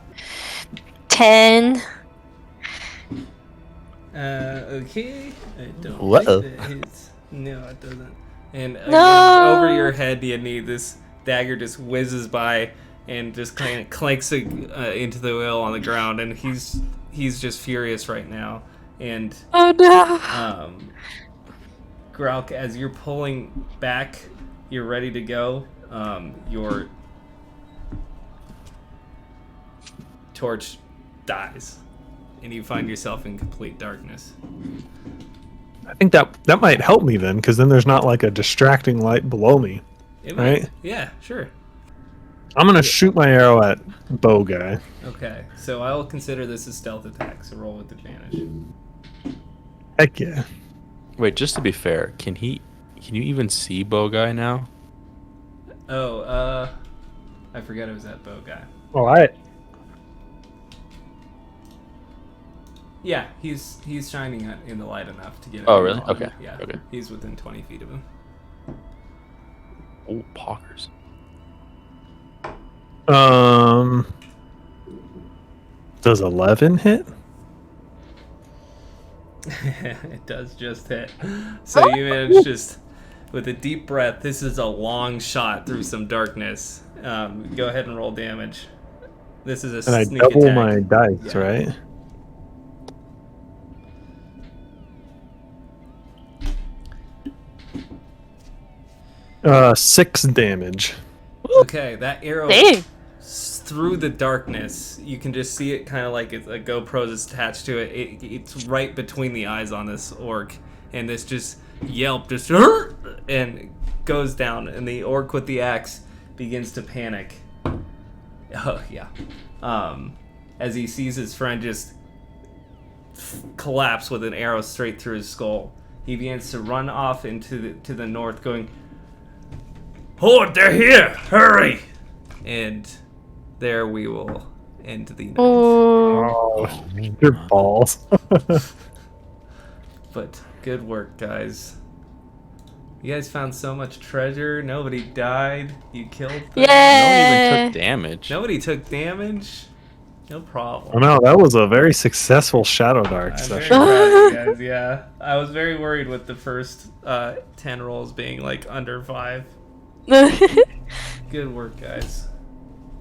10. Okay. I don't Whoa. think that hits. No, it doesn't. And again, No. over your head, this dagger just whizzes by and just kind of clanks into the oil on the ground, and he's just furious right now. And Oh no. Grauk, as you're pulling back, you're ready to go. Your torch dies, and you find yourself in complete darkness. I think that might help me then, because then there's not like a distracting light below me. It Right? might- Yeah, sure. I'm gonna shoot my arrow at bow guy. Okay, so I will consider this a stealth attack, so roll with advantage. Heck yeah. Wait, just to be fair, can you even see Bow Guy now? Oh, I forgot it was that bow guy. All right. Yeah, he's shining in the light enough to get. Oh, a really? visual on Okay, him. Yeah. okay. He's within 20 feet of him. Oh, poggers. Does 11 hit? It does just hit. So you manage just with a deep breath. This is a long shot through some darkness. Go ahead and roll damage. This is a And I sneak double attack. my dice, Yeah. right? Six damage. Okay, that arrow Dang. through the darkness. You can just see it kind of like it's a GoPro is attached to it. It's right between the eyes on this orc, and this just yelp just and goes down. And the orc with the axe begins to panic. Oh yeah. As he sees his friend just collapse with an arrow straight through his skull, he begins to run off into the north, going, "Horde, they're here! Hurry!" And there we will end the night. Oh, your balls. But good work, guys. You guys found so much treasure. Nobody died. You killed things. No one Yeah. even took damage. Nobody took damage. No problem. Oh no, that was a very successful Shadowdark I'm very session. proud of you guys, yeah. I was very worried with the first 10 rolls being like under 5. Good work, guys.